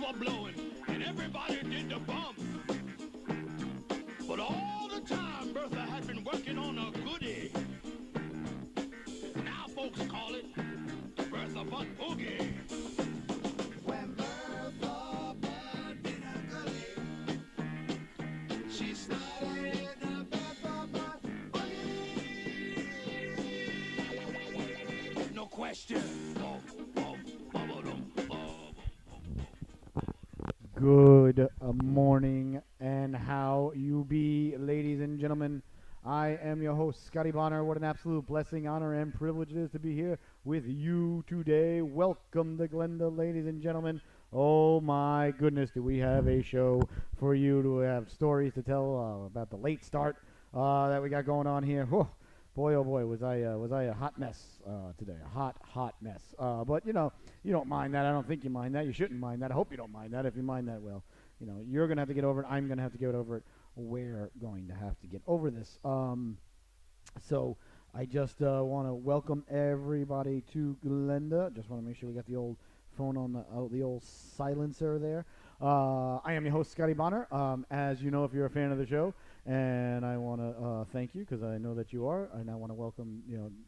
were blowing, and everybody did the bump. But all the time, Bertha had been working on a goodie. Now folks call it the Bertha Butt Boogie. When Bertha Butt did a goodie, she started the Bertha Butt Boogie. No question. Good morning, and how you be, ladies and gentlemen. I am your host, Scotty Bonner. What an absolute blessing, honor, and privilege it is to be here with you today. Welcome to Glenda, ladies and gentlemen. Oh my goodness, do we have a show for you to have stories to tell about the late start that we got going on here. Whew. Boy, oh boy, was I a hot mess today, a hot mess. But you know, you don't mind that. I don't think you mind that. You shouldn't mind that. I hope you don't mind that. If you mind that, well, you know, you're gonna have to get over it. I'm gonna have to get over it. We're going to have to get over this. So I just want to welcome everybody to Glenda. Just want to make sure we got the old phone on the old silencer there. I am your host, Scotty Bonner. As you know, if you're a fan of the show. And I want to thank you, because I know that you are, and I want to welcome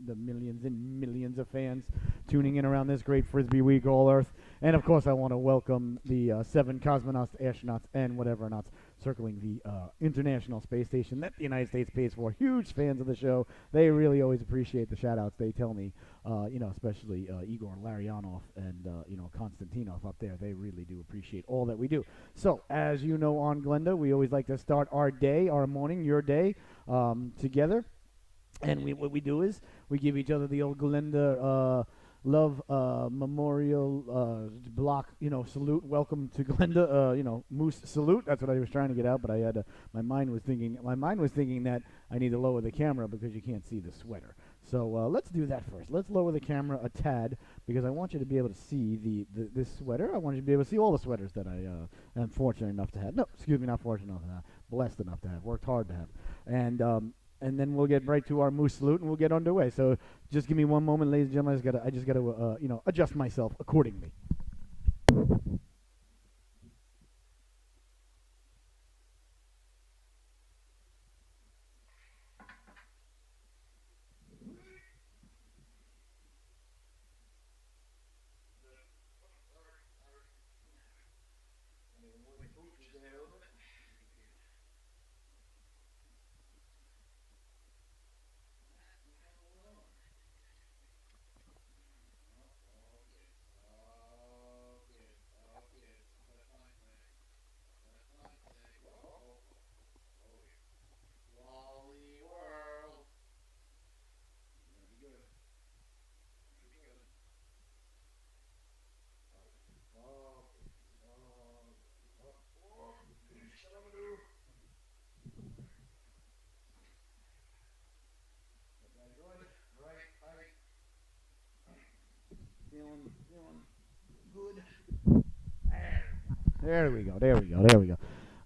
the millions and millions of fans tuning in around this great Frisbee week, all Earth. And of course, I want to welcome the 7 cosmonauts, astronauts, and whatever nauts circling the International Space Station that the United States pays for. Huge fans of the show. They really always appreciate the shout-outs. They tell me, especially Igor Larionov and Konstantinov up there. They really do appreciate all that we do. So, as you know, on Glenda, we always like to start our day, our morning, your day, together. And what we do is we give each other the old Glenda love memorial block, salute. Welcome to Glenda, Moose salute. That's what I was trying to get out, but I had my mind was thinking that I need to lower the camera because you can't see the sweater. So let's do that first. Let's lower the camera a tad, because I want you to be able to see this sweater. I want you to be able to see all the sweaters that I am fortunate enough to have. No, excuse me, not fortunate enough to have. Blessed enough to have. Worked hard to have. And then we'll get right to our moose salute, and we'll get underway. So just give me one moment, ladies and gentlemen. I just got to adjust myself accordingly. Feeling good. There we go.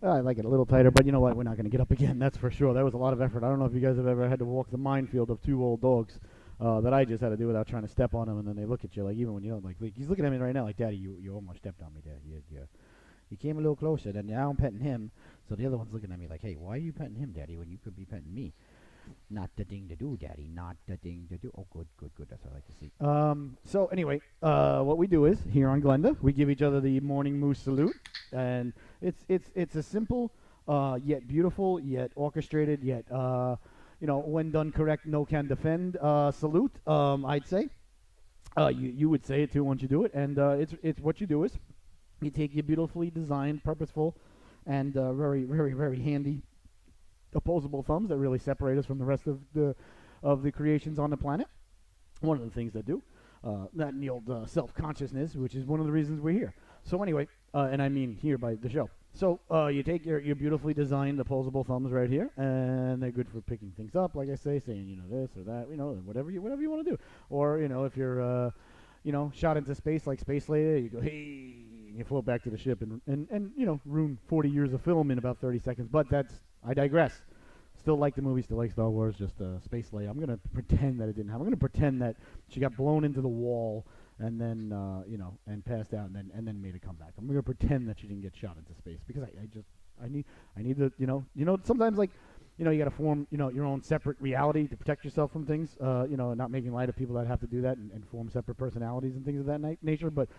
I like it a little tighter, but you know what? We're not going to get up again, that's for sure. That was a lot of effort. I don't know if you guys have ever had to walk the minefield of 2 old dogs that I just had to do without trying to step on them, and then they look at you, like, even when you're like he's looking at me right now like, Daddy, you almost stepped on me, Daddy. You came a little closer, then now I'm petting him, so the other one's looking at me like, hey, why are you petting him, Daddy, when you could be petting me? Not the thing to do, Daddy. Not the thing to do. Oh, good. That's what I like to see. So anyway, what we do is here on Glenda, we give each other the morning moose salute, and it's a simple, yet beautiful, yet orchestrated, yet when done correct, no can defend salute. I'd say. You would say it too once you do it, and it's what you do is you take your beautifully designed, purposeful, and very, very, very handy opposable thumbs that really separate us from the rest of the creations on the planet. One of the things that do that in the old self-consciousness, which is one of the reasons we're here. So anyway, and I mean here by the show. So you take your beautifully designed opposable thumbs right here, and they're good for picking things up, like I say, saying this or that, whatever you want to do. Or if you're shot into space like Space Lady, you go, hey, and you float back to the ship and ruin 40 years of film in about 30 seconds. But I digress. Still like the movie, still like Star Wars, just Space Leia. I'm going to pretend that it didn't happen. I'm going to pretend that she got blown into the wall and then and passed out, and then made a comeback. I'm gonna pretend that she didn't get shot into space because I need to sometimes like you got to form your own separate reality to protect yourself from things. Not making light of people that have to do that and form separate personalities and things of that nature. But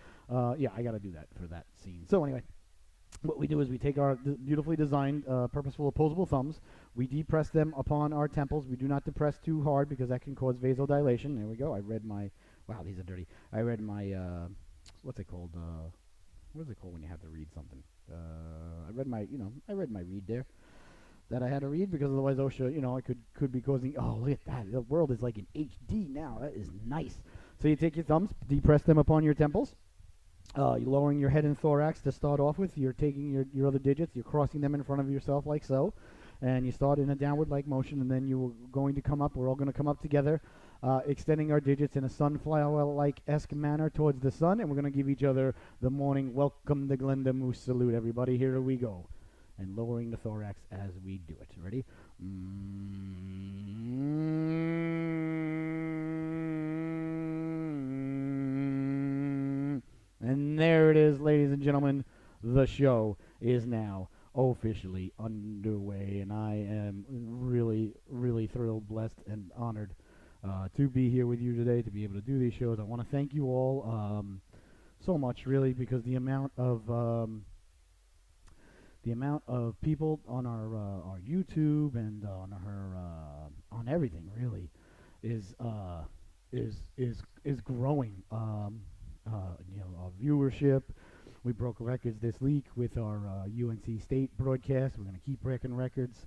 yeah, I got to do that for that scene. So anyway, what we do is we take our beautifully designed, purposeful opposable thumbs. We depress them upon our temples. We do not depress too hard because that can cause vasodilation. There we go. I read my. Wow, these are dirty. I read my. What's it called? What is it called when you have to read something? I read my. I read my read there that I had to read because otherwise OSHA, I could be causing. Oh, look at that! The world is like in HD now. That is nice. So you take your thumbs, depress them upon your temples. You're lowering your head and thorax to start off with. You're taking your other digits, you're crossing them in front of yourself like so, and you start in a downward-like motion, and then you're going to come up. We're all going to come up together, extending our digits in a sunflower-like-esque manner towards the sun, and we're going to give each other the morning welcome to Glenda Moose salute. Everybody, here we go. And lowering the thorax as we do it. Ready? And there it is, ladies and gentlemen. The show is now officially underway, and I am really, really thrilled, blessed, and honored to be here with you today, to be able to do these shows. I want to thank you all so much, really, because the amount of people on our YouTube and on everything really is growing. Our viewership. We broke records this week with our UNC State broadcast. We're going to keep breaking records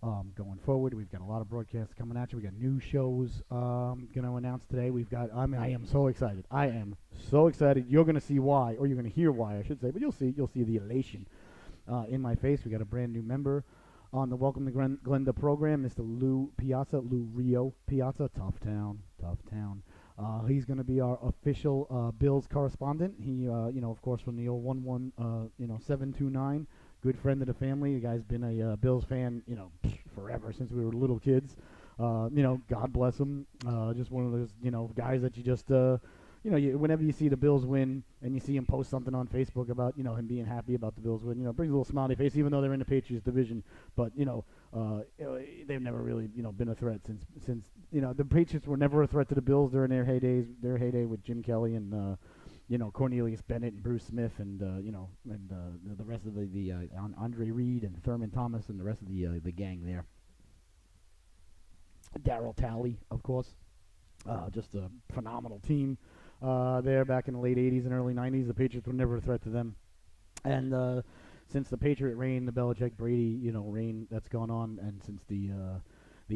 going forward. We've got a lot of broadcasts coming at you. We got new shows going to announce today. I am so excited. I am so excited. You're going to see why, or you're going to hear why, I should say. But you'll see the elation in my face. We got a brand new member on the Welcome to Glenda program, Mr. Lou Rio Piazza. Tough town. He's going to be our official Bills correspondent. He, of course, from the old 729, good friend of the family. The guy's been a Bills fan, forever, since we were little kids. God bless him. Just one of those, guys that you just, whenever you see the Bills win and you see him post something on Facebook about, him being happy about the Bills win, brings a little smiley face, even though they're in the Patriots division. But, they've never really, been a threat since the Patriots were never a threat to the Bills during their heyday with Jim Kelly and, Cornelius Bennett and Bruce Smith and, the rest of the Andre Reed and Thurman Thomas and the rest of the gang there. Darryl Talley, of course. Just a phenomenal team there back in the late 80s and early 90s. The Patriots were never a threat to them. And since the Patriot reign, the Belichick-Brady, reign that's gone on, and since the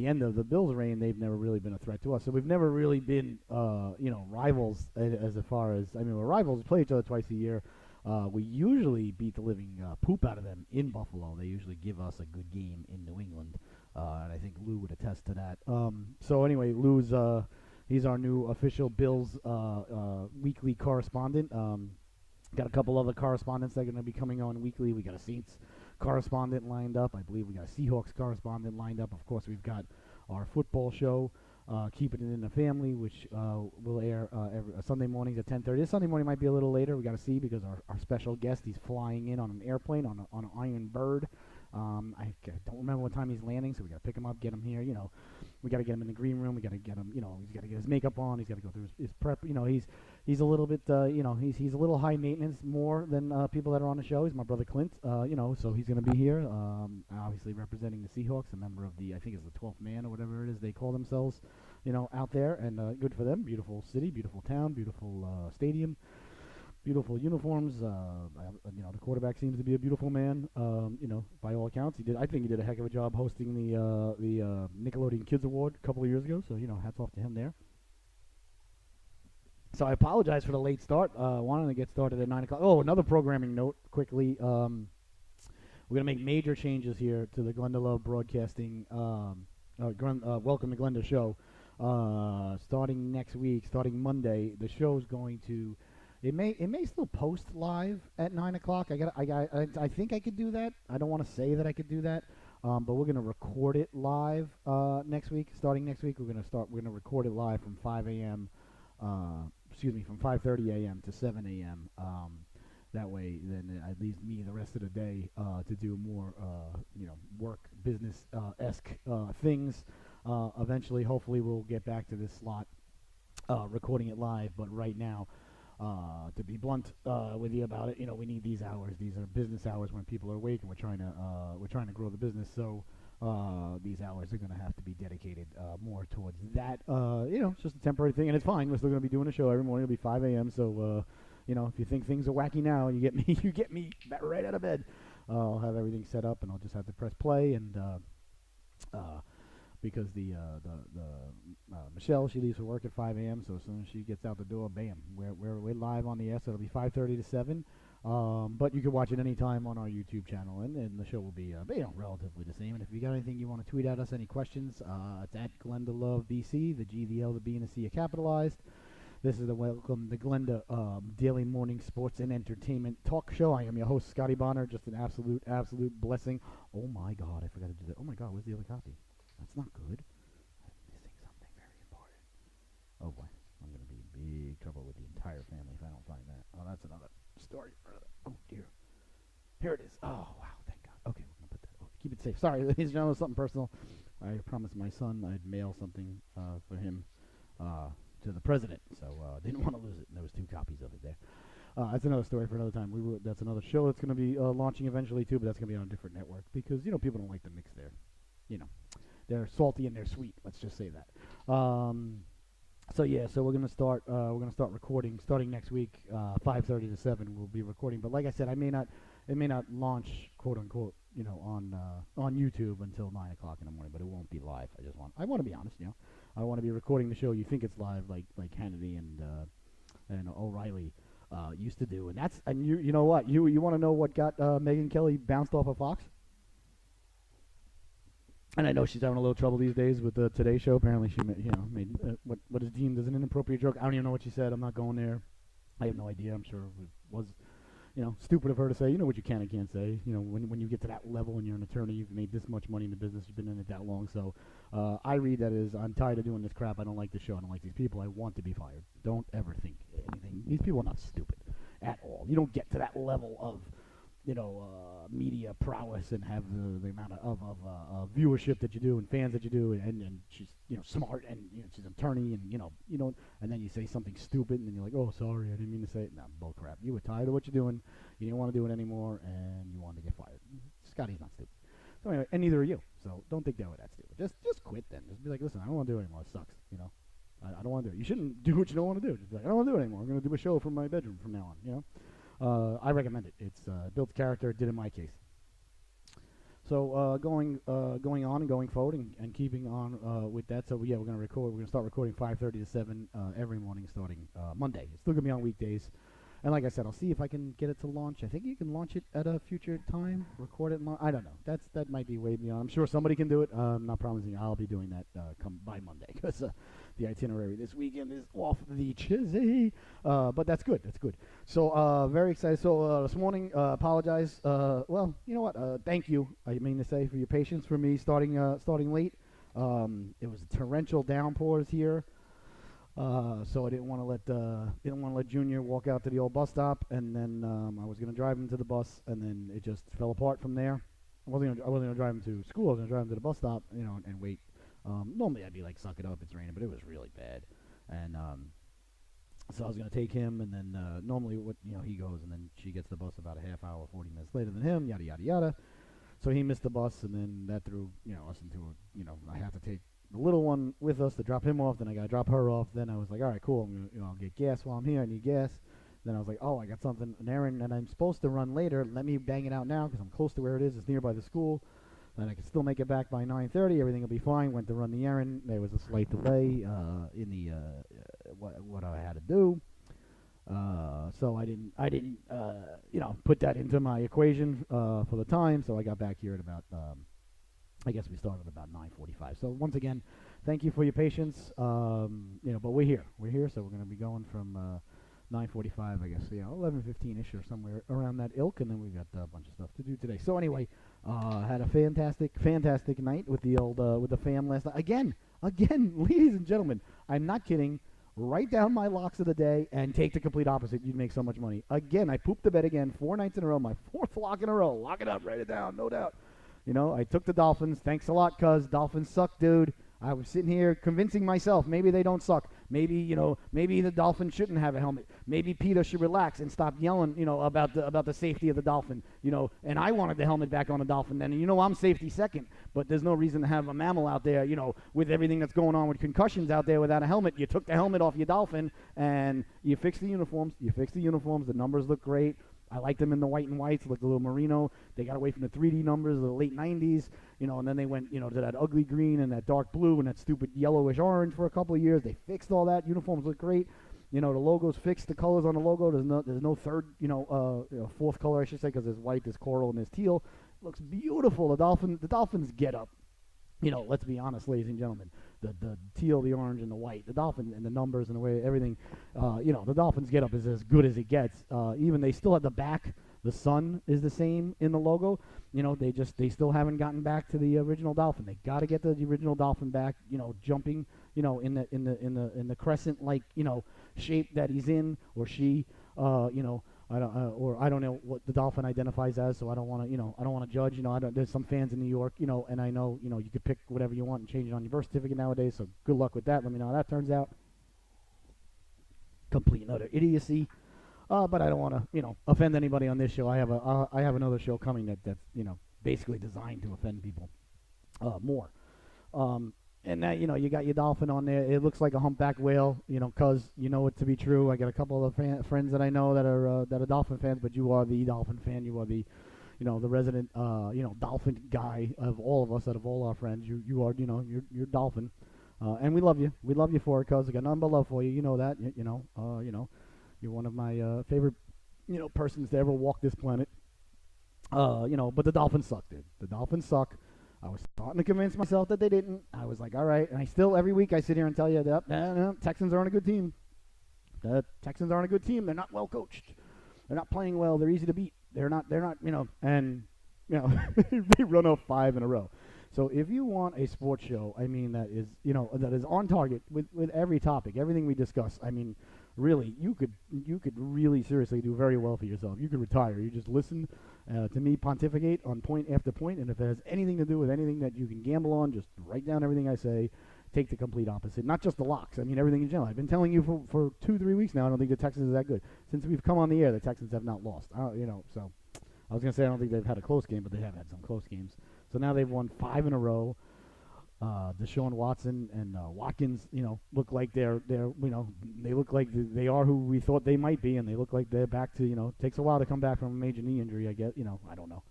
end of the Bills' reign, they've never really been a threat to us. So we've never really been, rivals as far as, we're rivals. We play each other twice a year. We usually beat the living poop out of them in Buffalo. They usually give us a good game in New England. And I think Lou would attest to that. So anyway, Lou's... he's our new official Bills weekly correspondent. Got a couple other correspondents that are going to be coming on weekly. We got a Saints correspondent lined up. I believe we got a Seahawks correspondent lined up. Of course, we've got our football show, Keeping It in the Family, which will air every Sunday mornings at 10:30. This Sunday morning might be a little later. We got to see because our special guest, he's flying in on an airplane on an Iron Bird. I don't remember what time he's landing, so we got to pick him up, get him here. We got to get him in the green room. We got to get him. He's got to get his makeup on. He's got to go through his prep. He's a little bit. He's a little high maintenance more than people that are on the show. He's my brother Clint. So he's going to be here. Obviously representing the Seahawks, a member of I think it's the 12th man or whatever it is they call themselves. Out there, and good for them. Beautiful city, beautiful town, beautiful stadium. Beautiful uniforms. The quarterback seems to be a beautiful man. By all accounts, I think he did a heck of a job hosting the Nickelodeon Kids Award a couple of years ago. So hats off to him there. So I apologize for the late start. Wanted to get started at 9 o'clock. Oh, another programming note quickly. We're gonna make major changes here to the Glenda Love Broadcasting Welcome to Glenda show. Starting next week, starting Monday, the show's going to. It may still post live at 9 o'clock. I think I could do that. I don't want to say that I could do that, but we're gonna record it live next week. Starting next week, we're gonna record it live from 5 a.m. excuse me, from 5:30 a.m. to 7 a.m. That way, then it leaves me the rest of the day to do more, work business esque things. Eventually, hopefully, we'll get back to this slot, recording it live. But right now, to be blunt with you about it, we need these hours. These are business hours when people are awake, and we're trying to grow the business. So these hours are going to have to be dedicated more towards that. It's just a temporary thing, and it's fine. We're still going to be doing a show every morning. It'll be 5 a.m. So if you think things are wacky now, you get me, you get me right out of bed. I'll have everything set up, and I'll just have to press play and. Because the Michelle, she leaves for work at 5 a.m. So as soon as she gets out the door, bam, we're live on the air. So it'll be 5:30 to 7. But you can watch it anytime on our YouTube channel, and the show will be relatively the same. And if you got anything you want to tweet at us, any questions, it's at Glenda Love BC. The G, the L, the B, and the C are capitalized. This is the Welcome to Glenda Daily Morning Sports and Entertainment Talk Show. I am your host, Scotty Bonner. Just an absolute blessing. Oh my God, I forgot to do that. Oh my God, where's the other copy? That's not good. I'm missing something very important. Oh boy, I'm going to be in big trouble with the entire family if I don't find that. Oh, that's another story. Oh dear. Here it is. Oh wow, thank God. Okay, we're going to put that. Keep it safe. Sorry, ladies and gentlemen, something personal. I promised my son I'd mail something for him to the president, so didn't want to lose it. And there was 2 copies of it there. That's another story for another time. That's another show that's going to be launching eventually too, but that's going to be on a different network because people don't like to mix their, they're salty and they're sweet. Let's just say that. So we're gonna start. Recording starting next week, 5:30 to 7. We'll be recording. But like I said, it may not launch, quote unquote, on YouTube until 9 o'clock in the morning. But it won't be live. I want to be honest. I want to be recording the show. You think it's live, like Hannity and O'Reilly used to do. And you know what? You want to know what got Megyn Kelly bounced off of Fox? And I know she's having a little trouble these days with the Today Show. Apparently, she made what is deemed as an inappropriate joke. I don't even know what she said. I'm not going there. I have no idea. I'm sure it was, stupid of her to say. You know what you can and can't say. When you get to that level and you're an attorney, you've made this much money in the business, you've been in it that long. So I read that as I'm tired of doing this crap. I don't like the show. I don't like these people. I want to be fired. Don't ever think anything. These people are not stupid at all. You don't get to that level of media prowess and have the amount of viewership that you do and fans that you do, and she's smart and she's an attorney and and then you say something stupid and then you're like, oh sorry, I didn't mean to say it. Nah, bull crap. You were tired of what you're doing, you didn't want to do it anymore, and you wanted to get fired. Scotty's not stupid. So anyway, and neither are you. So don't think that we're that stupid. Just quit then. Just be like, listen, I don't want to do it anymore. It sucks. I don't want to do it. You shouldn't do what you don't want to do. Just be like, I don't want to do it anymore. I'm going to do a show from my bedroom from now on. I recommend it. It's built character. It did in my case. So going on and going forward and keeping on with that. So we're going to record. We're going to start recording 5:30 to 7 every morning starting Monday. It's still going to be on weekdays. And like I said, I'll see if I can get it to launch. I think you can launch it at a future time. Record it. I don't know. That might be way beyond. I'm sure somebody can do it. I'm not promising I'll be doing that come by Monday because the itinerary this weekend is off the chizzy. But that's good. That's good. So very excited. So this morning, apologize. Well, you know what? Thank you. I mean to say for your patience for me starting late. It was torrential downpours here. So I didn't want to let Junior walk out to the old bus stop, and then I was going to drive him to the bus, and then it just fell apart from there. I wasn't going to drive him to school. I was going to drive him to the bus stop, and wait. Normally I'd be like, suck it up, it's raining, but it was really bad, and so I was going to take him, and then normally he goes, and then she gets the bus about a half hour, 40 minutes later than him, yada yada yada. So he missed the bus, and then that threw us into I have to take the little one with us to drop him off, then I got to drop her off. Then I was like, all right, cool, I'll get gas while I'm here. I need gas. Then I was like, oh, I got something, an errand, and I'm supposed to run later. Let me bang it out now because I'm close to where it is. It's nearby the school. Then I can still make it back by 9:30. Everything will be fine. Went to run the errand. There was a slight delay in the what I had to do. So I didn't put that into my equation for the time. So I got back here at about I guess we started about 9:45. So once again, thank you for your patience. But we're here. So we're going to be going from 9:45, I guess, 11:15ish or somewhere around that ilk, and then we've got a bunch of stuff to do today. So anyway, had a fantastic night with the old with the fam last night. Again, ladies and gentlemen, I'm not kidding. write down my locks of the day and take the complete opposite. You'd make so much money. Again, I pooped the bed again 4 nights in a row. My 4th lock in a row. Lock it up, write it down, no doubt. I took the Dolphins. Thanks a lot, cuz Dolphins suck, dude. I was sitting here convincing myself maybe they don't suck. Maybe maybe the Dolphin shouldn't have a helmet. Maybe Peter should relax and stop yelling, about the safety of the Dolphin. And I wanted the helmet back on the Dolphin then. And I'm safety second, but there's no reason to have a mammal out there, with everything that's going on with concussions out there without a helmet. You took the helmet off your Dolphin and you fixed the uniforms. The numbers look great. I like them in the white and whites, like the little merino. They got away from the 3D numbers of the late 90s, and then they went, to that ugly green and that dark blue and that stupid yellowish orange for a couple of years. They fixed all that. Uniforms look great. The logo's fixed. The colors on the logo, there's no third, fourth color, I should say, because there's white, there's coral, and there's teal. Looks beautiful. The Dolphins get up. Let's be honest, ladies and gentlemen. The teal, the orange, and the white, the Dolphin, and the numbers and the way everything, the Dolphins get up is as good as it gets. Even they still have the back. The sun is the same in the logo. They still haven't gotten back to the original Dolphin. They got to get the original Dolphin back. Jumping, in the crescent like shape that he's in or she. I don't know what the Dolphin identifies as, so I don't want to judge. There's some fans in New York, and I know, you could pick whatever you want and change it on your birth certificate nowadays. So good luck with that. Let me know how that turns out. Complete and utter idiocy. But I don't want to, offend anybody on this show. I have another show coming that's basically designed to offend people more. And that, you got your Dolphin on there. It looks like a humpback whale, because you know it to be true. I got a couple of friends that I know that are Dolphin fans, but you are the Dolphin fan. You are the, the resident, Dolphin guy of all of us, out of all our friends. You are, you're Dolphin, and we love you. We love you for it, cause I got nothing but love for you. You know that. You're one of my favorite, persons to ever walk this planet. But the Dolphins suck, dude. The Dolphins suck. I was starting to convince myself that they didn't. I was like, all right. And I still, every week, I sit here and tell you that Texans aren't a good team. The Texans aren't a good team. They're not well coached. They're not playing well. They're easy to beat. They're not, and, they run off 5 in a row. So if you want a sports show, that is on target with every topic, everything we discuss, really, you could really seriously do very well for yourself. You could retire. You just listen to me pontificate on point after point, and if it has anything to do with anything that you can gamble on, just write down everything I say. Take the complete opposite. Not just the locks. Everything in general. I've been telling you for 2-3 weeks now. I don't think the Texans are that good. Since we've come on the air, the Texans have not lost. So I was gonna say I don't think they've had a close game, but they have had some close games. So now they've won 5 in a row. Deshaun Watson and Watkins, look like they look like they are who we thought they might be, and they look like they're back to, takes a while to come back from a major knee injury, I guess, I don't know.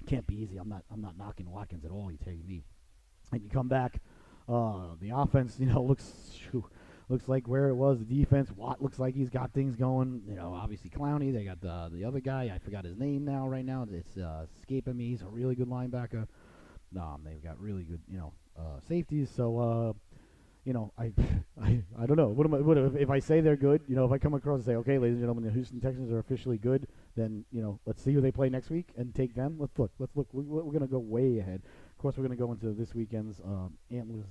Can't be easy. I'm not knocking Watkins at all, you take me. And you come back, the offense, looks like where it was. The defense, Watt looks like he's got things going. Obviously Clowney. They got the other guy. I forgot his name now. Right now, it's escaping me. He's a really good linebacker. They've got really good, safeties. So, I don't know. What if I say they're good? If I come across and say, okay, ladies and gentlemen, the Houston Texans are officially good, then let's see who they play next week and take them. Let's look. We're gonna go way ahead. Of course, we're gonna go into this weekend's Antlers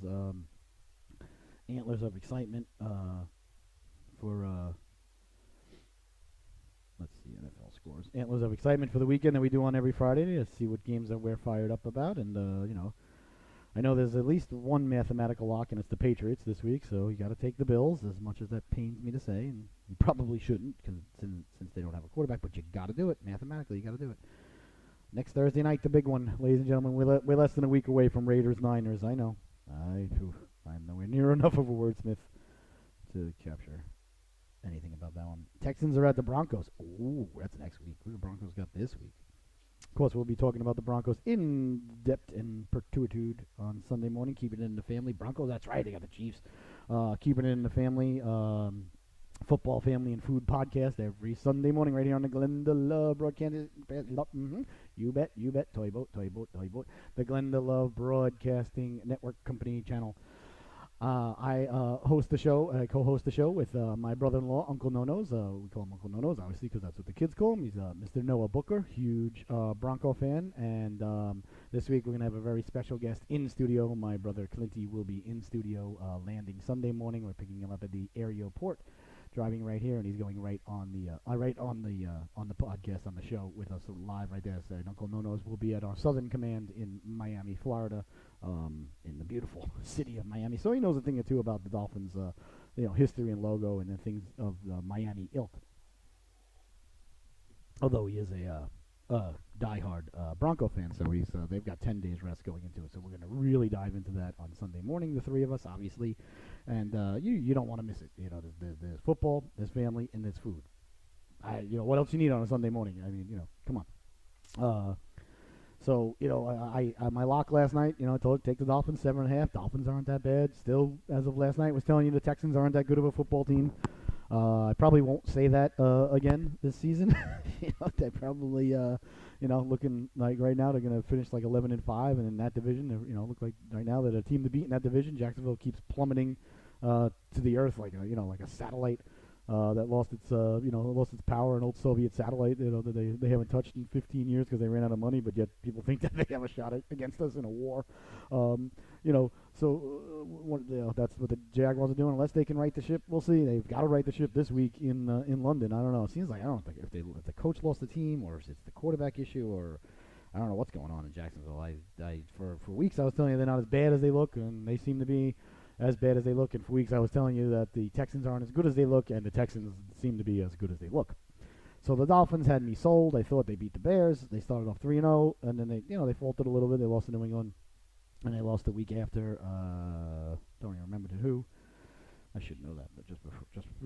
of Excitement for. Let's see, NFL scores. Antlers of Excitement for the weekend that we do on every Friday to see what games that we're fired up about. And, I know there's at least one mathematical lock, and it's the Patriots this week, so you got to take the Bills, as much as that pains me to say. And you probably shouldn't, cause since they don't have a quarterback, but you got to do it. Mathematically, you got to do it. Next Thursday night, the big one, ladies and gentlemen. We're less than a week away from Raiders-Niners. I know. I'm nowhere near enough of a wordsmith to capture anything about that one. Texans are at the Broncos. Ooh, that's next week. Who the Broncos got this week? Of course, we'll be talking about the Broncos in depth and perpetuity on Sunday morning. Keeping it in the family. Broncos, that's right. They got the Chiefs. Keeping it in the family. Football, family, and food podcast every Sunday morning right here on the Glenda Love Broadcasting. You bet. Toy boat. The Glenda Love Broadcasting Network Company channel. I host the show. I co-host the show with my brother-in-law, Uncle Nonos. We call him Uncle Nonos, obviously, because that's what the kids call him. He's Mr. Noah Booker, huge Bronco fan, and This week we're going to have a very special guest in studio. My brother Clinty will be in studio landing Sunday morning. We're picking him up at the airport, driving right here, and he's going right on the podcast on the show with us live right there. So Uncle Nono's will be at our Southern Command in Miami, Florida, in the beautiful city of Miami. So he knows a thing or two about the Dolphins, history and logo and the things of the Miami ilk. Although he is a diehard Bronco fan, so they've got 10 days rest going into it. So we're going to really dive into that on Sunday morning, the three of us, obviously. And you don't want to miss it. There's football, there's family, and there's food. What else you need on a Sunday morning? I mean, come on. So my lock last night, I told you take the Dolphins 7.5. Dolphins aren't that bad. Still, as of last night, was telling you the Texans aren't that good of a football team. I probably won't say that again this season. They probably, looking like right now they're going to finish like 11-5, and in that division, look like right now that a team to beat in that division. Jacksonville keeps plummeting to the earth like a satellite that lost its power, an old Soviet satellite that they haven't touched in 15 years because they ran out of money, but yet people think that they have a shot against us in a war. That's what the Jaguars are doing. Unless they can right the ship, we'll see. They've got to right the ship this week in London. I don't know. It seems like I don't think if the coach lost the team or if it's the quarterback issue or I don't know what's going on in Jacksonville. For weeks I was telling you they're not as bad as they look, and they seem to be as bad as they look. And for weeks I was telling you that the Texans aren't as good as they look, and the Texans seem to be as good as they look. So the Dolphins had me sold. I thought they beat the Bears. They started off 3-0, and then they faltered a little bit. They lost to New England. And they lost the week after. Don't even remember to who. I should know that, but just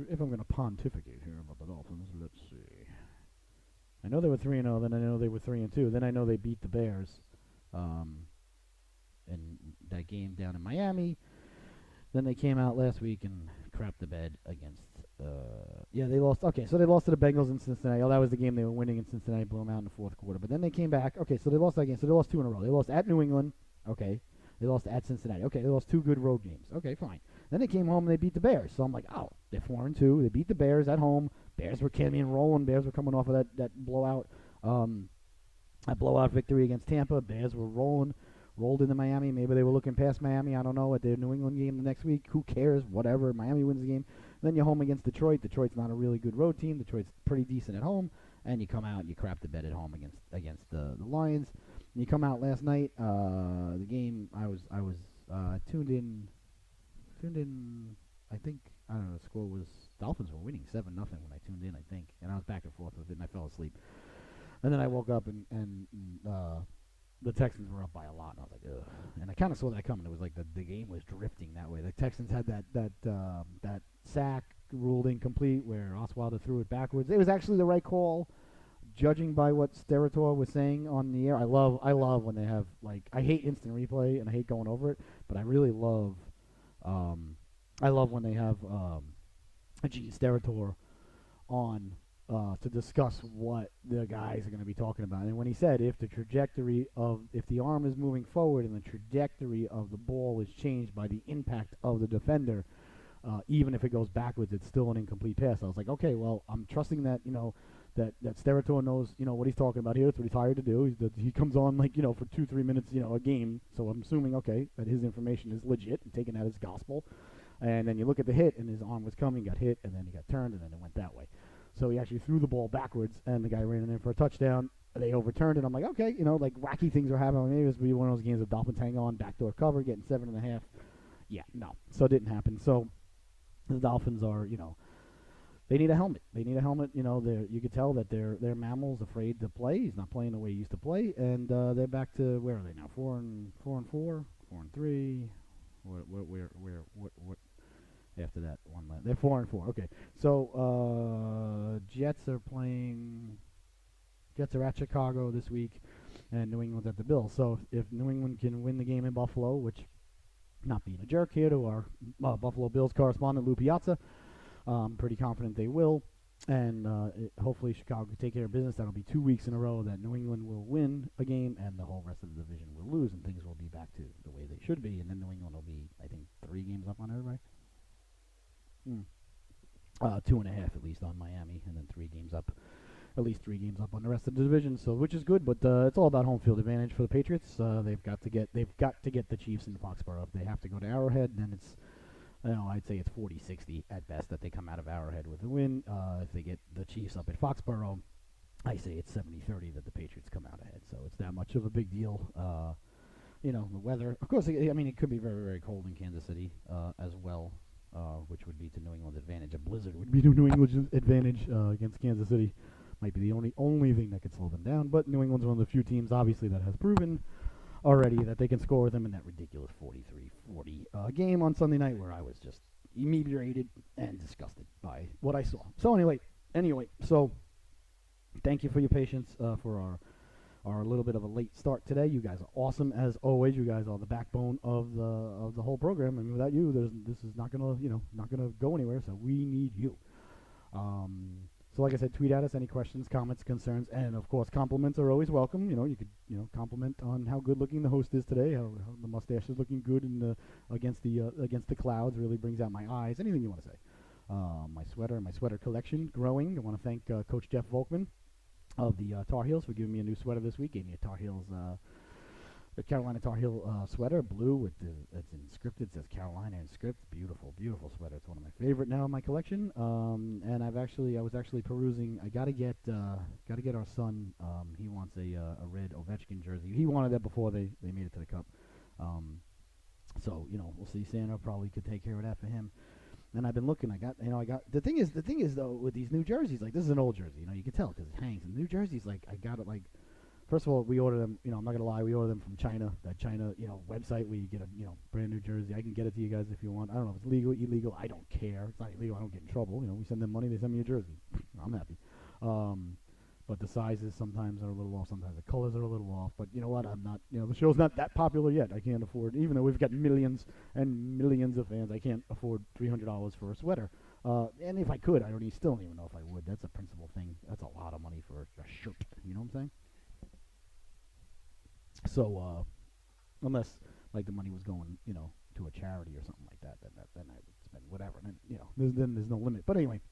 if I'm going to pontificate here about the Dolphins, let's see. I know they were 3-0. Then I know they were 3-2. Then I know they beat the Bears, in that game down in Miami. Then they came out last week and crapped the bed against. They lost. Okay, so they lost to the Bengals in Cincinnati. Oh, that was the game they were winning in Cincinnati. Blew them out in the fourth quarter. But then they came back. Okay, so they lost that game. So they lost 2 in a row. They lost at New England. Okay. They lost at Cincinnati. Okay, they lost 2 good road games. Okay, fine. Then they came home and they beat the Bears. So I'm like, oh, they're 4-2. They beat the Bears at home. Bears were coming and rolling. Bears were coming off of that blowout, that blowout victory against Tampa. Bears were rolled into Miami. Maybe they were looking past Miami. I don't know. At their New England game the next week, who cares? Whatever. Miami wins the game. Then you're home against Detroit. Detroit's not a really good road team. Detroit's pretty decent at home. And you come out and you crap the bed at home against the Lions. And you come out last night. The game I was tuned in. I think I don't know. The score was Dolphins were winning 7-0 when I tuned in. I think, and I was back and forth with it, and I fell asleep. And then I woke up and the Texans were up by a lot, and I was like, ugh. And I kind of saw that coming. It was like the game was drifting that way. The Texans had that sack ruled incomplete where Osweiler threw it backwards. It was actually the right call, judging by what Steratore was saying on the air. I love when they have, like, I hate instant replay and I hate going over it, but I really love when they have Gene Steratore on to discuss what the guys are going to be talking about. And when he said if the arm is moving forward and the trajectory of the ball is changed by the impact of the defender, even if it goes backwards, it's still an incomplete pass. I was like, okay, well, I'm trusting that, that Steratore knows, what he's talking about here. That's what he's hired to do. He comes on, for 2-3 minutes, a game. So I'm assuming, okay, that his information is legit and taken that as gospel. And then you look at the hit, and his arm was coming, got hit, and then he got turned, and then it went that way. So he actually threw the ball backwards, and the guy ran it in for a touchdown. They overturned it. I'm like, okay, like wacky things are happening. Maybe this will be one of those games of Dolphins hang on, backdoor cover, getting 7.5. Yeah, no. So it didn't happen. So the Dolphins are, they need a helmet. They need a helmet. You could tell that their mammal's afraid to play. He's not playing the way he used to play, and they're back to where are they now? 4-4, 4-3. What? After that one, they're 4-4. Okay, so Jets are at Chicago this week, and New England's at the Bills. So if New England can win the game in Buffalo, which, not being a jerk here to our Buffalo Bills correspondent Lou Piazza, I'm pretty confident they will. And hopefully Chicago can take care of business. That'll be 2 weeks in a row that New England will win a game and the whole rest of the division will lose, and things will be back to the way they should be. And then New England will be, I think, 3 games up on everybody. 2.5 at least on Miami, and then 3 games up at least 3 games up on the rest of the division. So which is good, but it's all about home field advantage for the Patriots. They've got to get the Chiefs in Foxborough. If they have to go to Arrowhead, then it's I'd say it's 40-60 at best that they come out of Arrowhead with a win. If they get the Chiefs up at Foxborough, I say it's 70-30 that the Patriots come out ahead. So it's that much of a big deal. The weather. Of course, it could be very, very cold in Kansas City as well, which would be to New England's advantage. A blizzard would be to New England's advantage against Kansas City. Might be the only thing that could slow them down. But New England's one of the few teams, obviously, that has proven already that they can score with them in that ridiculous 43-40 game on Sunday night, where I was just inebriated and disgusted by what I saw. So anyway, so thank you for your patience for our little bit of a late start today. You guys are awesome as always. You guys are the backbone of the whole program. I mean, without you, this is not gonna go anywhere. So we need you. So like I said, tweet at us any questions, comments, concerns, and of course compliments are always welcome. You could compliment on how good looking the host is today, how the mustache is looking good against the clouds, really brings out my eyes. Anything you want to say. My sweater collection growing. I want to thank Coach Jeff Volkman of the Tar Heels for giving me a new sweater this week. Gave me a Tar Heels, a Carolina Tar Heel sweater, blue with it's inscripted. It says Carolina in script. Beautiful, beautiful sweater. It's one of my favorite now in my collection. And I was actually perusing. I gotta get our son. He wants a red Ovechkin jersey. He wanted that before they made it to the Cup. So we'll see. Santa probably could take care of that for him. And I've been looking. I got the thing is though, with these new jerseys, like, this is an old jersey. You can tell because it hangs. And new jerseys, like, I got it, like, first of all, we order them. I'm not gonna lie, we order them from China. That China, website where you get a brand new jersey. I can get it to you guys if you want. I don't know if it's legal, illegal. I don't care. It's not illegal. I don't get in trouble. We send them money. They send me a jersey. I'm happy. But the sizes sometimes are a little off. Sometimes the colors are a little off. But you know what? I'm not. The show's not that popular yet. I can't afford, even though we've got millions and millions of fans, I can't afford $300 for a sweater. And if I could, still don't even know if I would. That's a principal thing. That's a lot of money for a shirt. You know what I'm saying? So, unless like the money was going, to a charity or something like that, then I would spend whatever. And there's no limit. But anyway,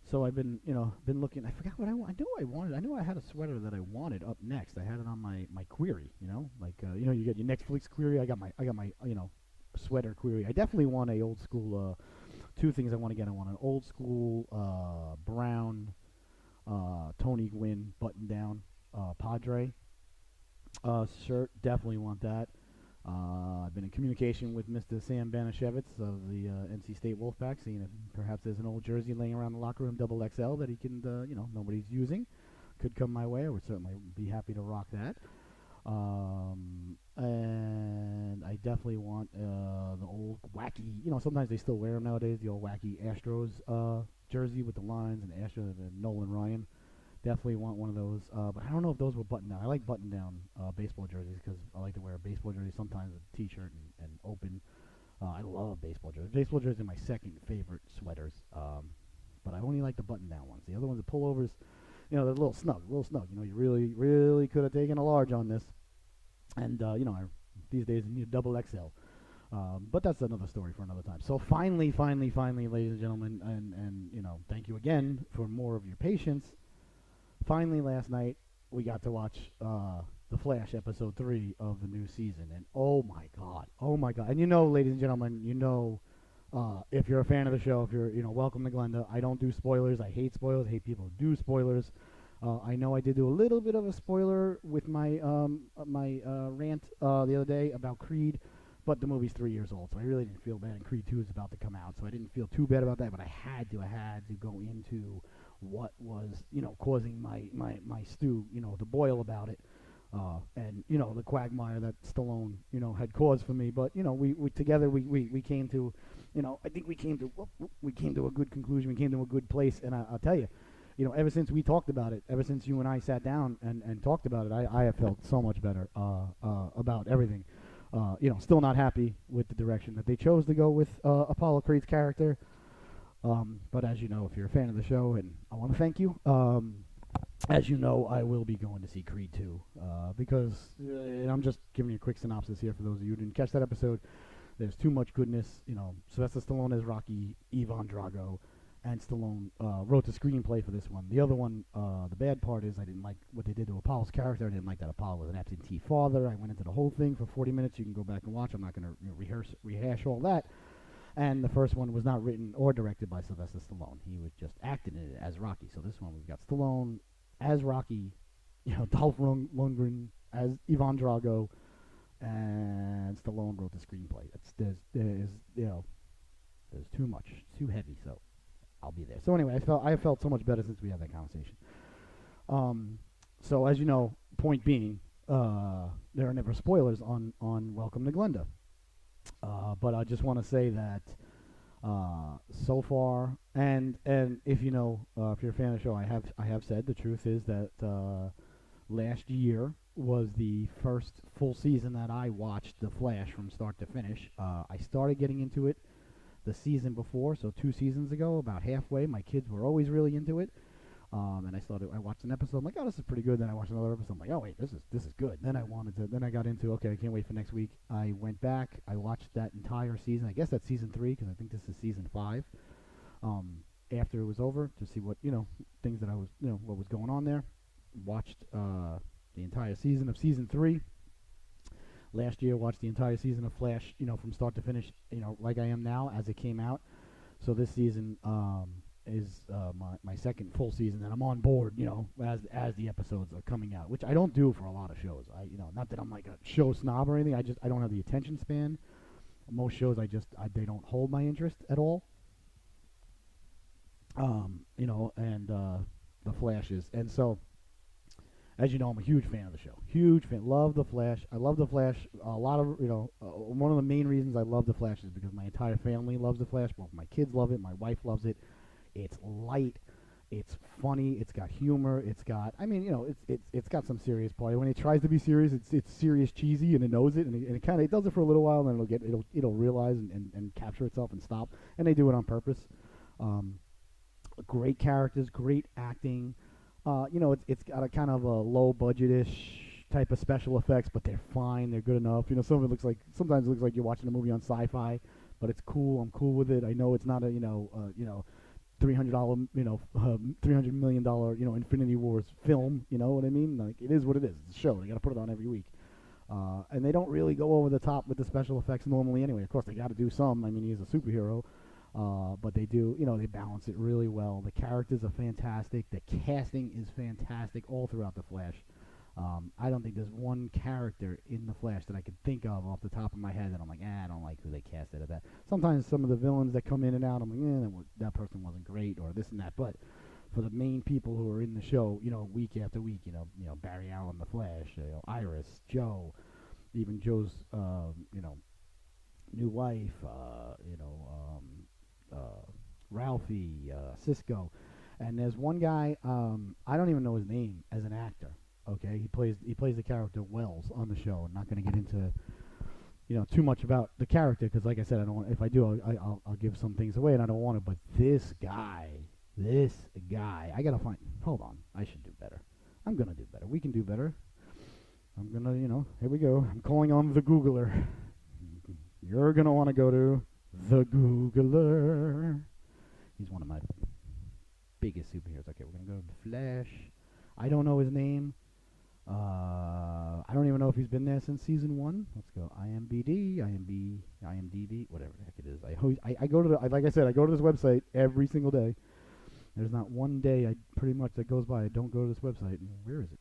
so I've been looking. I forgot what I want. I knew I wanted. I knew I had a sweater that I wanted up next. I had it on my query. You get your Netflix query. I got my sweater query. I definitely want a old school. Two things I want to get. I want an old school brown Tony Gwynn button down Padre shirt. Definitely want that. I've been in communication with Mr. Sam Banashevitz of the NC State Wolfpack, seeing if perhaps there's an old jersey laying around the locker room, double XL, that he can, nobody's using. Could come my way. I would certainly be happy to rock that. And I definitely want the old wacky, sometimes they still wear them nowadays, the old wacky Astros jersey with the lines and Astros and Nolan Ryan. Definitely want one of those, but I don't know if those were button-down. I like button-down baseball jerseys because I like to wear a baseball jersey sometimes with a T-shirt and open. I love baseball jerseys. Baseball jerseys are my second favorite sweaters, but I only like the button-down ones. The other ones, the pullovers, they're a little snug. You really, really could have taken a large on this, and these days you need a double XL. But that's another story for another time. So finally, ladies and gentlemen, and thank you again for more of your patience. Finally, last night, we got to watch The Flash, Episode 3 of the new season. And oh my God. And ladies and gentlemen, if you're a fan of the show, if you're, welcome to Glenda. I don't do spoilers. I hate spoilers. I hate people who do spoilers. I know I did do a little bit of a spoiler with my rant the other day about Creed, but the movie's 3 years old, so I really didn't feel bad. And Creed 2 is about to come out, so I didn't feel too bad about that, but I had to go into what was, causing my stew, to boil about it, and, the quagmire that Stallone, had caused for me. But, we together, we came to, I think we came to a good conclusion. We came to a good place, and I'll tell you, ever since we talked about it, ever since you and I sat down and talked about it, I have felt so much better about everything. Still not happy with the direction that they chose to go with Apollo Creed's character. But as you know, if you're a fan of the show, and I want to thank you, as you know, I will be going to see Creed 2, because I'm just giving you a quick synopsis here for those of you who didn't catch that episode. There's too much goodness, Sylvester Stallone as Rocky, Ivan Drago and Stallone wrote the screenplay for this one. The other one, the bad part is I didn't like what they did to Apollo's character. I didn't like that Apollo was an absentee father. I went into the whole thing for 40 minutes. You can go back and watch. I'm not going to rehash all that. And the first one was not written or directed by Sylvester Stallone. He was just acting in it as Rocky. So this one we've got Stallone as Rocky, Dolph Lundgren as Ivan Drago, and Stallone wrote the screenplay. There's too much, too heavy. So I'll be there. So anyway, I felt so much better since we had that conversation. So as you know, point being, there are never spoilers on Welcome to Glenda. But I just want to say that so far, and if you know, if you're a fan of the show, I have said the truth is that last year was the first full season that I watched The Flash from start to finish. I started getting into it the season before, so 2 seasons ago, about halfway. My kids were always really into it. And I watched an episode. I'm like, oh, this is pretty good. Then I watched another episode. I'm like, oh wait, this is good. Then I got into, okay, I can't wait for next week. I went back. I watched that entire season. I guess that's season 3 because I think this is season 5. After it was over, to see what things that I was what was going on there. Watched the entire season of season 3. Last year, watched the entire season of Flash, from start to finish, like I am now as it came out. So this season is my second full season, and I'm on board, as the episodes are coming out, which I don't do for a lot of shows. Not that I'm like a show snob or anything. I don't have the attention span. Most shows they don't hold my interest at all. And the Flash is, and so. As you know, I'm a huge fan of the show. Huge fan. Love The Flash. I love The Flash. A lot of, one of the main reasons I love The Flash is because my entire family loves The Flash. Both my kids love it. My wife loves it. It's light. It's funny. It's got humor. It's got, it's got some serious play. When it tries to be serious, it's serious cheesy, and it knows it, and it does it for a little while, and then it'll realize and capture itself and stop. And they do it on purpose. Great characters, great acting. It's got a kind of a low budget-ish type of special effects, but they're fine. They're good enough. Sometimes it looks like you're watching a movie on sci-fi, but it's cool. I'm cool with it. I know it's not a $300 $300 million Infinity Wars film. You know what I mean? Like, it is what it is. It's a show. They got to put it on every week. And they don't really go over the top with the special effects normally anyway. Of course, they got to do some. I mean, he's a superhero. But they do, they balance it really well. The characters are fantastic. The casting is fantastic all throughout The Flash. I don't think there's one character in The Flash that I could think of off the top of my head that I'm like, I don't like who they casted at that. Sometimes some of the villains that come in and out, I'm like, that person wasn't great or this and that. But for the main people who are in the show, week after week, Barry Allen, The Flash, Iris, Joe, even Joe's, new wife, Ralphie, Cisco, and there's one guy, I don't even know his name as an actor. Okay, he plays the character Wells on the show. I'm not going to get into too much about the character because, like I said, I don't want, if I do, I'll give some things away, and I don't want to. But this guy, I gotta find. Hold on, I should do better. I'm gonna do better. We can do better. I'm gonna, here we go. I'm calling on the Googler. You're gonna want to go to the Googler. He's one of my biggest superheroes. Okay, we're gonna go to the Flash. I don't know his name. I don't even know if he's been there since season 1. Let's go. IMDb, whatever the heck it is. I go to like I said, I go to this website every single day. There's not one day that goes by I don't go to this website. And where is it?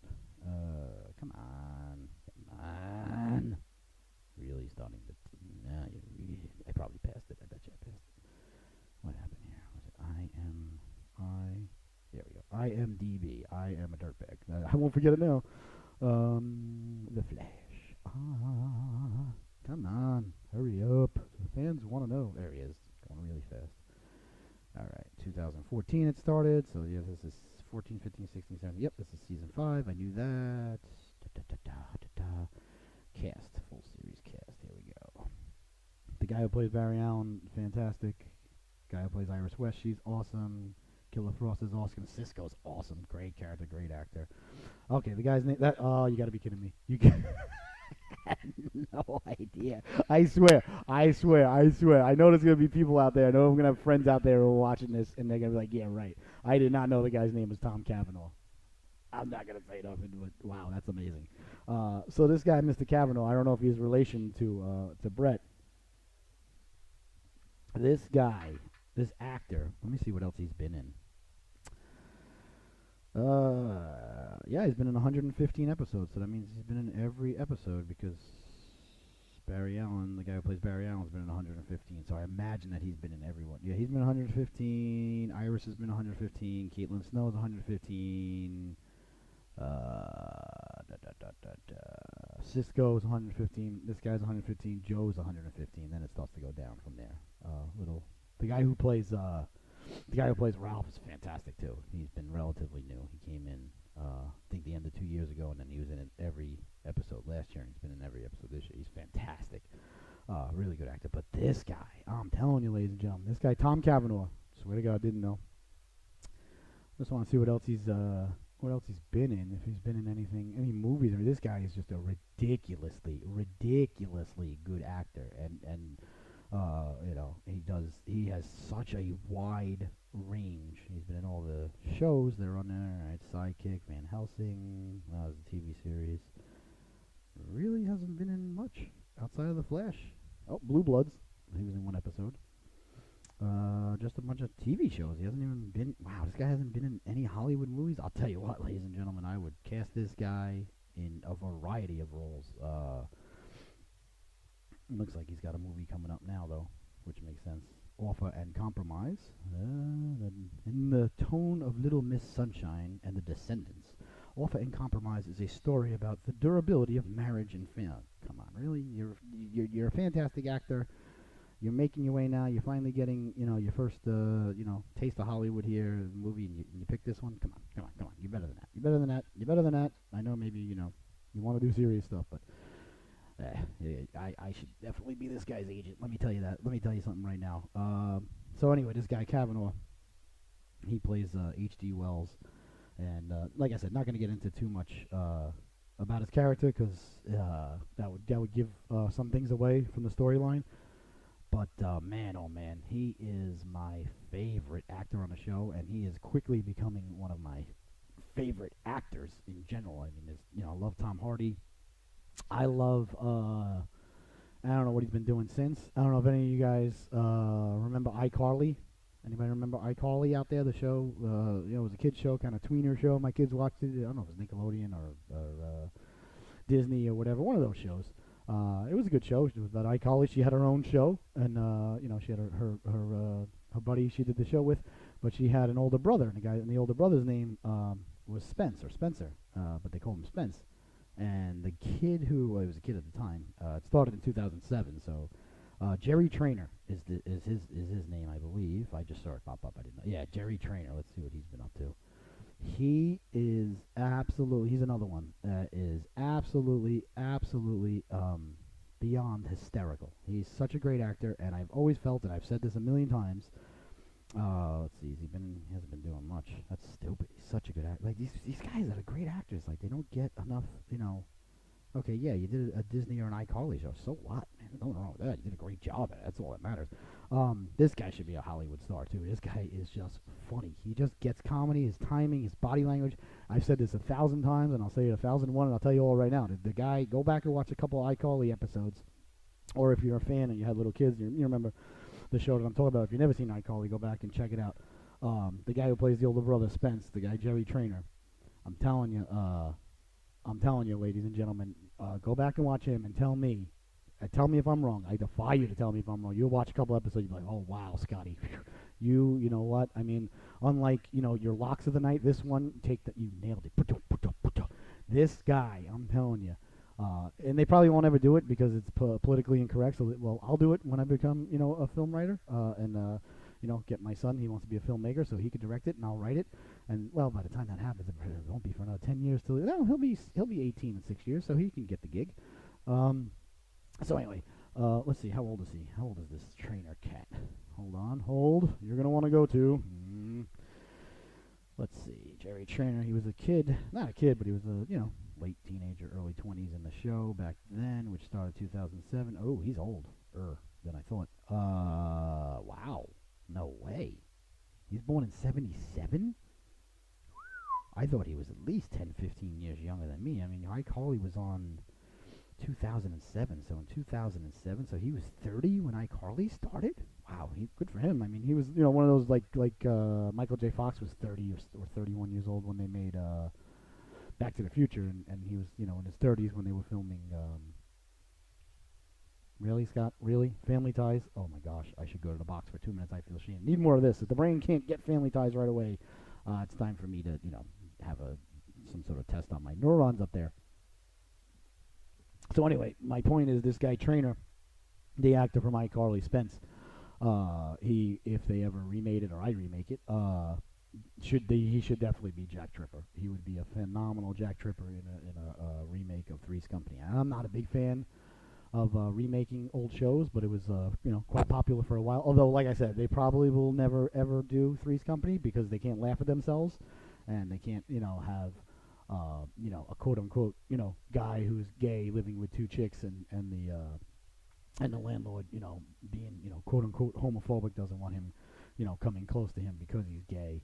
Come on. Really starting to. I probably passed it. I bet you I passed it. What happened here? Was it There we go. IMDb. I am a dirtbag. I won't forget it now. The Flash. Come on. Hurry up. The fans want to know. There he is. Going really fast. All right. 2014 it started. So, yeah, this is 14, 15, 16, 17. Yep, this is season 5. I knew that. Cast. Full series cast. Here we go. The guy who plays Barry Allen, fantastic. Guy who plays Iris West, she's awesome. Killer Frost is awesome. Cisco's awesome. Great character, great actor. Okay, the guy's name. You got to be kidding me. No idea. I swear. I know there's gonna be people out there. I know I'm gonna have friends out there who are watching this, and they're gonna be like, "Yeah, right. I did not know the guy's name was Tom Cavanaugh." I'm not gonna say nothing, but wow, that's amazing. So this guy, Mr. Cavanaugh, I don't know if he's relation to Brett. This guy, this actor. Let me see what else he's been in. Yeah, he's been in 115 episodes, so that means he's been in every episode because Barry Allen, the guy who plays Barry Allen, has been in 115. So I imagine that he's been in everyone. Yeah, he's been 115. Iris has been 115. Caitlin Snow's 115. Cisco's 115. This guy's 115. Joe's 115. Then it starts to go down from there. Little the guy who plays Ralph is fantastic too. He's been relatively new. He came in, I think the end of 2 years ago, and then he was in every episode last year, and he's been in every episode this year. He's fantastic. Really good actor. But this guy, I'm telling you, ladies and gentlemen, this guy, Tom Cavanaugh, swear to God, didn't know. Just want to see what else he's been in. If he's been in any movies. I mean, this guy is just a ridiculously good actor, and he has such a wide range. He's been in all the shows that are on there, right? Sidekick, Van Helsing, the TV series. Really hasn't been in much outside of The Flash. Oh, Blue Bloods. He was in one episode. Just a bunch of TV shows. He hasn't even been. Wow, this guy hasn't been in any Hollywood movies. I'll tell you what, ladies and gentlemen, I would cast this guy in a variety of roles. Looks like he's got a movie coming up now, though, which makes sense. Offer and Compromise. In the tone of Little Miss Sunshine and The Descendants, Offer and Compromise is a story about the durability of marriage and family. Come on, really? You're a fantastic actor. You're making your way now. You're finally getting, your first, taste of Hollywood here movie, and you pick this one. Come on. You're better than that. I know maybe, you want to do serious stuff, but I should definitely be this guy's agent. Let me tell you that. Let me tell you something right now. So anyway, this guy Kavanaugh, he plays H.G. Wells, and like I said, not going to get into too much about his character because that would give some things away from the storyline. But man, oh man, he is my favorite actor on the show, and he is quickly becoming one of my favorite actors in general. I mean, I love Tom Hardy. I love, I don't know what he's been doing since. I don't know if any of you guys remember iCarly. Anybody remember iCarly out there? The show, it was a kid's show, kind of tweener show. My kids watched it. I don't know if it was Nickelodeon or Disney or whatever, one of those shows. It was a good show. It was about iCarly. She had her own show, and she had her buddy she did the show with, but she had an older brother, and the older brother's name was Spencer, but they called him Spence. And the kid who he was a kid at the time. It started in 2007, so Jerry Trainer is his name, I believe. I just saw it pop up. I didn't know. Yeah, Jerry Trainer. Let's see what he's been up to. He is absolutely. He's another one that is absolutely beyond hysterical. He's such a great actor, and I've always felt, and I've said this a million times. Let's see. He hasn't been doing much. That's stupid. He's such a good actor. Like these guys that are great actors, like they don't get enough. Okay, yeah, you did a Disney or an iCarly show. So what, man? Nothing wrong with that. You did a great job at it. That's all that matters. This guy should be a Hollywood star too. This guy is just funny. He just gets comedy. His timing, his body language. I've said this 1,000 times, and I'll say it 1,001, and I'll tell you all right now. The guy, go back and watch a couple of iCarly episodes, or if you're a fan and you had little kids, you remember the show that I'm talking about. If you've never seen iCarly, go back and check it out. The guy who plays the older brother, Spence, the guy Jerry Trainer. I'm telling you, ladies and gentlemen, go back and watch him and tell me if I'm wrong. I defy you to tell me if I'm wrong. You'll watch a couple episodes, you'll be like, oh wow, Scotty, you know what? I mean, unlike your locks of the night, this one you nailed it. This guy, I'm telling you. And they probably won't ever do it because it's politically incorrect. So, I'll do it when I become, a film writer, and get my son. He wants to be a filmmaker, so he could direct it, and I'll write it. And by the time that happens, it won't be for another 10 years. He'll be 18 in 6 years, so he can get the gig. So anyway, let's see. How old is he? How old is this trainer cat? Hold. You're gonna want to go to. Let's see. Jerry Trainer. He was a kid, not a kid, but he was late teenager, early 20s in the show back then, which started 2007. Oh, he's older than I thought. Wow. No way. He's born in 77? I thought he was at least 10, 15 years younger than me. I mean, iCarly was on 2007, so in 2007, so he was 30 when iCarly started? Wow, good for him. I mean, he was, one of those, Michael J. Fox was 30 or 31 years old when they made Back to the Future, and he was, in his 30s when they were filming, really, Scott? Really? Family Ties? Oh my gosh, I should go to the box for 2 minutes. I feel ashamed. Need more of this. If the brain can't get Family Ties right away, it's time for me to, have some sort of test on my neurons up there. So anyway, my point is this guy Trainer, the actor from iCarly, Spence, if they ever remade it or I remake it, he should definitely be Jack Tripper. He would be a phenomenal Jack Tripper in a remake of Three's Company. I'm not a big fan of remaking old shows, but it was quite popular for a while. Although, like I said, they probably will never ever do Three's Company because they can't laugh at themselves, and they can't have a quote unquote guy who's gay living with two chicks and the landlord being quote unquote homophobic, doesn't want him coming close to him because he's gay.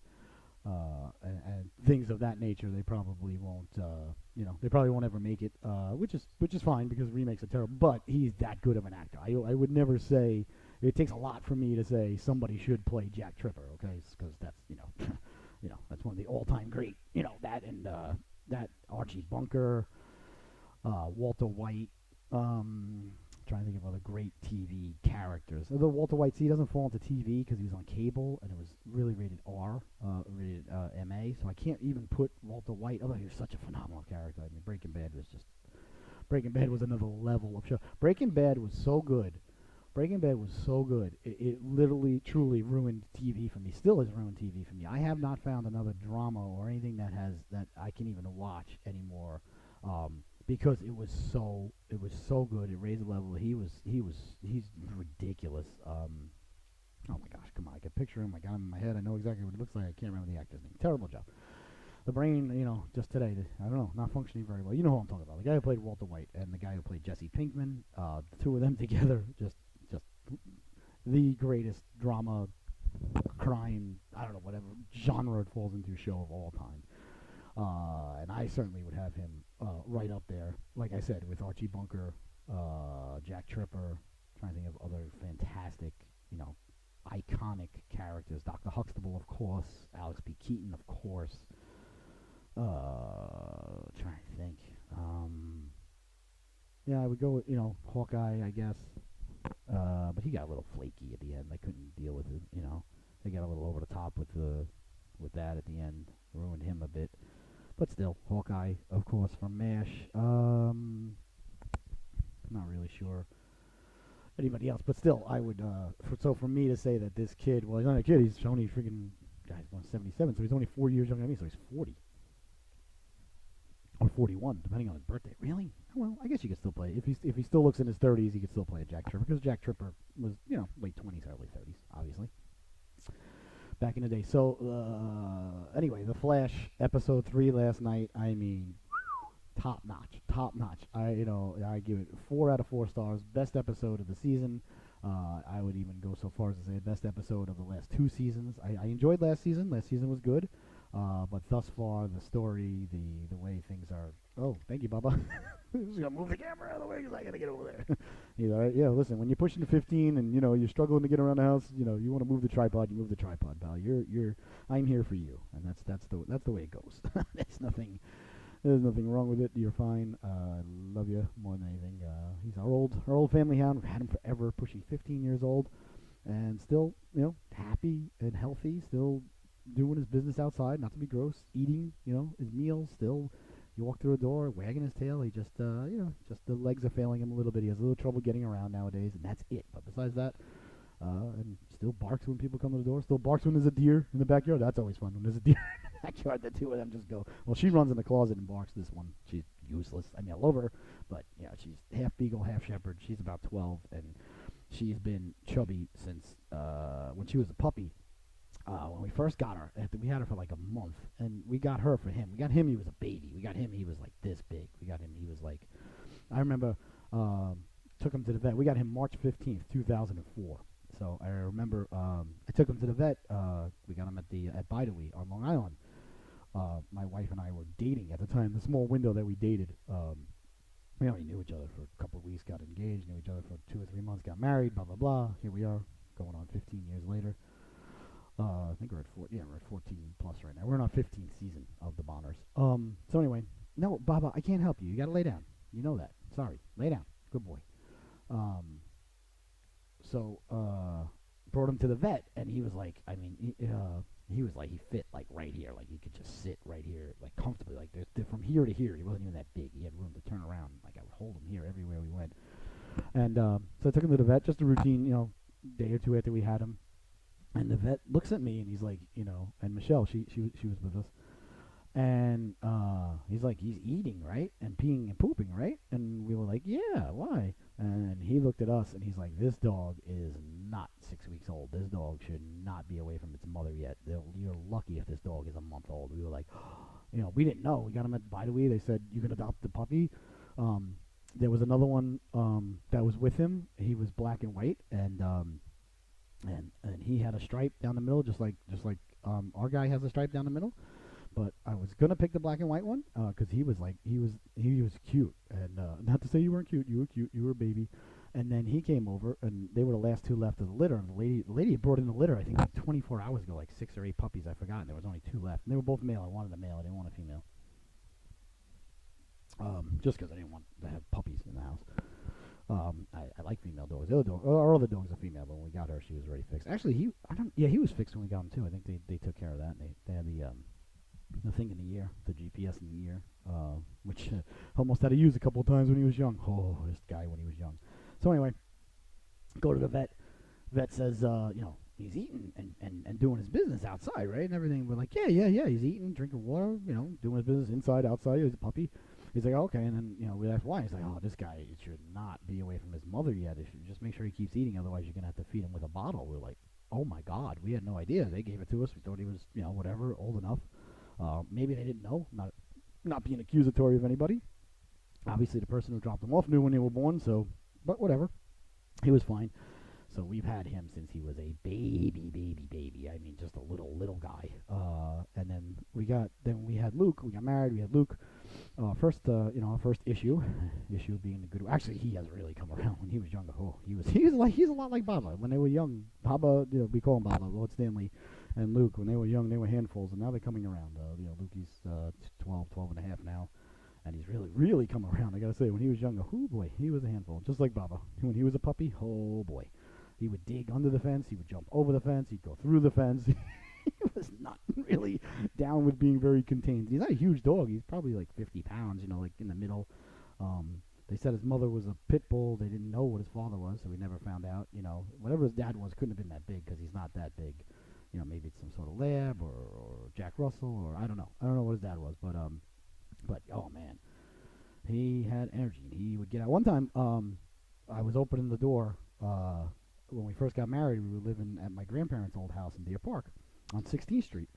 And things of that nature, they probably won't. They probably won't ever make it, which is fine because remakes are terrible. But he's that good of an actor. I would never say it takes a lot for me to say somebody should play Jack Tripper. Okay, because that's that's one of the all-time great. That and that Archie Bunker, Walter White. Trying to think of other great TV characters. Although Walter White, he doesn't fall into TV because he was on cable and it was really rated R, rated MA. So I can't even put Walter White, although he was such a phenomenal character. I mean, Breaking Bad was another level of show. Breaking Bad was so good. It literally, truly ruined TV for me. Still has ruined TV for me. I have not found another drama or anything that I can even watch anymore. Because it was so good. It raised the level. He's ridiculous. Oh my gosh, come on! I can picture him. I got him in my head. I know exactly what he looks like. I can't remember the actor's name. Terrible job. The brain, just today, I don't know, not functioning very well. You know who I'm talking about. The guy who played Walter White and the guy who played Jesse Pinkman. The two of them together, just the greatest drama, crime, I don't know, whatever genre it falls into show of all time. And I certainly would have him right up there, like I said, with Archie Bunker, Jack Tripper, trying to think of other fantastic, iconic characters. Dr. Huxtable, of course. Alex P. Keaton, of course. Trying to think. Yeah, I would go with, Hawkeye, I guess. But he got a little flaky at the end. I couldn't deal with it, They got a little over the top with that at the end. Ruined him a bit. But still, Hawkeye, of course, from MASH. Not really sure anybody else, but still, I would. So for me to say that this kid, well, he's not a kid. He's only freaking, guy's born 77, so he's only 4 years younger than me. So he's 40 or 41, depending on his birthday. Really? Well, I guess you could still play. If he still looks in his 30s, he could still play a Jack Tripper because Jack Tripper was late 20s, early 30s, obviously. Back in the day. So, anyway, The Flash, episode 3 last night, I mean, top notch. I give it 4 out of 4 stars. Best episode of the season. I would even go so far as to say best episode of the last 2 seasons. I enjoyed last season. Last season was good. But thus far, the story, the way things are. Oh, thank you, Bubba. Just gonna move the camera out of the way because I gotta get over there. He's all right. Yeah, listen, when you're pushing to 15 and you're struggling to get around the house, you want to move the tripod. You move the tripod, pal. I'm here for you, and that's the way it goes. There's nothing wrong with it. You're fine. Love you more than anything. He's our old family hound. We've had him forever, pushing 15 years old, and still happy and healthy. Still doing his business outside, not to be gross. Eating his meals still. You walk through a door, wagging his tail. He just just the legs are failing him a little bit. He has a little trouble getting around nowadays, and that's it. But besides that, and still barks when people come to the door. Still barks when there's a deer in the backyard. That's always fun. When there's a deer in the backyard, the two of them just go. Well, she runs in the closet and barks. This one, she's useless. I mean, I love her, but she's half beagle, half shepherd. She's about 12, and she's been chubby since when she was a puppy. when we first got her, we had her for like a month, and we got her for him. We got him, he was a baby. We got him, he was like this big. We got him, he was like, I remember, took him to the vet. We got him March 15th, 2004. So I remember, I took him to the vet. We got him at Bidewee on Long Island. My wife and I were dating at the time, the small window that we dated. We only knew each other for a couple of weeks, got engaged, knew each other for 2 or 3 months, got married, blah, blah, blah. Here we are, going on 15 years later. I think we're at we're at 14 plus right now. We're in our 15th season of the Bonners. So anyway, no, Baba, I can't help you. You gotta lay down. You know that. Sorry, lay down. Good boy. Um, so brought him to the vet, and he was like, I mean, he was like, he fit like right here, like he could just sit right here, like comfortably, like from here to here. He wasn't even that big. He had room to turn around. Like I would hold him here everywhere we went. And so I took him to the vet, just a routine, day or two after we had him. And the vet looks at me and he's like, and Michelle, she was with us, and he's like, he's eating, right, and peeing and pooping, right? And we were like, yeah, why? And he looked at us and he's like, this dog is not 6 weeks old. This dog should not be away from its mother yet. You're lucky if this dog is a month old. We were like, we didn't know. We got him at Bidewee. They said, you can adopt the puppy. There was another one that was with him. He was black and white, and he had a stripe down the middle, just like our guy has a stripe down the middle. But I was gonna pick the black and white one because he was cute, and not to say you weren't cute, you were cute, you were a baby. And then he came over, and they were the last two left of the litter. And the lady had brought in the litter, I think, like 24 hours ago, like 6 or 8 puppies. I forgot. And there was only 2 left, and they were both male. I wanted a male. I didn't want a female. Just because I didn't want to have puppies in the house. I like female dogs. Our other dog's a female, but when we got her, she was already fixed. Actually, he was fixed when we got him too. I think they took care of that. They had the thing in the ear, the GPS in the ear, which almost had to use a couple of times when he was young. Oh, this guy when he was young. So anyway, go to the vet. Vet says, he's eating and doing his business outside, right, and everything. We're like, yeah. He's eating, drinking water, doing his business inside, outside. He's a puppy. He's like, okay, and then, we asked why. He's like, oh, this guy should not be away from his mother yet. If you just make sure he keeps eating, otherwise you're going to have to feed him with a bottle. We're like, oh, my God. We had no idea. They gave it to us. We thought he was, whatever, old enough. Maybe they didn't know. Not being accusatory of anybody. Obviously, the person who dropped him off knew when they were born, but whatever. He was fine. So we've had him since he was a baby. I mean, just a little guy. And then we had Luke. We got married. We had Luke. First issue being the good. Actually, he has really come around. When he was younger, he's a lot like Baba. When they were young, Baba, we call him Baba, Lord Stanley, and Luke. When they were young, they were handfuls, and now they're coming around. Luke, he's 12 and a half now, and he's really come around. I gotta say, when he was younger, oh boy, he was a handful, just like Baba. When he was a puppy, oh boy, he would dig under the fence, he would jump over the fence, he'd go through the fence. He was not really down with being very contained. He's not a huge dog. He's probably like 50 pounds, like in the middle. They said his mother was a pit bull. They didn't know what his father was, so we never found out. Whatever his dad was couldn't have been that big because he's not that big. Maybe it's some sort of lab or Jack Russell or I don't know. I don't know what his dad was, but oh man, he had energy. He would get out. One time, I was opening the door when we first got married. We were living at my grandparents' old house in Deer Park on 16th Street,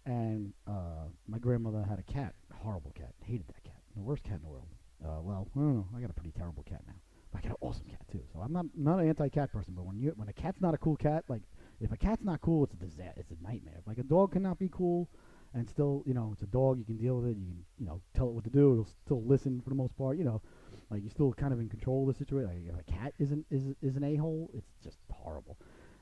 and my grandmother had a cat, horrible cat, hated that cat, the worst cat in the world. Well, I don't know, I got a pretty terrible cat now, but I got an awesome cat too. So I'm not an anti-cat person, but when a cat's not a cool cat, like if a cat's not cool, it's a disaster, it's a nightmare. Like a dog cannot be cool, and still, it's a dog, you can deal with it, you can, tell it what to do, it'll still listen for the most part, like you're still kind of in control of the situation. Like if a cat is an a-hole, it's just horrible.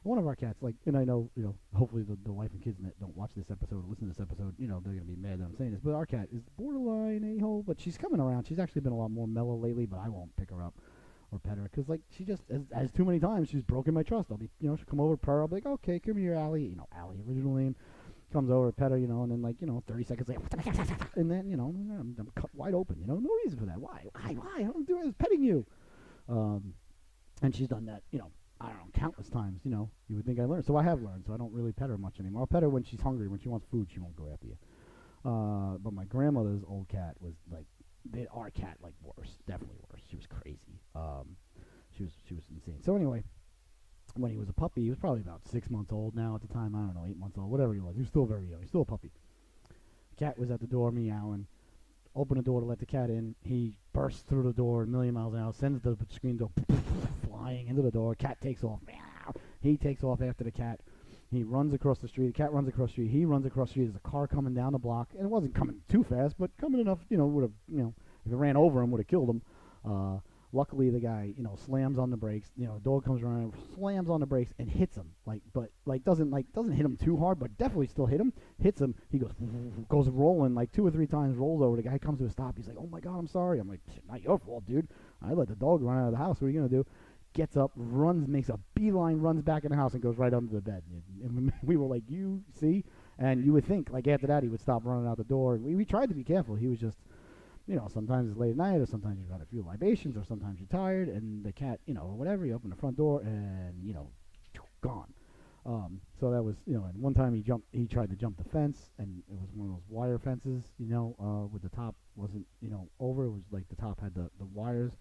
One of our cats, and I know, hopefully the wife and kids that don't watch this episode or listen to this episode, they're going to be mad that I'm saying this, but our cat is borderline a-hole, but she's coming around. She's actually been a lot more mellow lately, but I won't pick her up or pet her, because, she just, as too many times, she's broken my trust. I'll be, she'll come over, purr, I'll be like, okay, come here, Allie, Allie, original name, comes over, pet her, and then, 30 seconds later, and then, I'm cut wide open, no reason for that. Why? I don't do it, I was petting you. And she's done that, I don't know, countless times, you would think I learned. So I have learned, so I don't really pet her much anymore. I'll pet her when she's hungry. When she wants food, she won't go after you. But my grandmother's old cat was our cat, worse, definitely worse. She was crazy. She was insane. So anyway, when he was a puppy. He was probably about 6 months old now at the time. I don't know, 8 months old, whatever he was. He was still very young. He was still a puppy. Cat was at the door meowing. Open the door to let the cat in. He bursts through the door a million miles an hour, sends the screen door flying into the door. Cat takes off. Meow. He takes off after the cat. He runs across the street. The cat runs across the street. He runs across the street. There's a car coming down the block, and it wasn't coming too fast, but coming enough, would have, if it ran over him, would have killed him. Luckily, the guy, slams on the brakes. The dog comes around, slams on the brakes, and hits him. Doesn't hit him too hard, but definitely still hit him. Hits him. He goes rolling like 2 or 3 times. Rolls over. The guy comes to a stop. He's like, "Oh my God, I'm sorry." I'm like, "Not your fault, dude. I let the dog run out of the house. What are you gonna do?" Gets up, runs, makes a beeline, runs back in the house, and goes right under the bed. And we were like, "You see?" And you would think, like after that, he would stop running out the door. We tried to be careful. He was just sometimes it's late at night, or sometimes you've had a few libations, or sometimes you're tired, and the cat, or whatever, you open the front door, and, gone. So that was, and one time he tried to jump the fence, and it was one of those wire fences, with the top wasn't, over. It was like the top had the wires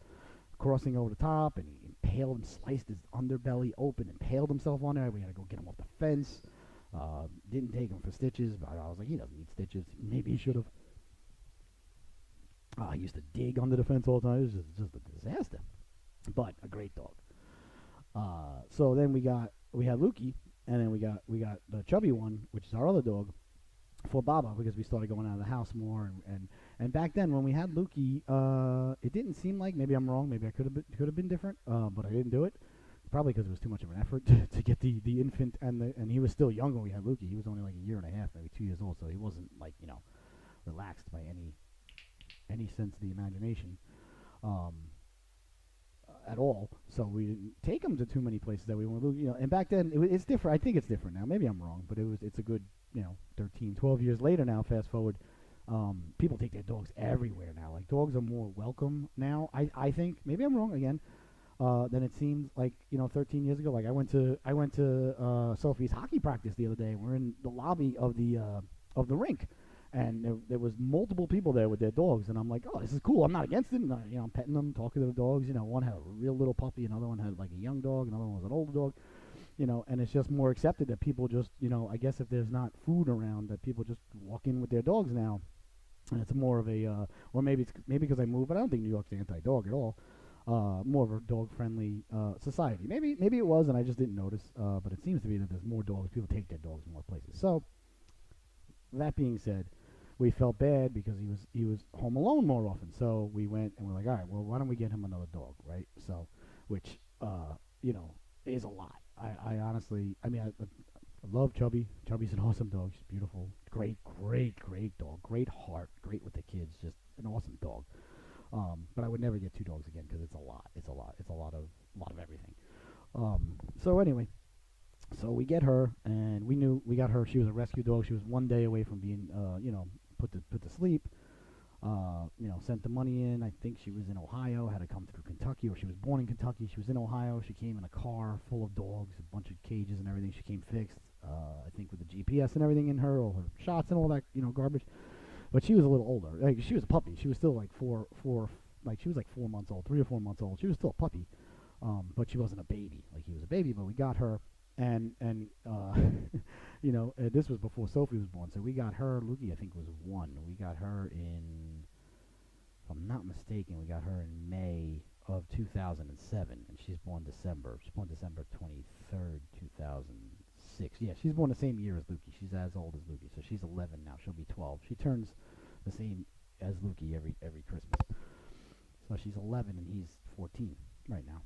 crossing over the top, and he impaled him, sliced his underbelly open, impaled himself on there. We had to go get him off the fence. Didn't take him for stitches, but I was like, he doesn't need stitches. Maybe he should have. I used to dig under the fence all the time. It was just a disaster. But a great dog. So then we had Lukey, and then we got the chubby one, which is our other dog, for Baba, because we started going out of the house more. And back then when we had Lukey, it didn't seem like, maybe I'm wrong, maybe I could have been different, but I didn't do it. Probably because it was too much of an effort to get the infant, and he was still young when we had Lukey. He was only like a year and a half, maybe 2 years old, so he wasn't like relaxed by any sense of the imagination at all. So we didn't take him to too many places that we wanted to. And back then it's different. I think it's different now. Maybe I'm wrong, but it's a good 13, 12 years later now. Fast forward, people take their dogs everywhere now. Like dogs are more welcome now. I think maybe I'm wrong again. Than it seemed like 13 years ago. Like I went to Sophie's hockey practice the other day. We're in the lobby of the rink. And there was multiple people there with their dogs, and I'm like, oh, this is cool. I'm not against it. And, I'm petting them, talking to the dogs. One had a real little puppy, another one had like a young dog, another one was an older dog. And it's just more accepted that people just, I guess if there's not food around, that people just walk in with their dogs now. And it's more of a, or maybe because I moved, but I don't think New York's anti-dog at all. More of a dog-friendly society. Maybe it was, and I just didn't notice. But it seems to be that there's more dogs. People take their dogs in more places. So that being said, we felt bad because he was home alone more often. So we went and we're like, all right, well, why don't we get him another dog, right? So, which is a lot. I honestly, I love Chubby. Chubby's an awesome dog. She's beautiful, great dog, great heart, great with the kids, just an awesome dog. But I would never get 2 dogs again because it's a lot. It's a lot of everything. So anyway. So we get her, and we got her. She was a rescue dog. She was 1 day away from being, put to sleep. Sent the money in. I think she was in Ohio, had to come through Kentucky, or she was born in Kentucky. She was in Ohio. She came in a car full of dogs, a bunch of cages and everything. She came fixed, I think with the GPS and everything in her, all her shots and all that, garbage. But she was a little older. Like, she was a puppy. She was still like she was like 4 months old, 3 or 4 months old. She was still a puppy, but she wasn't a baby. Like, he was a baby, but we got her. And this was before Sophie was born, so we got her. Lukey, I think, was 1. We got her in, if I'm not mistaken, we got her in May of 2007, and she's born December. She's born December 23rd, 2006. Yeah, she's born the same year as Lukey. She's as old as Lukey, so she's 11 now. She'll be 12. She turns the same as Lukey every Christmas. So she's 11 and he's 14 right now.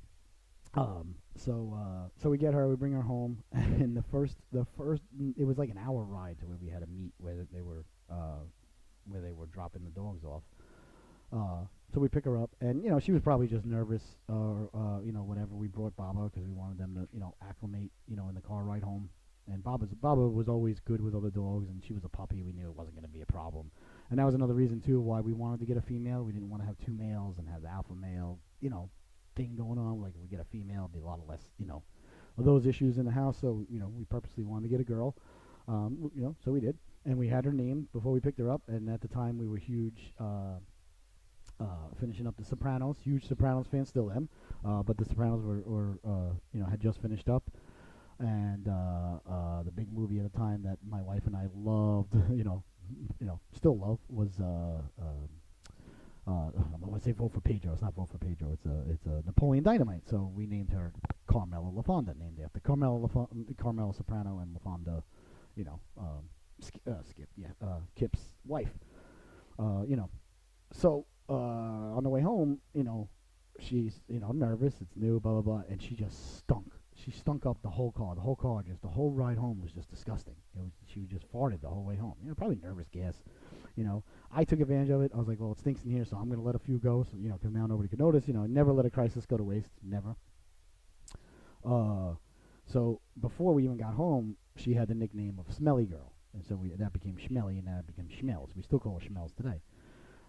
So we get her, we bring her home, and the first, it was like an hour ride to where we had to meet, where they were dropping the dogs off. So we pick her up, and she was probably just nervous, or whatever. We brought Baba because we wanted them to acclimate, in the car ride home. And Baba was always good with other dogs, and she was a puppy. We knew it wasn't going to be a problem, and that was another reason too why we wanted to get a female. We didn't want to have 2 males and have the alpha male, thing going on. Like, if we get a female, it'd be a lot less, of those issues in the house. So, we purposely wanted to get a girl. So we did, and we had her named before we picked her up. And at the time, we were huge finishing up The Sopranos. Huge Sopranos fan, still am. But The Sopranos were had just finished up, and the big movie at the time that my wife and I loved, still love, was I'm going to say vote for Pedro. It's not vote for Pedro. It's a Napoleon Dynamite. So we named her Carmela LaFonda, named after Carmela Soprano and LaFonda, Skip, Kip's wife. So on the way home, she's nervous. It's new, blah blah blah, and she just stunk. She stunk up the whole car. Just the whole ride home was just disgusting. She just farted the whole way home. Probably nervous gas. I took advantage of it. I was like, well, it stinks in here, so I'm going to let a few go, so, because now nobody could notice. Never let a crisis go to waste. Never. So before we even got home, she had the nickname of Smelly Girl. And so that became Schmelly, and that became Schmells. We still call her Schmells today.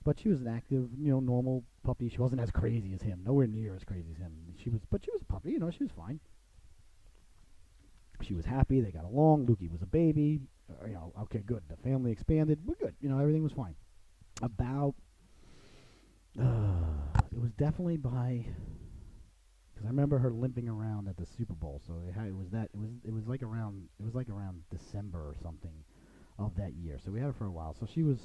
But she was an active, normal puppy. She wasn't as crazy as him. Nowhere near as crazy as him. But she was a puppy, she was fine. She was happy. They got along. Lukey was a baby. Okay, good. The family expanded. We're good. Everything was fine. About, it was definitely by, because I remember her limping around at the Super Bowl. So it was like around December or something of that year. So we had her for a while. So she was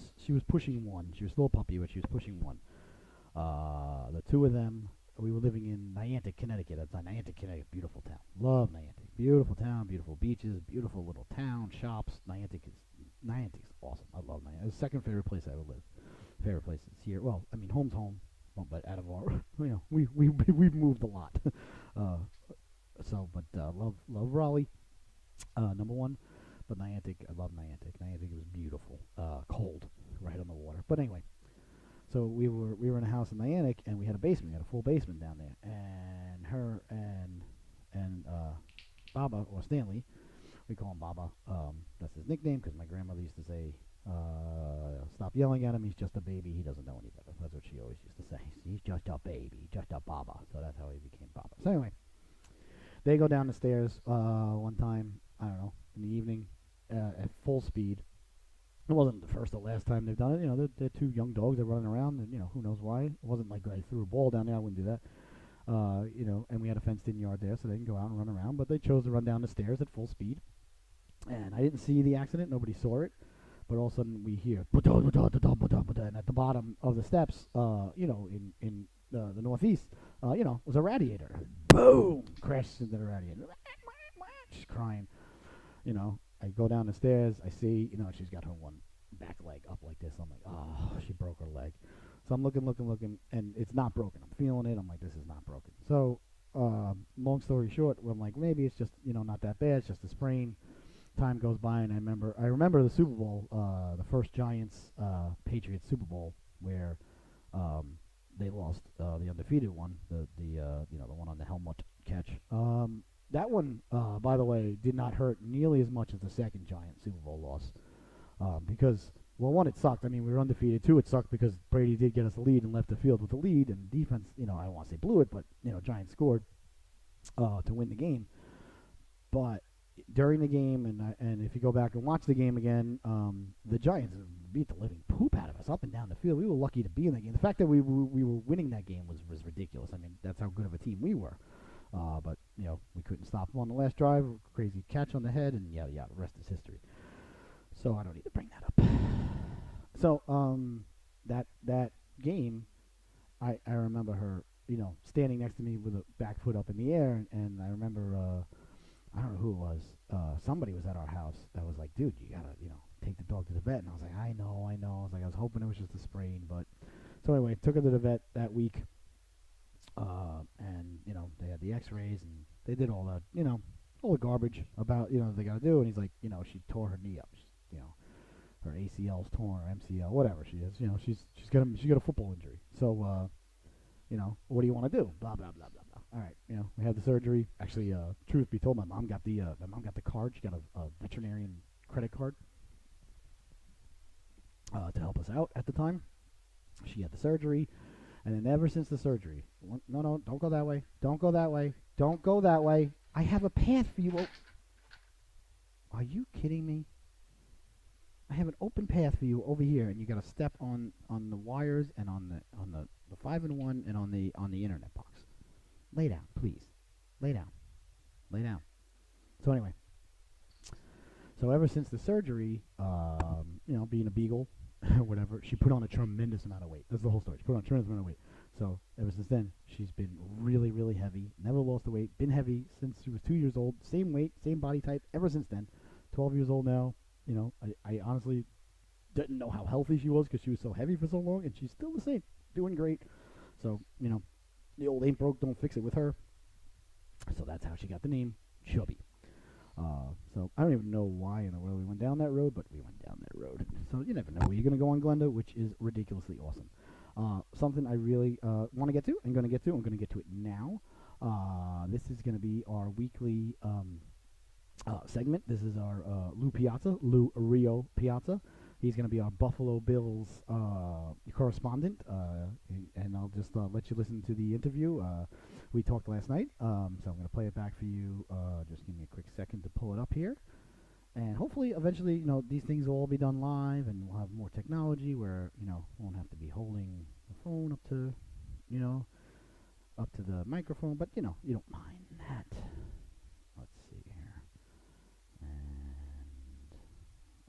pushing one. She was still a puppy, but she was pushing one. The two of them, we were living in Niantic, Connecticut at the time. Niantic, Connecticut, beautiful town. Love Niantic. Beautiful town, beautiful beaches, beautiful little town, shops. Niantic's awesome. I love Niantic. It's the second favorite place I ever lived. Favorite place is here. Well, I mean, home's home, but out of our, we've moved a lot. Love Raleigh, number one. But Niantic, I love Niantic. Niantic was beautiful. Cold, right on the water. But anyway. So we were in a house in Niantic, and we had a basement. We had a full basement down there, and her and Baba, or Stanley, we call him Baba. That's his nickname because my grandmother used to say, "Stop yelling at him. He's just a baby. He doesn't know any better." That's what she always used to say. He's just a baby, just a Baba. So that's how he became Baba. So anyway, they go down the stairs one time. I don't know, in the evening at full speed. It wasn't the first or last time they've done it. They're two young dogs. They're running around, and who knows why. It wasn't like I threw a ball down there. I wouldn't do that. And we had a fenced-in yard there, so they can go out and run around. But they chose to run down the stairs at full speed. And I didn't see the accident. Nobody saw it. But all of a sudden we hear, and at the bottom of the steps, in the northeast, was a radiator. Boom! Crashes into the radiator. She's crying. I go down the stairs. I see, she's got her one back leg up like this. I'm like, oh, she broke her leg. So I'm looking, and it's not broken. I'm feeling it. I'm like, this is not broken. So, long story short, I'm like, maybe it's just, not that bad. It's just a sprain. Time goes by, and I remember the Super Bowl, the first Giants Patriots Super Bowl, where they lost the undefeated one, the one on the helmet catch. That one, by the way, did not hurt nearly as much as the second Giant Super Bowl loss. Because, well, one, it sucked. I mean, we were undefeated. Two, it sucked because Brady did get us a lead and left the field with the lead. And defense, I don't want to say blew it, but, Giants scored to win the game. But during the game, and if you go back and watch the game again, the Giants beat the living poop out of us up and down the field. We were lucky to be in that game. The fact that we were winning that game was ridiculous. I mean, that's how good of a team we were. But, we couldn't stop them on the last drive. Crazy catch on the head, and yada, yada. The rest is history. So I don't need to bring that up. So that game, I remember her, standing next to me with a back foot up in the air, and I remember, I don't know who it was. Somebody was at our house that was like, dude, you gotta, take the dog to the vet. And I was like, I know. I was like, I was hoping it was just a sprain, but so anyway, took her to the vet that week. And, they had the x-rays and they did all that, all the garbage about, they got to do. And he's like, she tore her knee up. Her ACL's torn or MCL, whatever she is. She's got a football injury. So, what do you want to do? Blah, blah, blah, blah, blah. All right. We had the surgery. Actually, truth be told, my mom got the card. She got a veterinarian credit card, to help us out at the time. She had the surgery. And then ever since the surgery, no, don't go that way. Don't go that way. Don't go that way. I have a path for you. Oh. Are you kidding me? I have an open path for you over here, and you got to step on the wires and on the 5-in-1 and on the internet box. Lay down, please. Lay down. Lay down. So anyway, so ever since the surgery, being a beagle, whatever, she put on a tremendous amount of weight. That's the whole story. She put on a tremendous amount of weight. So ever since then, she's been really, really heavy. Never lost the weight. Been heavy since she was 2 years old. Same weight, same body type. Ever since then, 12 years old now. I honestly didn't know how healthy she was because she was so heavy for so long, and she's still the same, doing great. So the old ain't broke, don't fix it with her. So that's how she got the name Chubby. So I don't even know why in the world we went down that road, but we went down that road. So you never know where you're going to go on Glenda, which is ridiculously awesome. Something I really want to get to, I'm going to get to it now. This is going to be our weekly segment. This is our Lou Rio Piazza. He's going to be our Buffalo Bills correspondent, and I'll just let you listen to the interview. We talked last night, so I'm going to play it back for you. Just give me a quick second to pull it up here. And hopefully, eventually, these things will all be done live, and we'll have more technology where, won't have to be holding the phone up to the microphone. But, you don't mind that. Let's see here.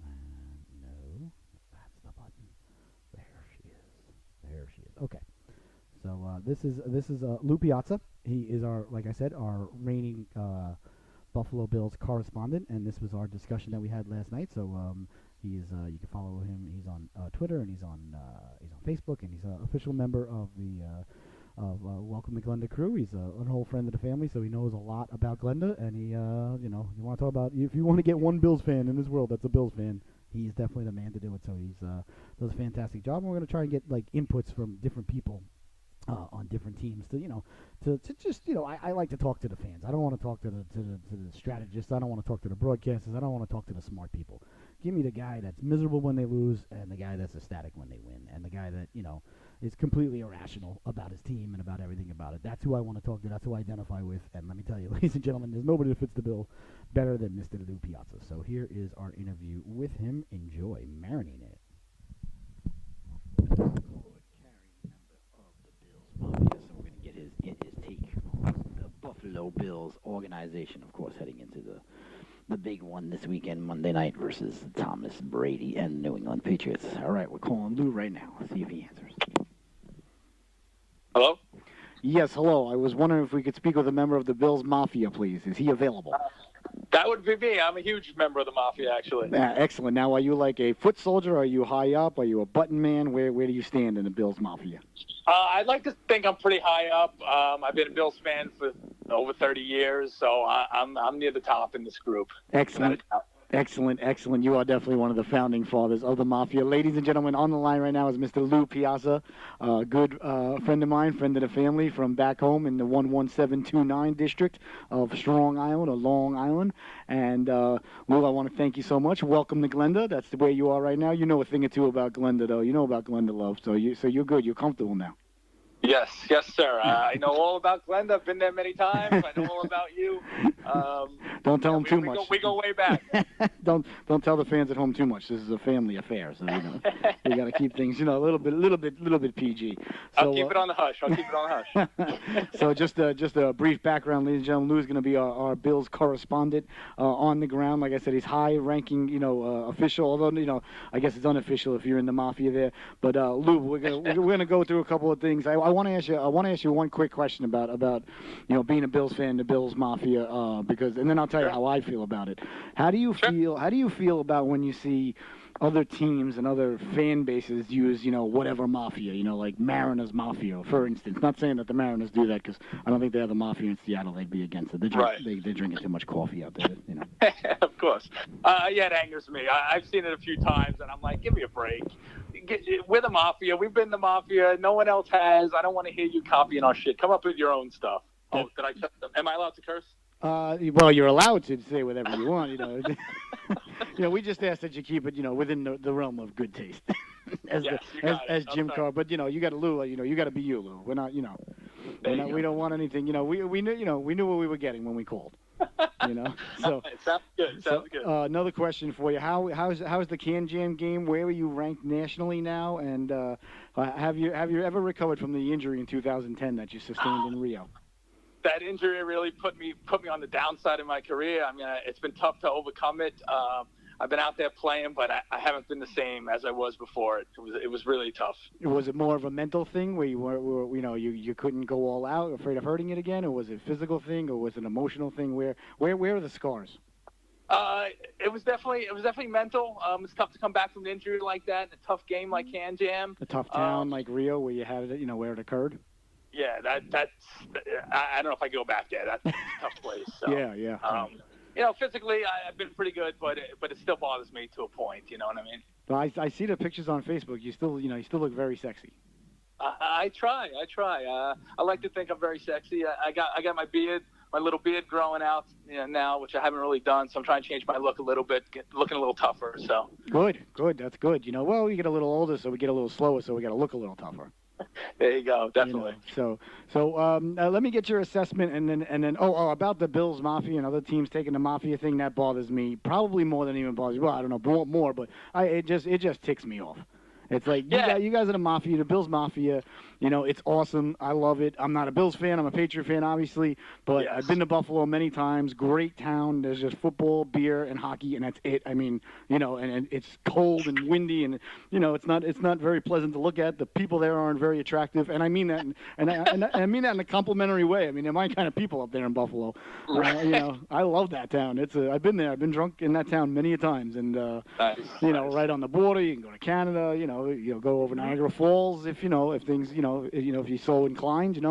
And no, that's the button. There she is. Okay. So this is Lou Piazza. He is like I said, our reigning Buffalo Bills correspondent, and this was our discussion that we had last night. So you can follow him. He's on Twitter, and he's on Facebook, and he's an official member of the Welcome to Glenda crew. He's an old friend of the family, so he knows a lot about Glenda. And he, you want to talk about, if you want to get one Bills fan in this world that's a Bills fan, he's definitely the man to do it. So he's does a fantastic job. And we're going to try and get inputs from different people on different teams to just I like to talk to the fans. I don't want to talk to the strategists. I don't want to talk to the broadcasters. I don't want to talk to the smart people. Give me the guy that's miserable when they lose, and the guy that's ecstatic when they win, and the guy that is completely irrational about his team and about everything about it. That's who I want to talk to. That's who I identify with. And let me tell you, ladies and gentlemen, there's nobody that fits the bill better than Mr. Lou Piazza. So here is our interview with him. Enjoy. Marinate it. So we're going to get his take on the Buffalo Bills organization, of course, heading into the big one this weekend, Monday night, versus Thomas Brady and New England Patriots. All right, we're calling Lou right now. Let's see if he answers. Hello? Yes, hello. I was wondering if we could speak with a member of the Bills Mafia, please. Is he available? That would be me. I'm a huge member of the Mafia, actually. Excellent. Now, are you like a foot soldier? Are you high up? Are you a button man? Where do you stand in the Bills Mafia? I'd like to think I'm pretty high up. I've been a Bills fan for over 30 years, so I'm near the top in this group. Excellent. Excellent. You are definitely one of the founding fathers of the Mafia. Ladies and gentlemen, on the line right now is Mr. Lou Piazza, a good friend of mine, friend of the family from back home in the 11729 district of Strong Island, or Long Island. And Lou, I want to thank you so much. Welcome to Glenda. That's the way you are right now. You know a thing or two about Glenda, though. You know about Glenda love, so you're good. You're comfortable now. Yes, sir. I know all about Glenda. I've been there many times. I know all about you. Don't tell them too much. We go way back. Don't tell the fans at home too much. This is a family affair, so we got to keep things a little bit PG. So, I'll keep it on the hush. So just a brief background, ladies and gentlemen. Lou's going to be our Bills correspondent on the ground. Like I said, he's high-ranking official. Although I guess it's unofficial if you're in the Mafia there. But Lou, we're gonna go through a couple of things. I want to ask you one quick question about being a Bills fan, the Bills Mafia, and then I'll tell you how I feel about it. How do you feel about when you see other teams and other fan bases use whatever Mafia, like Mariners Mafia, for instance? Not saying that the Mariners do that, because I don't think they have the Mafia in Seattle. They'd be against it. They're drinking too much coffee out there. Of course. Yeah, it angers me. I've seen it a few times, and I'm like, give me a break. We're the Mafia. We've been the Mafia. No one else has. I don't want to hear you copying our shit. Come up with your own stuff. Oh, am I allowed to curse? Well, you're allowed to say whatever you want. We just ask that you keep it, within the realm of good taste, as Jim Carr. But you got to Lou. You got to be you, Lou. We're not. We don't want anything. We knew what we were getting when we called. So Sounds good. Sounds good. another question for you: how's the Can Jam game? Where are you ranked nationally now? And have you ever recovered from the injury in 2010 that you sustained in Rio? That injury really put me on the downside of my career. I mean, it's been tough to overcome it. I've been out there playing, but I haven't been the same as I was before. It was really tough. Was it more of a mental thing where you couldn't go all out, afraid of hurting it again, or was it a physical thing, or was it an emotional thing? Where are the scars? It was definitely mental. It's tough to come back from an injury like that in a tough game like Can Jam. A tough town like Rio, where you had it, where it occurred. Yeah, that's. I don't know if I go back there. That's a tough place. So, Yeah. Physically I've been pretty good, but it still bothers me to a point. You know what I mean? Well, I see the pictures on Facebook. You still look very sexy. I try. I like to think I'm very sexy. I got my little beard growing out now, which I haven't really done. So I'm trying to change my look a little bit, looking a little tougher. So good. That's good. Well, we get a little older, so we get a little slower, so we got to look a little tougher. There you go, definitely. So let me get your assessment, and then about the Bills Mafia and other teams taking the Mafia thing. That bothers me probably more than even bothers you. Well, I don't know more, but it just ticks me off. It's like you guys are the Mafia, the Bills Mafia. It's awesome. I love it. I'm not a Bills fan. I'm a Patriot fan, obviously. But yes. I've been to Buffalo many times. Great town. There's just football, beer, and hockey, and that's it. I mean, and it's cold and windy, and it's not very pleasant to look at. The people there aren't very attractive, and I mean that, and I mean that in a complimentary way. I mean, they're my kind of people up there in Buffalo. I love that town. I've been there. I've been drunk in that town many a times, and nice. Right on the border. You can go to Canada. Go over Niagara Falls if things if you're so inclined.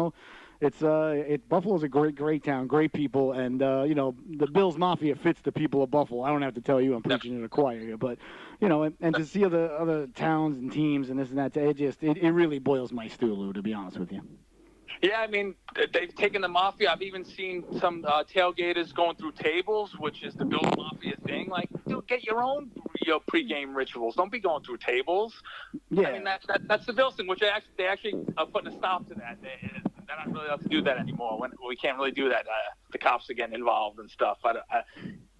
Buffalo's a great town, great people, and the Bills Mafia fits the people of Buffalo. I don't have to tell you, I'm preaching to the choir here, but and to see other towns and teams and this and that, it really boils my stew, Lou, to be honest with you. Yeah, I mean, they've taken the Mafia. I've even seen some tailgaters going through tables, which is the Bills Mafia thing. Like, dude, get your own pregame rituals. Don't be going through tables. Yeah. I mean, that's the Bills thing, which they actually are putting a stop to that. They're not really allowed to do that anymore. When we can't really do that. The cops are getting involved and stuff.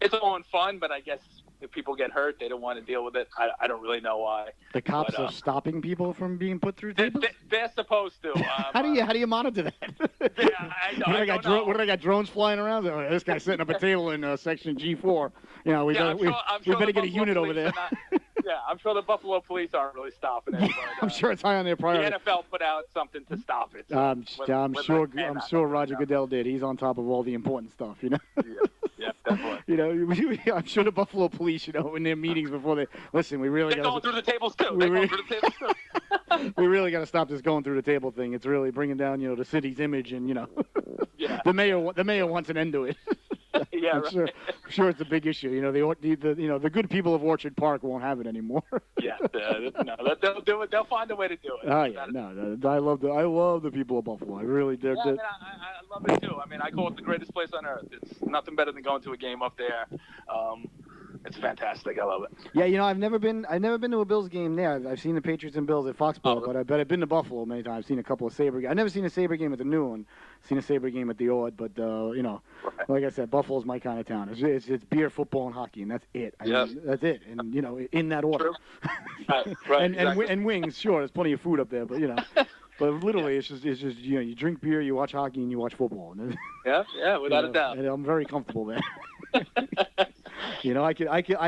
It's all in fun, but I guess if people get hurt, they don't want to deal with it. I don't really know why. The cops are stopping people from being put through tables? They're supposed to. How do you monitor that? Yeah, I know. What do they got, drones flying around? Oh, this guy's setting up a table in section G4. We better get a unit over there. Yeah, I'm sure the Buffalo police aren't really stopping it. But, I'm sure it's high on their priority. The NFL put out something to stop it. I'm sure Roger Goodell did. He's on top of all the important stuff, Yeah, definitely. I'm sure the Buffalo police, in their meetings before they listen, we really got going through the tables too. They're going through the tables too. We really got to stop this going through the table thing. It's really bringing down, the city's image, and yeah. the mayor wants an end to it. Yeah, I'm sure it's a big issue. The good people of Orchard Park won't have it anymore. Yeah, no, they'll do it. They'll find a way to do it. Oh yeah, I love the people of Buffalo. I really do. Yeah, I love it too. I mean, I call it the greatest place on earth. It's nothing better than going to a game up there. It's fantastic. I love it. Yeah, I've never been to a Bills game there. I've seen the Patriots and Bills at Foxborough, but I've been to Buffalo many times. I've seen a couple of Sabre games. I've never seen a Sabre game at the new one. I've seen a Sabre game at the old, but right. Like I said, Buffalo's my kind of town. It's beer, football, and hockey, and that's it. That's it. And in that order. Right. Exactly. and wings, sure. There's plenty of food up there, but But literally, it's just you drink beer, you watch hockey, and you watch football. Yeah, without a doubt. And I'm very comfortable there. I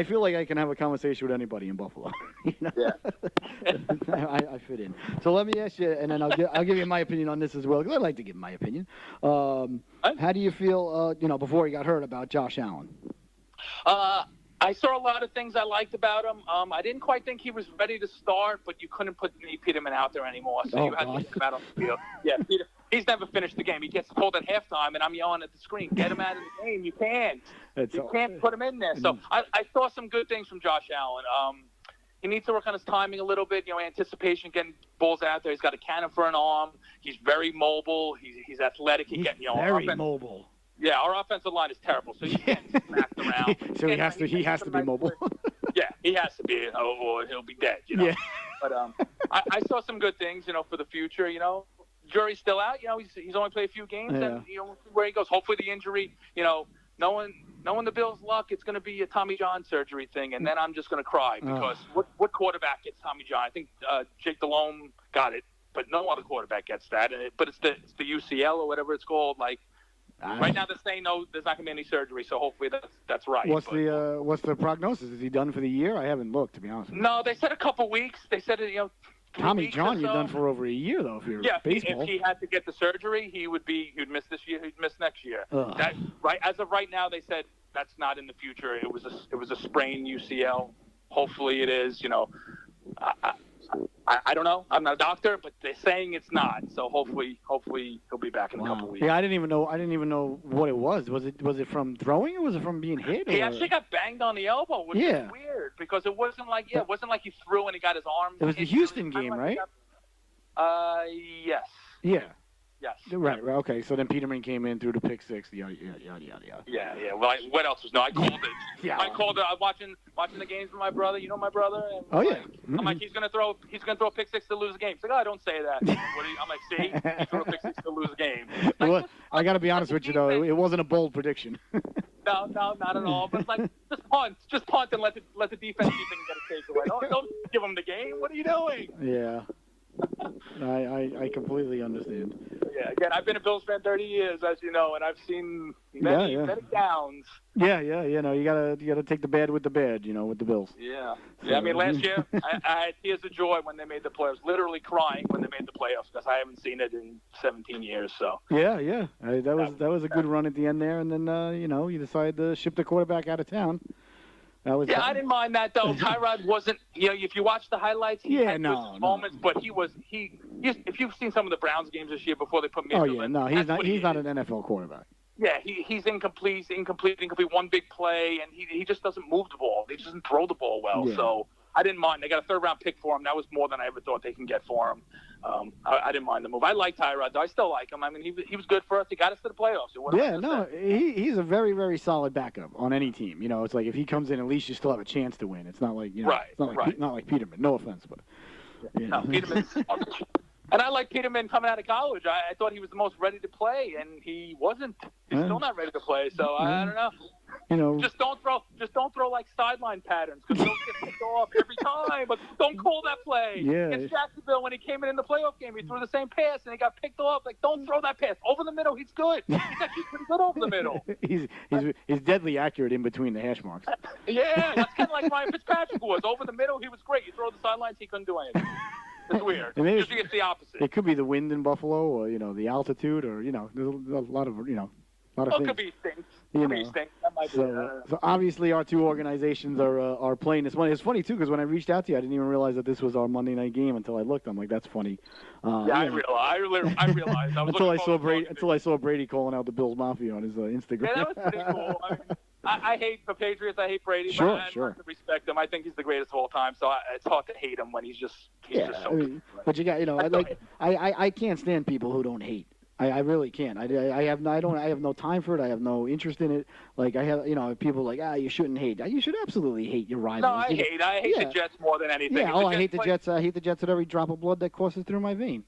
feel like I can have a conversation with anybody in Buffalo. Yeah. I fit in. So let me ask you, and then I'll give you my opinion on this as well, because I like to give my opinion. How do you feel, before he got hurt, about Josh Allen? I saw a lot of things I liked about him. I didn't quite think he was ready to start, but you couldn't put Peterman out there anymore, so you had to get him out on the field. Yeah, he's never finished the game. He gets pulled at halftime, and I'm yelling at the screen, get him out of the game. You can't. You can't put him in there. So I saw some good things from Josh Allen. He needs to work on his timing a little bit, anticipation, getting balls out there. He's got a cannon for an arm. He's very mobile. He's athletic. He's very mobile. Yeah, our offensive line is terrible, so he can't smack around. So he has to be mobile. Yeah, he has to be, or he'll be dead. Yeah. But I saw some good things, for the future. Jury's still out. He's only played a few games, and we'll see where he goes. Hopefully, the injury, knowing the Bills' luck, it's going to be a Tommy John surgery thing, and then I'm just going to cry because what quarterback gets Tommy John? I think Jake Delhomme got it, but no other quarterback gets that. But it's the UCL or whatever it's called. Like right now, they're saying no, there's not going to be any surgery, so hopefully that's right. What's the prognosis? Is he done for the year? I haven't looked, to be honest with you. No, they said a couple weeks. They said Tommy John, you're done for over a year though. If you're baseball. If he had to get the surgery, he'd miss this year. He'd miss next year. As of right now, they said that's not in the future. It was a sprained UCL. Hopefully, it is. I don't know. I'm not a doctor, but they're saying it's not. So hopefully he'll be back in a couple weeks. Yeah, I didn't even know what it was. Was it from throwing or was it from being hit? He actually got banged on the elbow, which is weird because it wasn't like he threw and he got his arm. It was the Houston game, right? Yes. Yeah. Yes. Right. Okay. So then Peterman came in, threw the pick six. Yada. Yeah. Well, what else was? No, I called it. I called it. I was watching the games with my brother. You know my brother. And I'm like, he's gonna throw a pick six to lose a game. He's like, oh, don't say that. I'm like, see, he threw a pick six to lose a game. Like, I got to be honest with you though, it wasn't a bold prediction. No, not at all. But like, just punt and let the defense see if they can get a takeaway. Don't give them the game. What are you doing? Yeah. I completely understand. Yeah, again, I've been a Bills fan 30 years, as you know, and I've seen many downs. Yeah, you gotta take the bad with the bad, with the Bills. Yeah. I mean, last year I had tears of joy when they made the playoffs, literally crying when they made the playoffs because I haven't seen it in 17 years. So. Yeah. That was a good run at the end there, and then you decided to ship the quarterback out of town. I didn't mind that though. Tyrod wasn't. If you watch the highlights, he had moments, but if you've seen some of the Browns games this year before they put me. He's not an NFL quarterback. Yeah, he's incomplete. One big play, and he just doesn't move the ball. He doesn't throw the ball well. Yeah. So I didn't mind. They got a third-round pick for him. That was more than I ever thought they can get for him. I didn't mind the move. I like Tyrod, though. I still like him. I mean, he was good for us. He got us to the playoffs. He's a very, very solid backup on any team. It's like if he comes in, at least you still have a chance to win. It's not like it's not like Peterman. No offense, but no, Peterman's. And I like Peterman coming out of college. I thought he was the most ready to play, and he wasn't. He's still not ready to play. So I don't know. Just don't throw like sideline patterns because they'll get picked off every time. But don't call that play. Yeah. Against Jacksonville, when he came in the playoff game, he threw the same pass and he got picked off. Like, don't throw that pass over the middle. He's good. He's actually pretty good over the middle. he's deadly accurate in between the hash marks. Yeah, that's kind of like Ryan Fitzpatrick was. Over the middle, he was great. You throw the sidelines, he couldn't do anything. It's weird. Usually it's the opposite. It could be the wind in Buffalo, or the altitude, or there's a lot of things. It could be stinks. That might be. So obviously our two organizations are playing this one. It's funny too because when I reached out to you, I didn't even realize that this was our Monday night game until I looked. I'm like, that's funny. I realized. I was until I saw Brady calling out the Bills Mafia on his Instagram. Yeah, that was pretty cool. I hate the Patriots. I hate Brady. Sure. I respect him. I think he's the greatest of all time. So it's hard to hate him when he's just so good. But you got I can't stand people who don't hate. I really can't. I have no time for it. I have no interest in it. Like I have people like you shouldn't hate. You should absolutely hate your rivals. No, I hate the Jets more than anything. Yeah, I hate the Jets. I hate the Jets at every drop of blood that courses through my vein.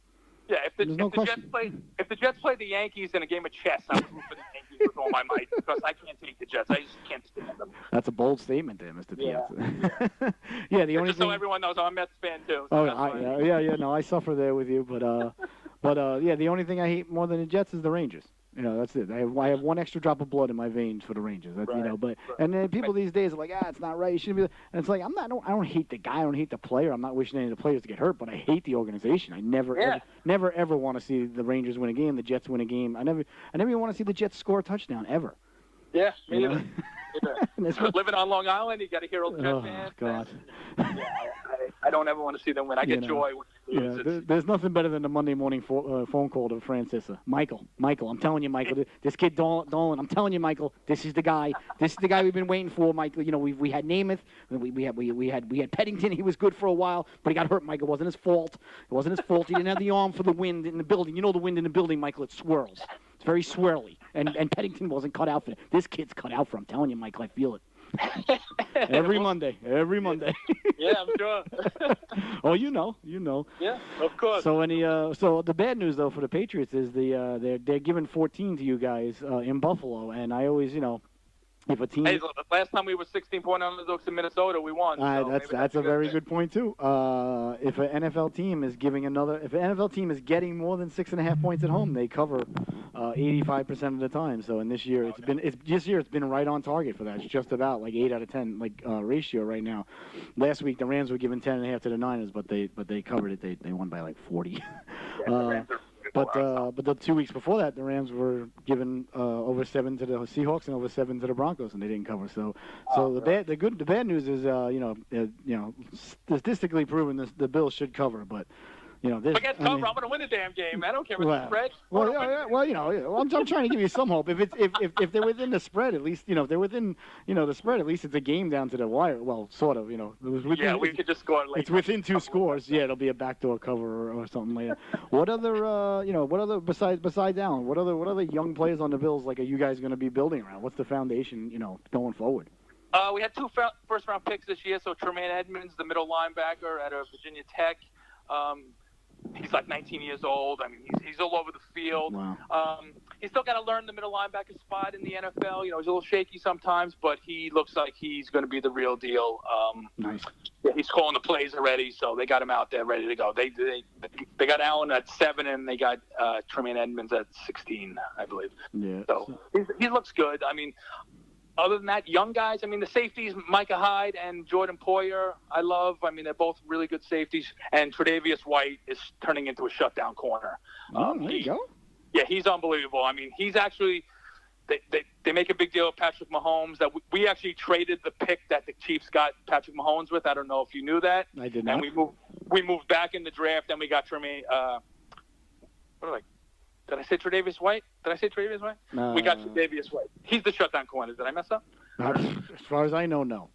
Yeah, if the Jets played the Yankees in a game of chess, I would root for the Yankees with all my might because I can't take the Jets. I just can't stand them. That's a bold statement there, Mr. Piazza. Yeah. The only just so everyone knows, I'm a Mets fan too. So no, I suffer there with you, but the only thing I hate more than the Jets is the Rangers. That's it. I have one extra drop of blood in my veins for the Rangers. That's, and then people these days are like, it's not right. You shouldn't be. And it's like I don't hate the guy. I don't hate the player. I'm not wishing any of the players to get hurt, but I hate the organization. I never ever want to see the Rangers win a game, the Jets win a game. I never even want to see the Jets score a touchdown ever. Yeah, me neither. Living on Long Island, you got to hear all the Jets fans. God. I don't ever want to see them win. I get joy when they lose. There's nothing better than the Monday morning phone call to Francesa. Michael, I'm telling you, Michael, this kid Dolan, I'm telling you, Michael, this is the guy. This is the guy we've been waiting for, Michael. We had Namath, we had Peddington. He was good for a while, but he got hurt. Michael, it wasn't his fault. He didn't have the arm for the wind in the building. You know the wind in the building, Michael. It swirls. It's very swirly, and Peddington wasn't cut out for it. This kid's cut out for him. I'm telling you, Michael, I feel it. Every Monday. Yeah, I'm sure. Oh, you know. Yeah, of course. So the bad news though for the Patriots is they're giving 14 to you guys in Buffalo, and I always if a team. Hey, the last time we were 16-point underdogs in Minnesota, we won. So that's a very good point too. If an NFL team is getting more than 6.5 points at home, they cover 85% of the time. So in this year, it's been right on target for that. It's just about like 8 out of 10 ratio right now. Last week the Rams were given 10.5 to the Niners, but they covered it. They won by like 40. But the 2 weeks before that, the Rams were given over 7 to the Seahawks and over 7 to the Broncos, and they didn't cover. So the bad news is statistically proven the Bills should cover, but. Forget cover. I'm going to win the damn game. I don't care what the spread. I'm trying to give you some hope. If they're within the spread, at least if they're within the spread, at least it's a game down to the wire. Well, sort of. We could just score late. It's within 2 scores. Yeah, it'll be a backdoor cover or something later. What other besides Allen? What other young players on the Bills are you guys going to be building around? What's the foundation going forward? We had 2 first-round picks this year. So Tremaine Edmonds, the middle linebacker out of Virginia Tech. He's like 19 years old. I mean, he's all over the field. Wow. He's still got to learn the middle linebacker spot in the NFL. He's a little shaky sometimes, but he looks like he's going to be the real deal. Nice. Yeah, he's calling the plays already, so they got him out there ready to go. They got Allen at 7, and they got Tremaine Edmonds at 16, I believe. Yeah. So he looks good. I mean, other than that, young guys, I mean, the safeties, Micah Hyde and Jordan Poyer, I love. I mean, they're both really good safeties. And Tre'Davious White is turning into a shutdown corner. There you go. Yeah, he's unbelievable. I mean, he's actually they make a big deal of Patrick Mahomes. That we actually traded the pick that the Chiefs got Patrick Mahomes with. I don't know if you knew that. I did not. And we moved back in the draft, and we got Tremaine. Did I say Tre'Davious White? We got Tre'Davious White. He's the shutdown corner. Did I mess up? As far as I know, no.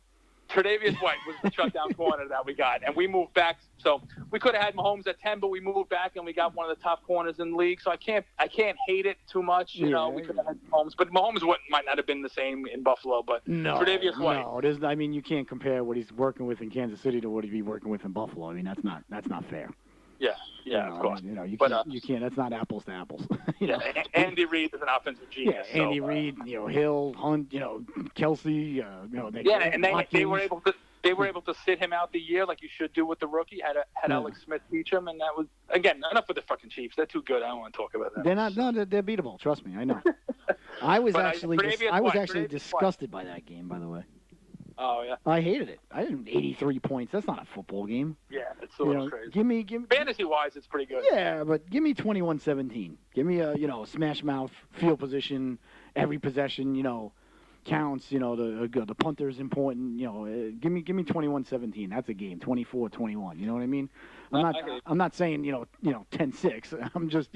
Tre'Davious White was the shutdown corner that we got, and we moved back. So we could have had Mahomes at 10, but we moved back and we got one of the top corners in the league. So I can't hate it too much. We could have had Mahomes, but Mahomes might not have been the same in Buffalo. But Tre'Davious White. No, I mean you can't compare what he's working with in Kansas City to what he'd be working with in Buffalo. I mean that's not fair. Yeah, of course. You can't. That's not apples to apples. Andy Reid is an offensive genius. Yeah, Andy Reid, Hill, Hunt, Kelsey. They were able to sit him out the year like you should do with the rookie. Had Alex Smith teach him, and that was again enough for the fucking Chiefs. They're too good. I don't want to talk about that. They're not. No, they're beatable. Trust me, I know. I was actually disgusted by that game. By the way. Oh yeah. I hated it. I didn't 83 points. That's not a football game. Yeah, it's a little crazy. Give me fantasy wise, it's pretty good. Yeah, but give me 21-17. Give me a smash mouth field position, every possession counts. The punter's important. Give me 21-17. That's a game. 24-21. You know what I mean? I'm not saying 10-6. I'm just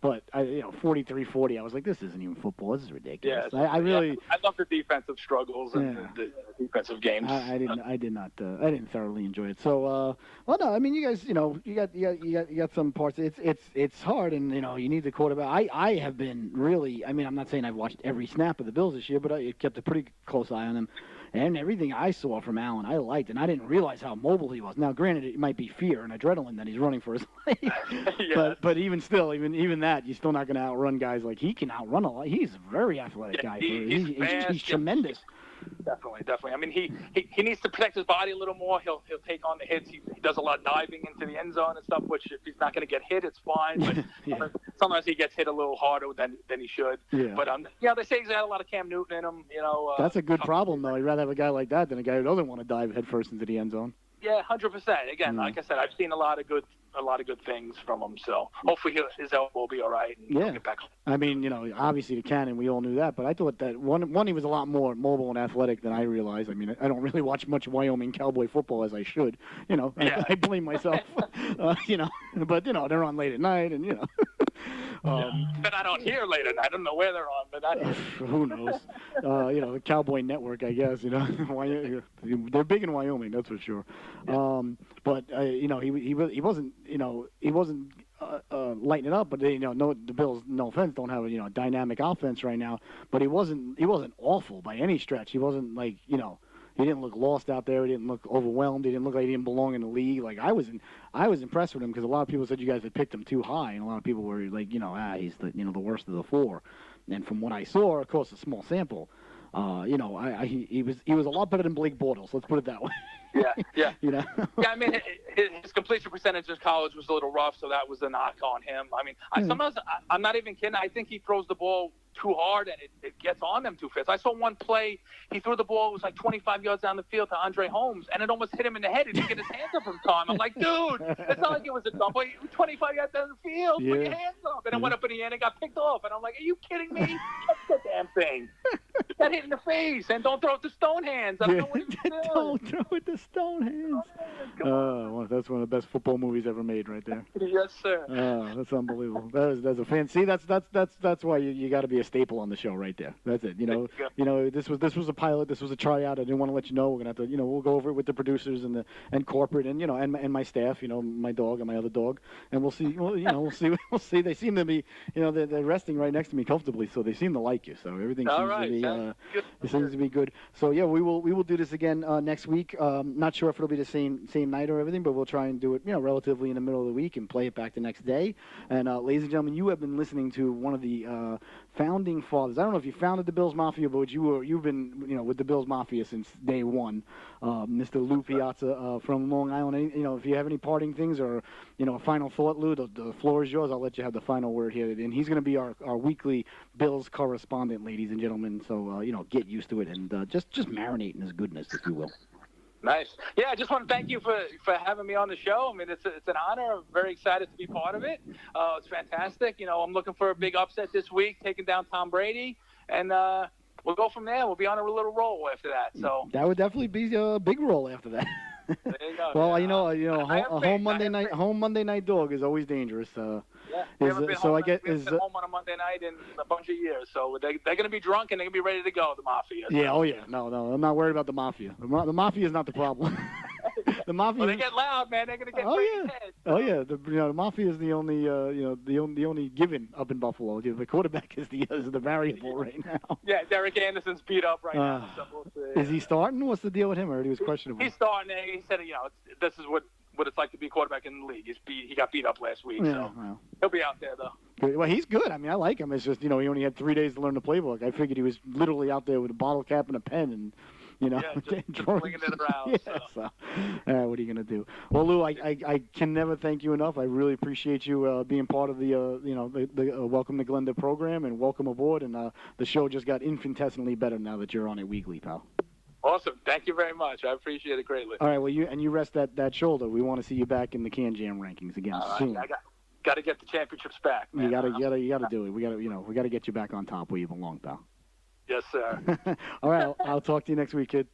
but 43-40. I was like, this isn't even football. This is ridiculous. Yeah, I love the defensive struggles and the defensive games. I didn't thoroughly enjoy it. So no, I mean you guys you got some parts. It's hard and you need the quarterback. I have been really. I mean I'm not saying I've watched every snap of the Bills this year, but I kept a pretty close eye on them. And everything I saw from Allen, I liked, and I didn't realize how mobile he was. Now, granted, it might be fear and adrenaline that he's running for his life, but even still, even that, you're still not going to outrun guys like he can outrun a lot. He's a very athletic guy. He's tremendous. Definitely. I mean, he needs to protect his body a little more. He'll take on the hits. He does a lot of diving into the end zone and stuff. Which if he's not going to get hit, it's fine. But sometimes he gets hit a little harder than he should. Yeah. But they say he's had a lot of Cam Newton in him. That's a good problem though. You'd rather have a guy like that than a guy who doesn't want to dive headfirst into the end zone. Yeah, 100%. Again, like I said, I've seen a lot of good things from him. So hopefully his elbow will be all right. And he'll get back. I mean, obviously the cannon, we all knew that, but I thought that one he was a lot more mobile and athletic than I realized. I mean, I don't really watch much Wyoming Cowboy football as I should. I blame myself. But they're on late at night, and But I don't hear late at night. I don't know where they're on, but who knows? The Cowboy Network, I guess. They're big in Wyoming, that's for sure. But he wasn't lighting it up. But the Bills, no offense, don't have a dynamic offense right now. But he wasn't awful by any stretch. He wasn't like He didn't look lost out there. He didn't look overwhelmed. He didn't look like he didn't belong in the league. Like I was impressed with him because a lot of people said you guys had picked him too high, and a lot of people were like, he's the worst of the four. And from what I saw, of course, a small sample, he was a lot better than Blake Bortles. Let's put it that way. Yeah. You know. Yeah, I mean, his completion percentage in college was a little rough, so that was a knock on him. I mean, sometimes I'm not even kidding. I think he throws the ball too hard and it gets on them too fast. I saw one play, he threw the ball, it was like 25 yards down the field to Andre Holmes, and it almost hit him in the head. He didn't get his hands up in time. I'm like, dude, it's not like it was a dump. 25 yards down the field, put your hands up. And it went up in the end and got picked off. And I'm like, are you kidding me? Catch the damn thing. Got hit in the face, and don't throw it to stone hands. I don't know what he's doing. Don't throw it to stone hands. Well, that's one of the best football movies ever made, right there. Yes, sir. That's unbelievable. That's a fan. See, that's why you got to be a staple on the show, right there. That's it. This was a pilot. This was a tryout. I didn't want to let you know. We're gonna have to, we'll go over it with the producers and corporate and and my staff. My dog and my other dog, and we'll see. We'll see. They seem to be, they're resting right next to me comfortably, so they seem to like you. So everything seems to be good. So yeah, we will do this again next week. Not sure if it'll be the same night or everything, but we'll try and do it, relatively in the middle of the week and play it back the next day. And ladies and gentlemen, you have been listening to one of the founding fathers. I don't know if you founded the Bills Mafia, but you've been with the Bills Mafia since day one. Mr. Lou Piazza from Long Island. If you have any parting things or a final thought, Lou, the floor is yours. I'll let you have the final word here. And he's going to be our weekly Bills correspondent, ladies and gentlemen. So get used to it and just marinate in his goodness, if you will. Nice. Yeah, I just want to thank you for having me on the show. I mean, it's an honor. I'm very excited to be part of it. It's fantastic. I'm looking for a big upset this week, taking down Tom Brady, and we'll go from there. We'll be on a little roll after that. So that would definitely be a big roll after that. There you go. Well, a home Monday night dog is always dangerous. Yeah, we haven't been home on a Monday night in a bunch of years, so they're going to be drunk and they're going to be ready to go. The Mafia. So. Yeah. Oh yeah. No. I'm not worried about the Mafia. The Mafia is not the problem. The Mafia. Well, they get loud, man. They're going to get head. Oh yeah. The Mafia is the only the only given up in Buffalo. The quarterback is the variable right now. Yeah, Derek Anderson's beat up right now. So we'll see. Is he starting? What's the deal with him? I heard he was questionable. He's starting. He said, this is what it's like to be a quarterback in the league. He got beat up last week, so he'll be out there though. Good. Well, he's good. I mean, I like him. It's just he only had 3 days to learn the playbook. I figured he was literally out there with a bottle cap and a pen and. Just flinging it around. So. What are you gonna do? Well, Lou, I can never thank you enough. I really appreciate you being part of the Welcome to Glenda program and welcome aboard. And the show just got infinitesimally better now that you're on it weekly, pal. Awesome. Thank you very much. I appreciate it greatly. All right. Well, you rest that shoulder. We want to see you back in the Can Jam rankings again soon. I got to get the championships back, man. You gotta do it. We gotta get you back on top where you belong, pal. Yes, sir. All right, I'll talk to you next week, kid.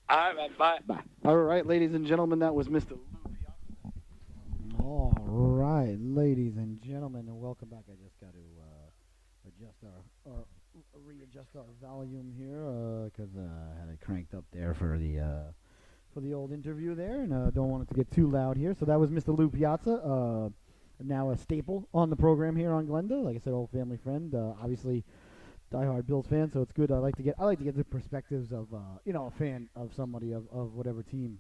All right, man. Bye. Bye. All right, ladies and gentlemen, that was Mr. Lou Piazza. All right, ladies and gentlemen, and welcome back. I just got to readjust our volume here because I had it cranked up there for the old interview there, and don't want it to get too loud here. So that was Mr. Lou Piazza, now a staple on the program here on Glenda. Like I said, old family friend, obviously. Diehard Bills fan, so it's good. I like to get the perspectives of a fan of somebody of whatever team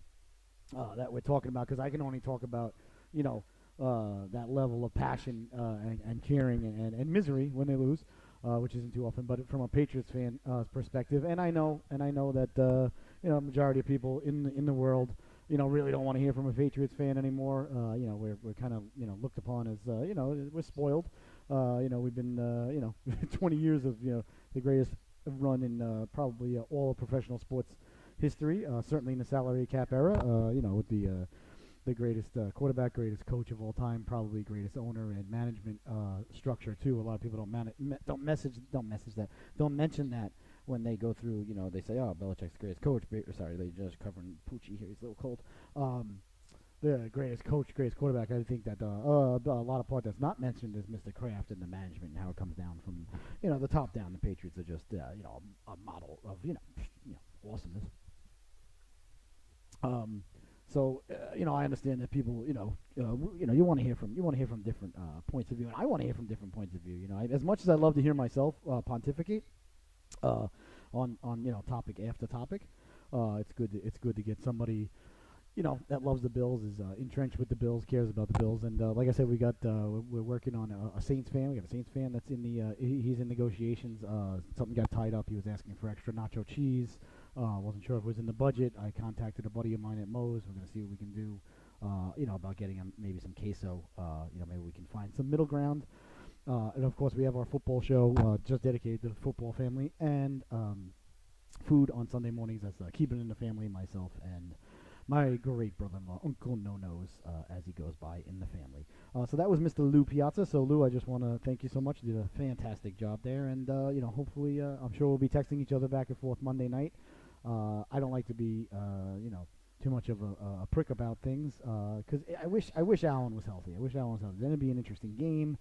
that we're talking about, because I can only talk about that level of passion and caring and misery when they lose, which isn't too often. But from a Patriots fan perspective, and I know that majority of people in the world really don't want to hear from a Patriots fan anymore. We're kind of looked upon as we're spoiled. We've been 20 years of the greatest run in probably all of professional sports history. Certainly in the salary cap era. With the greatest quarterback, greatest coach of all time, probably greatest owner and management structure too. A lot of people don't mention that when they go through. They say, "Oh, Belichick's the greatest coach." Sorry, they just covering Poochie here. He's a little cold. The greatest coach, greatest quarterback. I think that a lot of part that's not mentioned is Mr. Kraft and the management and how it comes down from the top down. The Patriots are just a model of awesomeness. So I understand that people you want to hear from different points of view, and I want to hear from different points of view. As much as I love to hear myself pontificate on topic after topic, it's good to get somebody that loves the Bills, is entrenched with the Bills, cares about the Bills, and like I said, we're working on a Saints fan. We got a Saints fan that's in the he's in negotiations. Something got tied up. He was asking for extra nacho cheese. Wasn't sure if it was in the budget. I contacted a buddy of mine at Moe's. We're gonna see what we can do. About getting him maybe some queso. Maybe we can find some middle ground. And of course, we have our football show just dedicated to the football family, and food on Sunday mornings. That's keeping it in the family. Myself and my great brother-in-law, Uncle No-Nos, as he goes by in the family. So that was Mr. Lou Piazza. So, Lou, I just want to thank you so much. You did a fantastic job there. And, hopefully, I'm sure we'll be texting each other back and forth Monday night. I don't like to be, too much of a prick about things, because I wish Allen was healthy. I wish Allen was healthy. Then it'd be an interesting game.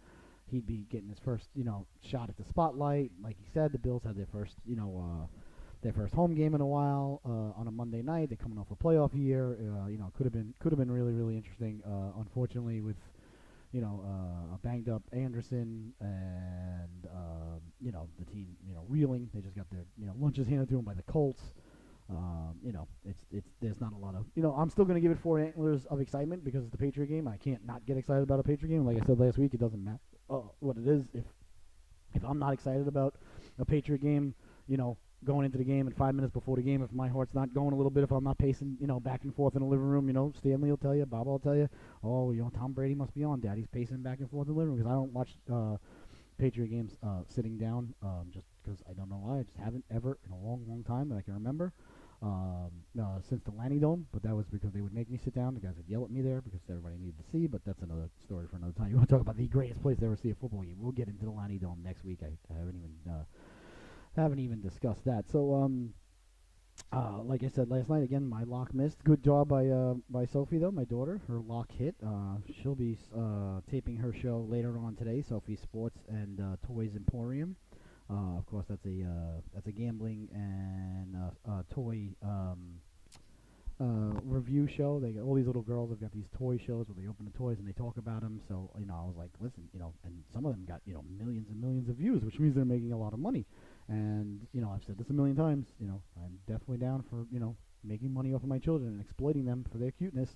He'd be getting his first, shot at the spotlight. Like he said, the Bills had their first home game in a while on a Monday night. They're coming off a playoff year. Could have been really, really interesting. Unfortunately, with a banged up Anderson and the team reeling. They just got their lunches handed to them by the Colts. It's there's not a lot of I'm still gonna give it 4 antlers of excitement because it's the Patriot game. I can't not get excited about a Patriot game. Like I said last week, it doesn't matter what it is. If I'm not excited about a Patriot game, going into the game and 5 minutes before the game, if my heart's not going a little bit, if I'm not pacing, back and forth in the living room, Stanley will tell you, Bob will tell you, Tom Brady must be on. Daddy's pacing back and forth in the living room because I don't watch Patriot games sitting down just because I don't know why. I just haven't ever in a long, long time that I can remember since the Lanny Dome, but that was because they would make me sit down. The guys would yell at me there because everybody needed to see, but that's another story for another time. You want to talk about the greatest place to ever see a football game? We'll get into the Lanny Dome next week. I haven't even discussed that. So, like I said last night, again, my lock missed. Good job by Sophie, though, my daughter. Her lock hit. She'll be taping her show later on today, Sophie Sports and Toys Emporium. Of course, that's a gambling and toy review show. They got all these little girls have got these toy shows where they open the toys and they talk about them. So I was like, listen, and some of them got millions and millions of views, which means they're making a lot of money. And I've said this a million times. I'm definitely down for making money off of my children and exploiting them for their cuteness.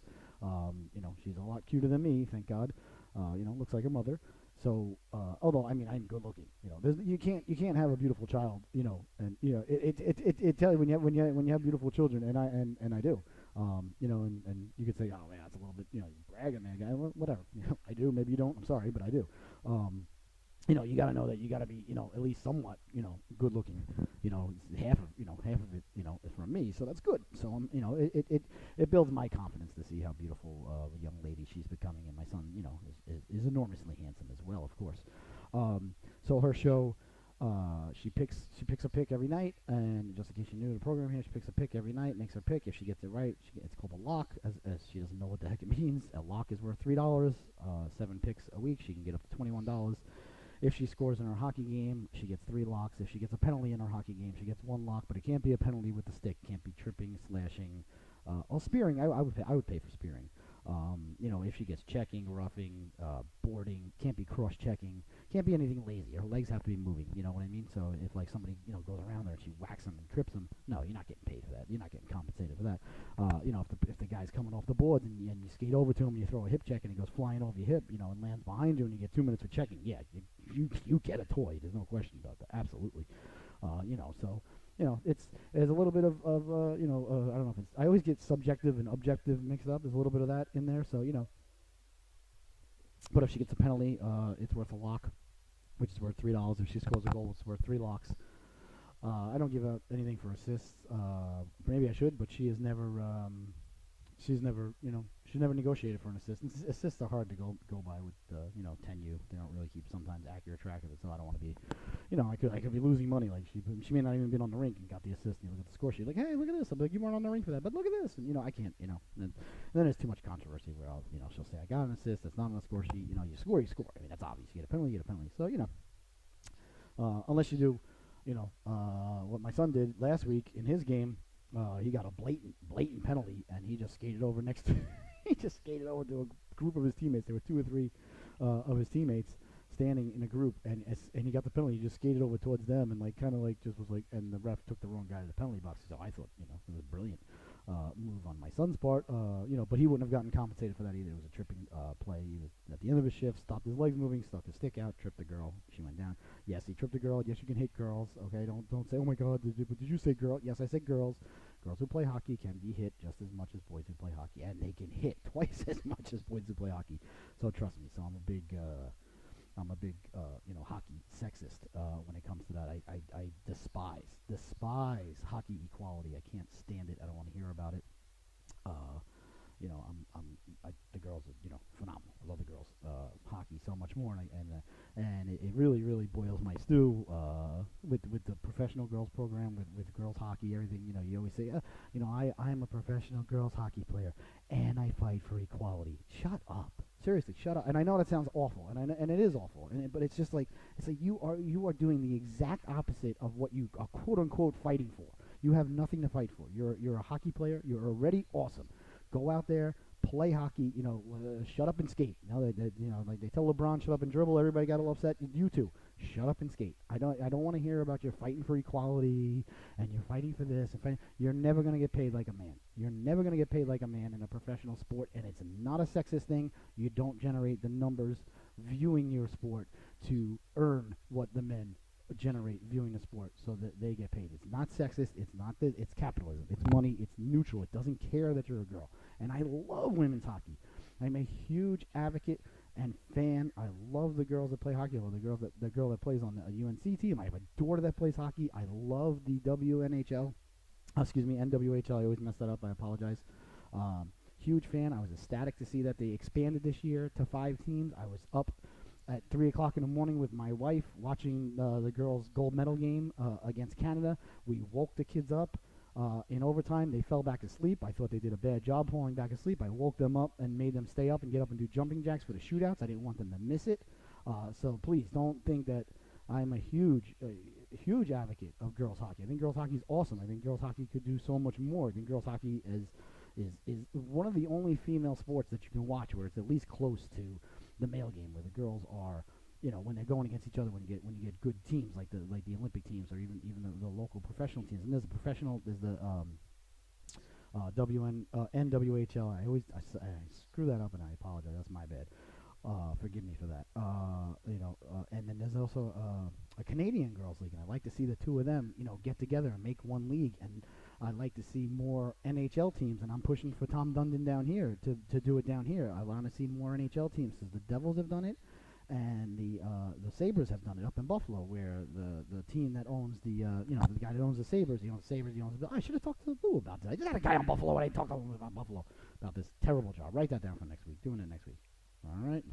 She's a lot cuter than me, thank God. Looks like a mother. So, although I'm good looking, you can't have a beautiful child, and it tells you when you have beautiful children, and I do, and you could say, oh man, that's a little bit, you're bragging, man, guy, whatever, I do, maybe you don't, I'm sorry, but I do, you got to know that you got to be, at least somewhat, good looking, half of it, is from me, so that's good. So it builds my confidence to see how beautiful a young lady she's becoming, and my son, is enormously handsome as well, of course. So her show, she picks a pick every night, and just in case you're new to the program here, she picks a pick every night, makes her pick. If she gets it right, it's called a lock, as she doesn't know what the heck it means. A lock is worth $3. 7 picks a week, she can get up to $21. If she scores in her hockey game, she gets 3 locks. If she gets a penalty in her hockey game, she gets 1 lock. But it can't be a penalty with the stick. Can't be tripping, slashing, or spearing. I would pay for spearing. If she gets checking, roughing, boarding, can't be cross-checking. Can't be anything lazy. Her legs have to be moving. You know what I mean? So if like somebody goes around there and she whacks them and trips them, no, you're not getting paid for that. You're not getting compensated for that. If the guy's coming off the boards and you skate over to him, and you throw a hip check and he goes flying over your hip, and lands behind you, and you get 2 minutes for checking. Yeah, you get a toy. There's no question about that. Absolutely. There's a little bit of I don't know if I always get subjective and objective mixed up. There's a little bit of that in there, so But if she gets a penalty, it's worth a lock, which is worth $3. If she scores a goal, it's worth 3 locks. I don't give out anything for assists. Maybe I should, but she's never negotiated for an assist. And assists are hard to go by with 10U. They don't really keep sometimes accurate track of it, so I don't want to be, I could be losing money. Like she may not even been on the rink and got the assist. You look at the score sheet, like, hey, look at this. I'm like, you weren't on the rink for that, but look at this. And I can't. And then there's too much controversy where I'll, she'll say I got an assist. That's not on the score sheet. You score, you score. I mean, that's obvious. You get a penalty, you get a penalty. So unless you do, what my son did last week in his game. He got a blatant penalty, and he just skated over next to he just skated over to a group of his teammates. There were 2 or 3 of his teammates standing in a group, and he got the penalty. He just skated over towards them, and just was like, and the ref took the wrong guy to the penalty box. So I thought, it was brilliant. move on my son's part, but he wouldn't have gotten compensated for that either. It was a tripping play. He was at the end of his shift, stopped his legs moving, stuck his stick out, tripped the girl. She went down. Yes, he tripped a girl. Yes, you can hit girls. Okay, don't say, oh my God, did you say girl? Yes, I said girls. Girls who play hockey can be hit just as much as boys who play hockey, and they can hit twice as much as boys who play hockey. So trust me. So I'm a big, hockey sexist when it comes to that. I despise hockey equality. I can't stand it. I don't want to hear about it. Uh, the girls are, phenomenal. I love the girls hockey so much more, and it really, really boils my stew with the professional girls program, with girls hockey, everything. You always say, I'm a professional girls hockey player, and I fight for equality. Shut up. Seriously, shut up. And I know that sounds awful, and it is awful. But it's just like you are doing the exact opposite of what you are quote unquote fighting for. You have nothing to fight for. You're a hockey player. You're already awesome. Go out there, play hockey. Shut up and skate. Like they tell LeBron, shut up and dribble. Everybody got all upset. You too. Shut up and skate. I don't want to hear about your fighting for equality and you're fighting for this. You're never going to get paid like a man. You're never going to get paid like a man in a professional sport, and it's not a sexist thing. You don't generate the numbers viewing your sport to earn what the men generate viewing the sport so that they get paid. It's not sexist. It's capitalism. It's money. It's neutral. It doesn't care that you're a girl. And I love women's hockey. I'm a huge advocate and fan. I love the girls that play hockey. I love the girl that plays on the UNC team. I have a daughter that plays hockey. I love the NWHL. I always mess that up. I apologize. Huge fan. I was ecstatic to see that they expanded this year to 5 teams. I was up at 3 o'clock in the morning with my wife watching the girls' gold medal game against Canada. We woke the kids up in overtime. They fell back asleep. I thought they did a bad job falling back asleep. I woke them up and made them stay up and get up and do jumping jacks for the shootouts. I didn't want them to miss it. So please don't think that I'm a huge advocate of girls hockey. I think girls hockey is awesome. I think girls hockey could do so much more. I think girls hockey is one of the only female sports that you can watch where it's at least close to the male game, where the girls are, when they're going against each other, when you get good teams like the Olympic teams or even the local professional teams. And there's the NWHL. I screw that up and I apologize. That's my bad. Forgive me for that. And then there's also a Canadian girls league, and I like to see the two of them, get together and make one league. And I'd like to see more NHL teams, and I'm pushing for Tom Dundon down here to do it down here. I want to see more NHL teams, because the Devils have done it, and the Sabres have done it up in Buffalo, where the team that owns the guy that owns the Sabres, he owns the Bills. I should have talked to Lou about that. I just had a guy on Buffalo, and I talked to him about Buffalo about this terrible job. Write that down for next week. Doing it next week. All right.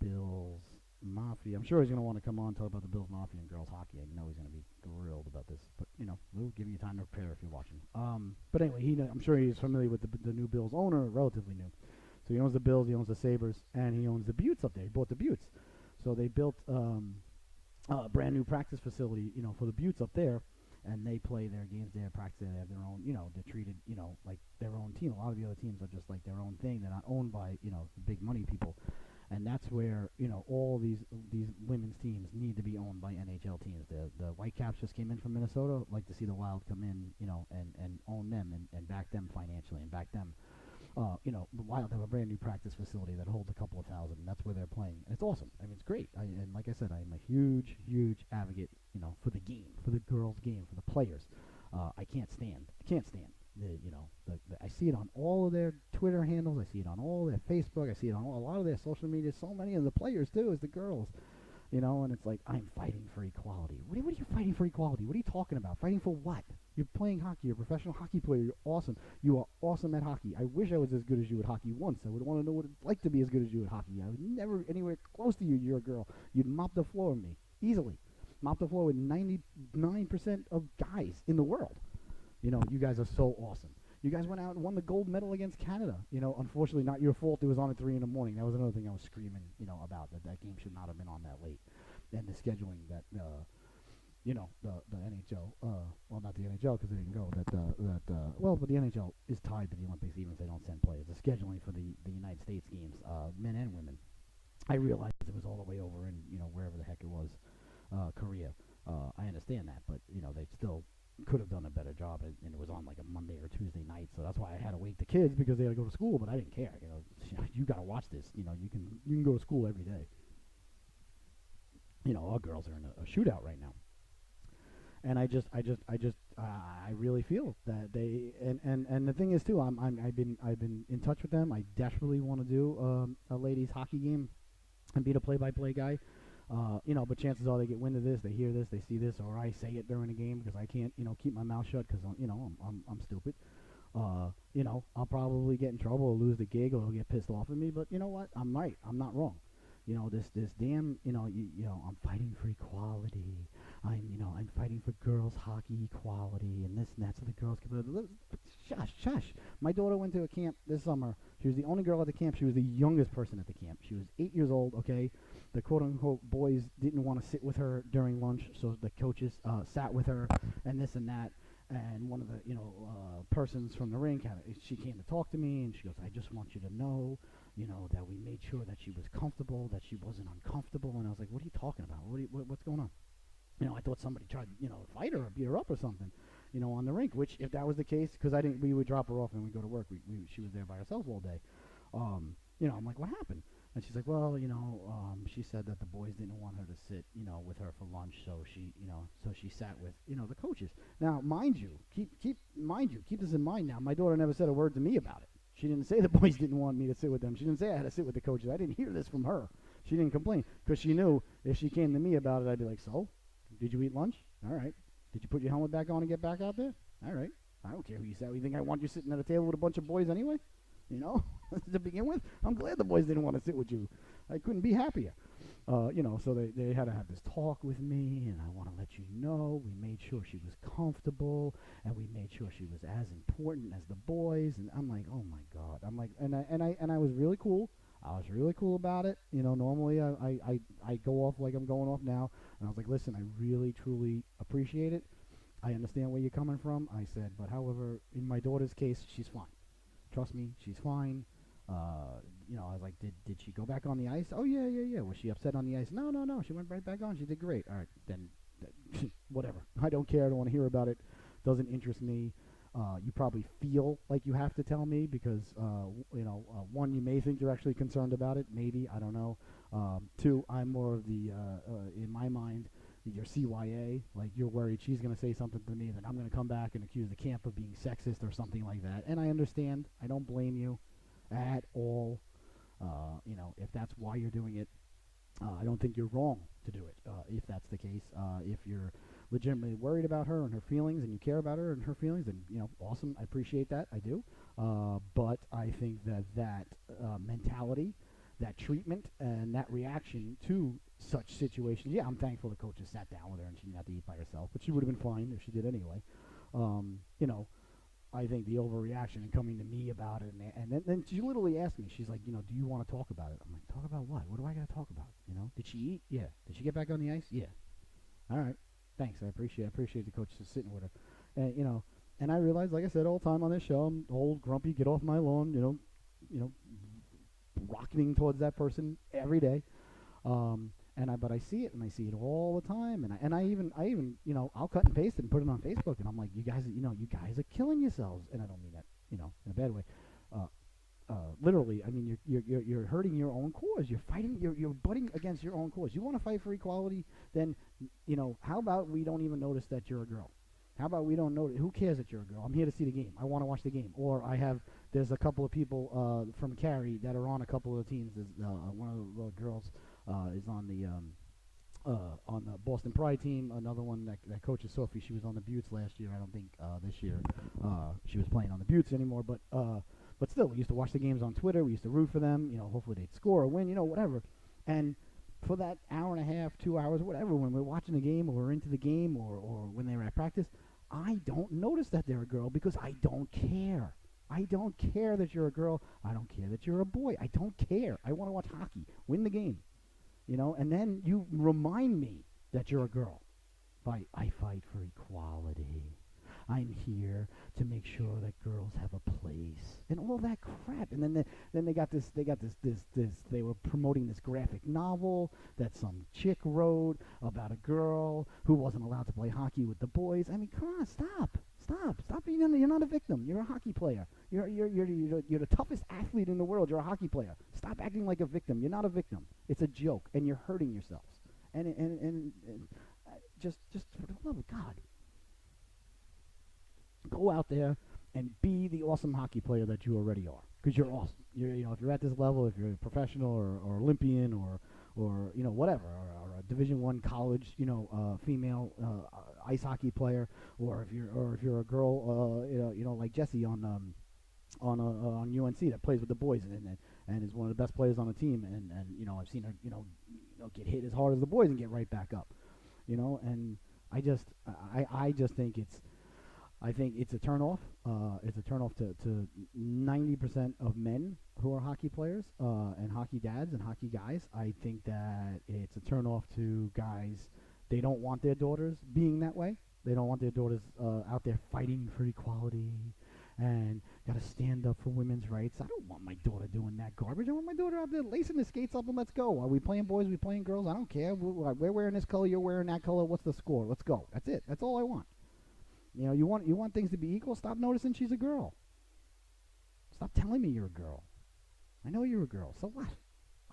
Bills Mafia. I'm sure he's going to want to come on and talk about the Bills Mafia and girls hockey. I know he's going to be thrilled about this. But, Lou, give you time to prepare if you're watching. But anyway, I'm sure he's familiar with the new Bills owner, relatively new. So he owns the Bills, he owns the Sabres, and he owns the Buttes up there. He bought the Buttes. So they built a brand new practice facility, for the Buttes up there. And they play their games there, practice there. They have their own, they're treated, like their own team. A lot of the other teams are just like their own thing. They're not owned by, the big money people. And that's where, all these women's teams need to be owned by NHL teams. The Whitecaps just came in from Minnesota. I'd like to see the Wild come in, and own them and back them financially and back them. The Wild have a brand new practice facility that holds a couple of thousand, and that's where they're playing. And it's awesome. I mean, it's great. And like I said, I'm a huge, huge advocate, for the game, for the girls' game, for the players. I can't stand I see it on all of their Twitter handles. I see it on all their Facebook. I see it on a lot of their social media. So many of the players, too, is the girls. And it's like, I'm fighting for equality. What are you fighting for equality? What are you talking about? Fighting for what? You're playing hockey. You're a professional hockey player. You're awesome. You are awesome at hockey. I wish I was as good as you at hockey once. I would want to know what it's like to be as good as you at hockey. I was never anywhere close to you. You're a girl. You'd mop the floor with me easily. Mop the floor with 99% of guys in the world. You guys are so awesome. You guys went out and won the gold medal against Canada. Unfortunately, not your fault. It was on at 3 in the morning. That was another thing I was screaming, about that game should not have been on that late. And the scheduling that, the NHL, well, not the NHL because they didn't go. But the NHL is tied to the Olympics even if they don't send players. The scheduling for the United States games, men and women, I realized it was all the way over in, wherever the heck it was, Korea. I understand that, but, they still could have done a better job, and it was on like a Monday or Tuesday night, so that's why I had to wake the kids because they had to go to school. But I didn't care, you got to watch this. You can go to school every day. Our girls are in a shootout right now, and I really feel that they and the thing is too, I've been in touch with them. I desperately want to do a ladies hockey game and be the play-by-play guy. But chances are they get wind of this, they hear this, they see this, or I say it during a game because I can't, keep my mouth shut because I'm stupid. I'll probably get in trouble or lose the gig or they'll get pissed off at me. But you know what? I'm right. I'm not wrong. This damn, I'm fighting for equality. I'm fighting for girls hockey equality and this and that, so the girls can. Shush. My daughter went to a camp this summer. She was the only girl at the camp. She was the youngest person at the camp. She was 8 years old. Okay, the quote-unquote boys didn't want to sit with her during lunch, so the coaches sat with her and this and that. And one of the persons from the rink she came to talk to me, and she goes, "I just want you to know, that we made sure that she was comfortable, that she wasn't uncomfortable." And I was like, "What are you talking about? What's going on?" I thought somebody tried, to fight her or beat her up or something, on the rink. Which, if that was the case, because we would drop her off and we'd go to work. She was there by herself all day. I'm like, "What happened?" And she's like, "Well, she said that the boys didn't want her to sit, with her for lunch, so she sat with, the coaches." Now, mind you, keep this in mind. Now, my daughter never said a word to me about it. She didn't say the boys didn't want me to sit with them. She didn't say I had to sit with the coaches. I didn't hear this from her. She didn't complain because she knew if she came to me about it, I'd be like, "So, did you eat lunch? All right. Did you put your helmet back on and get back out there? All right. I don't care who you sat with. You think I want you sitting at a table with a bunch of boys anyway? To begin with, I'm glad the boys didn't want to sit with you. I couldn't be happier. So they had to have this talk with me, and I want to let you know we made sure she was comfortable, and we made sure she was as important as the boys." And I'm like, "Oh my God!" I'm like, and I was really cool. I was really cool about it. Normally I go off like I'm going off now, and I was like, "Listen, I really truly appreciate it. I understand where you're coming from." I said, "But however, in my daughter's case, she's fine. Trust me, she's fine." I was like, did she go back on the ice? "Oh, yeah. Was she upset on the ice?" No. She went right back on. She did great." All right, then, whatever. I don't care. I don't want to hear about it. Doesn't interest me. You probably feel like you have to tell me because, one, you may think you're actually concerned about it. Maybe. I don't know. Two, I'm more of the, in my mind, your CYA. Like, you're worried she's going to say something to me, then I'm going to come back and accuse the camp of being sexist or something like that. And I understand. I don't blame you at all. If that's why you're doing it, I don't think you're wrong to do it, if that's the case. If you're legitimately worried about her and her feelings and you care about her and her feelings, then, awesome. I appreciate that. I do. But I think that mentality, that treatment, and that reaction to such situations, yeah, I'm thankful the coaches sat down with her and she didn't have to eat by herself, but she would have been fine if she did anyway. I think the overreaction and coming to me about it, and then she literally asked me, she's like, "Do you want to talk about it?" I'm like, "Talk about what? What do I got to talk about? Did she eat? Yeah. Did she get back on the ice? Yeah. All right. Thanks. I appreciate the coach just sitting with her." And, and I realized, like I said all the time on this show, I'm old, grumpy, get off my lawn, rocketing towards that person every day. But I see it all the time, and I even I'll cut and paste it and put it on Facebook, and I'm like, you guys are killing yourselves, and I don't mean that in a bad way. Literally, I mean, you're hurting your own cause. You're fighting, you're butting against your own cause. You want to fight for equality, then how about we don't even notice that you're a girl? How about we don't notice? Who cares that you're a girl? I'm here to see the game. I want to watch the game. Or there's a couple of people from Cary that are on a couple of the teams. There's one of the girls is on the Boston Pride team. Another one that coaches Sophie. She was on the Buttes last year. I don't think this year she was playing on the Buttes anymore. But still, we used to watch the games on Twitter. We used to root for them. Hopefully they'd score or win. Whatever. And for that hour and a half, 2 hours, whatever, when we're watching the game or we're into the game or when they were at practice, I don't notice that they're a girl because I don't care. I don't care that you're a girl. I don't care that you're a boy. I don't care. I want to watch hockey. Win the game. And then you remind me that you're a girl. I fight for equality. I'm here to make sure that girls have a place and all that crap. And then they were promoting this graphic novel that some chick wrote about a girl who wasn't allowed to play hockey with the boys. I mean, come on, stop being you're not a victim. You're a hockey player. You're the toughest athlete in the world. You're a hockey player. Stop acting like a victim. You're not a victim. It's a joke, and you're hurting yourselves. And just for the love of God, go out there and be the awesome hockey player that you already are, because you're awesome. If you're at this level, if you're a professional or Olympian or whatever, or a Division I college female ice hockey player, or if you're a girl like Jessie on UNC that plays with the boys and is one of the best players on the team, and I've seen her get hit as hard as the boys and get right back up, and I just think it's a turnoff. It's a turnoff to 90% of men who are hockey players and hockey dads and hockey guys. I think that it's a turnoff to guys. They don't want their daughters being that way. They don't want their daughters out there fighting for equality and got to stand up for women's rights. I don't want my daughter doing that garbage. I want my daughter out there lacing the skates up and let's go. Are we playing boys? Are we playing girls? I don't care. We're wearing this color. You're wearing that color. What's the score? Let's go. That's it. That's all I want. You want things to be equal. Stop noticing she's a girl. Stop telling me you're a girl. I know you're a girl. So what?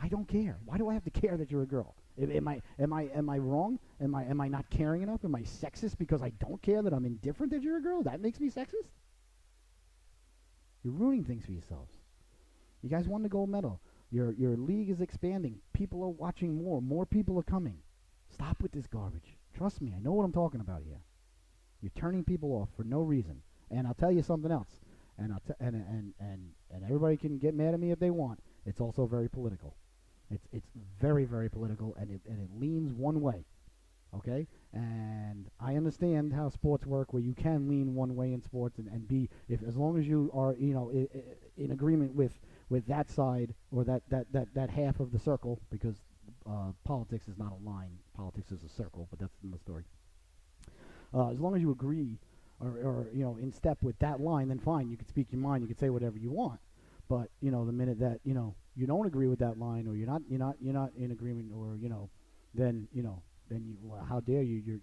I don't care. Why do I have to care that you're a girl? Am I wrong? Am I not caring enough? Am I sexist because I don't care that I'm indifferent that you're a girl? That makes me sexist? You're ruining things for yourselves. You guys won the gold medal. Your league is expanding. People are watching more. More people are coming. Stop with this garbage. Trust me, I know what I'm talking about here. You're turning people off for no reason. And I'll tell you something else. And and everybody can get mad at me if they want. It's also very political. It's very, very political, and it leans one way. Okay? And I understand how sports work, where you can lean one way in sports and be, as long as you are in agreement with that side or that half of the circle, because politics is not a line. Politics is a circle, but that's another story. As long as you agree or in step with that line, then fine. You can speak your mind. You can say whatever you want. But the minute that you don't agree with that line, or you're not in agreement, or then how dare you?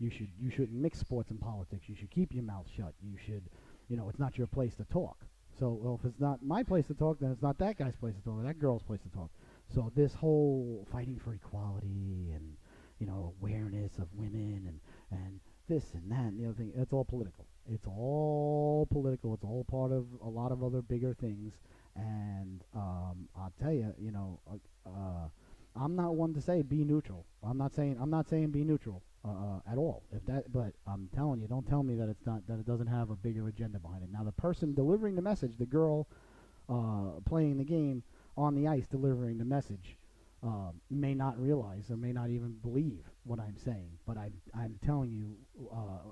You shouldn't mix sports and politics. You should keep your mouth shut. You should it's not your place to talk. So if it's not my place to talk, then it's not that guy's place to talk or that girl's place to talk. So this whole fighting for equality and awareness of women and this and that and the other thing, it's all political. It's all political. It's all part of a lot of other bigger things. And I'll tell you, I'm not one to say be neutral. I'm not saying be neutral at all. But I'm telling you, don't tell me that it doesn't have a bigger agenda behind it. Now the person delivering the message, the girl playing the game on the ice delivering the message, may not realize or may not even believe what I'm saying, but I'm telling you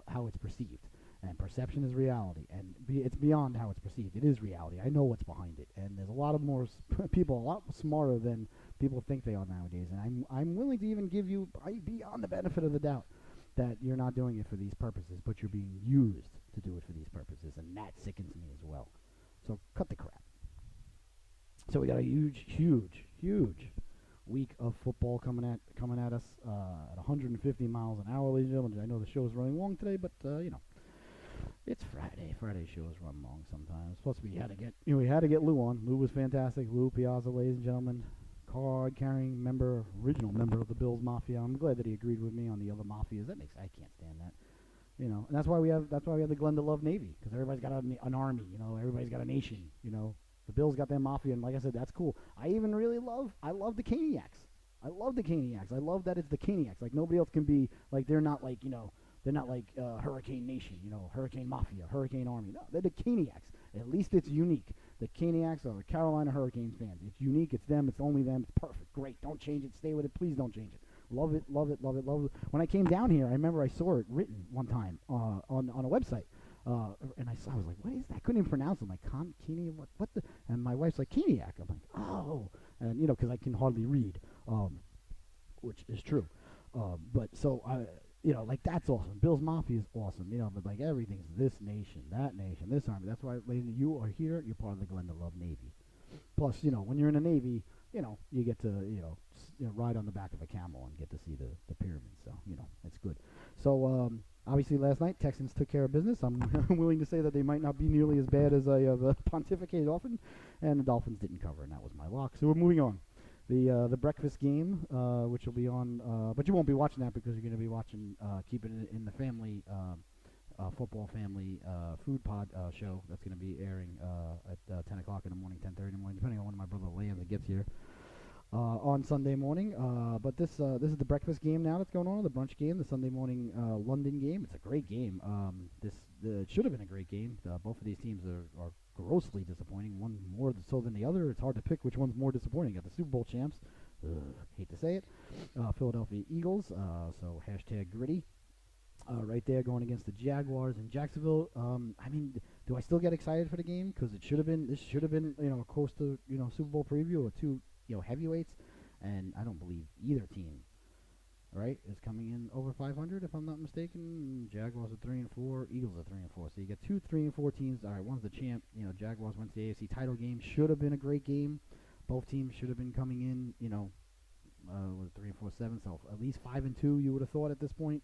how it's perceived. And perception is reality, and it's beyond how it's perceived. It is reality. I know what's behind it, and there's a lot of more people, a lot smarter than people think they are nowadays. And I'm willing to even give you beyond the benefit of the doubt that you're not doing it for these purposes, but you're being used to do it for these purposes, and that sickens me as well. So cut the crap. So we got a huge week of football coming at us at 150 miles an hour, ladies and gentlemen. I know the show's running long today, but it's Friday. Friday shows run long sometimes. Plus, we had to get Lou on. Lou was fantastic. Lou Piazza, ladies and gentlemen, card-carrying member, original member of the Bills Mafia. I'm glad that he agreed with me on the other mafias. I can't stand that. And that's why we have the Glenda Love Navy, because everybody's got an army. Everybody's got a nation. The Bills got their mafia, and like I said, that's cool. I even really love the Caniacs. I love the Caniacs. I love that it's the Caniacs. Like, nobody else can be, like, they're not like Hurricane Nation, Hurricane Mafia, Hurricane Army. No, they're the Caniacs. At least it's unique. The Caniacs are the Carolina Hurricanes fans. It's unique. It's them. It's only them. It's perfect. Great. Don't change it. Stay with it. Please don't change it. Love it, love it, love it, love it. When I came down here, I remember I saw it written one time on a website. And I was like, what is that? I couldn't even pronounce it. I'm like, Kini, what the? And my wife's like, Keniac. I'm like, oh. And, because I can hardly read, which is true. But so like that's awesome. Bills Mafia is awesome. But like everything's this nation, that nation, this army. That's why, ladies, you are here. You're part of the Glenda Love Navy. Plus, when you're in the Navy, you get to, ride on the back of a camel and get to see the pyramids. So, it's good. So, obviously, last night, Texans took care of business. I'm willing to say that they might not be nearly as bad as I have pontificated often, and the Dolphins didn't cover, and that was my lock. So we're moving on. The breakfast game, which will be on, but you won't be watching that because you're going to be watching, keeping it in the family, football family food pod show that's going to be airing at 10 o'clock in the morning, 10:30 in the morning, depending on when my brother lands and gets here on Sunday morning. But this is the breakfast game now that's going on, the brunch game, the Sunday morning London game. It's a great game. It should have been a great game. Both of these teams are grossly disappointing, one more so than the other. It's hard to pick which one's more disappointing. You got the Super Bowl champs, hate to say it, Philadelphia Eagles, so #gritty. Right there going against the Jaguars in Jacksonville. Do I still get excited for the game? Because this should have been, a close to, Super Bowl preview or two, heavyweights. And I don't believe either team, right, is coming in over 500, if I'm not mistaken. Jaguars are 3-4, Eagles are 3-4. So you get 2 3-4 teams. All right, one's the champ. Jaguars went to the AFC title game. Should have been a great game. Both teams should have been coming in, with 3-4-7. So at least 5-2, you would have thought at this point.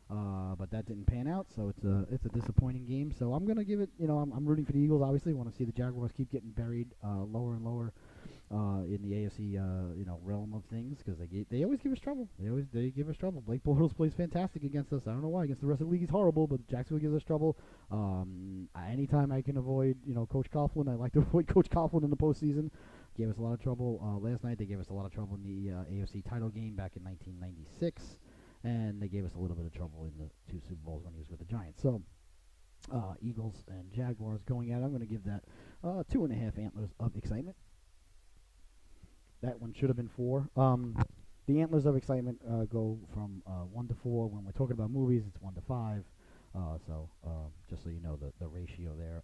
But that didn't pan out, so it's a disappointing game. So I'm gonna give it. I'm rooting for the Eagles. Obviously, want to see the Jaguars keep getting buried lower and lower in the AFC realm of things because they always give us trouble. They give us trouble. Blake Bortles plays fantastic against us. I don't know why. Against the rest of the league, he's horrible, but Jacksonville gives us trouble. Anytime I can avoid Coach Coughlin, I like to avoid Coach Coughlin in the postseason. Gave us a lot of trouble last night. They gave us a lot of trouble in the AFC title game back in 1996. And they gave us a little bit of trouble in the 2 Super Bowls when he was with the Giants. So, Eagles and Jaguars going at it. I'm going to give that 2.5 antlers of excitement. That one should have been 4. The antlers of excitement go from 1 to 4. When we're talking about movies, it's 1 to 5. So, just so you know the ratio there.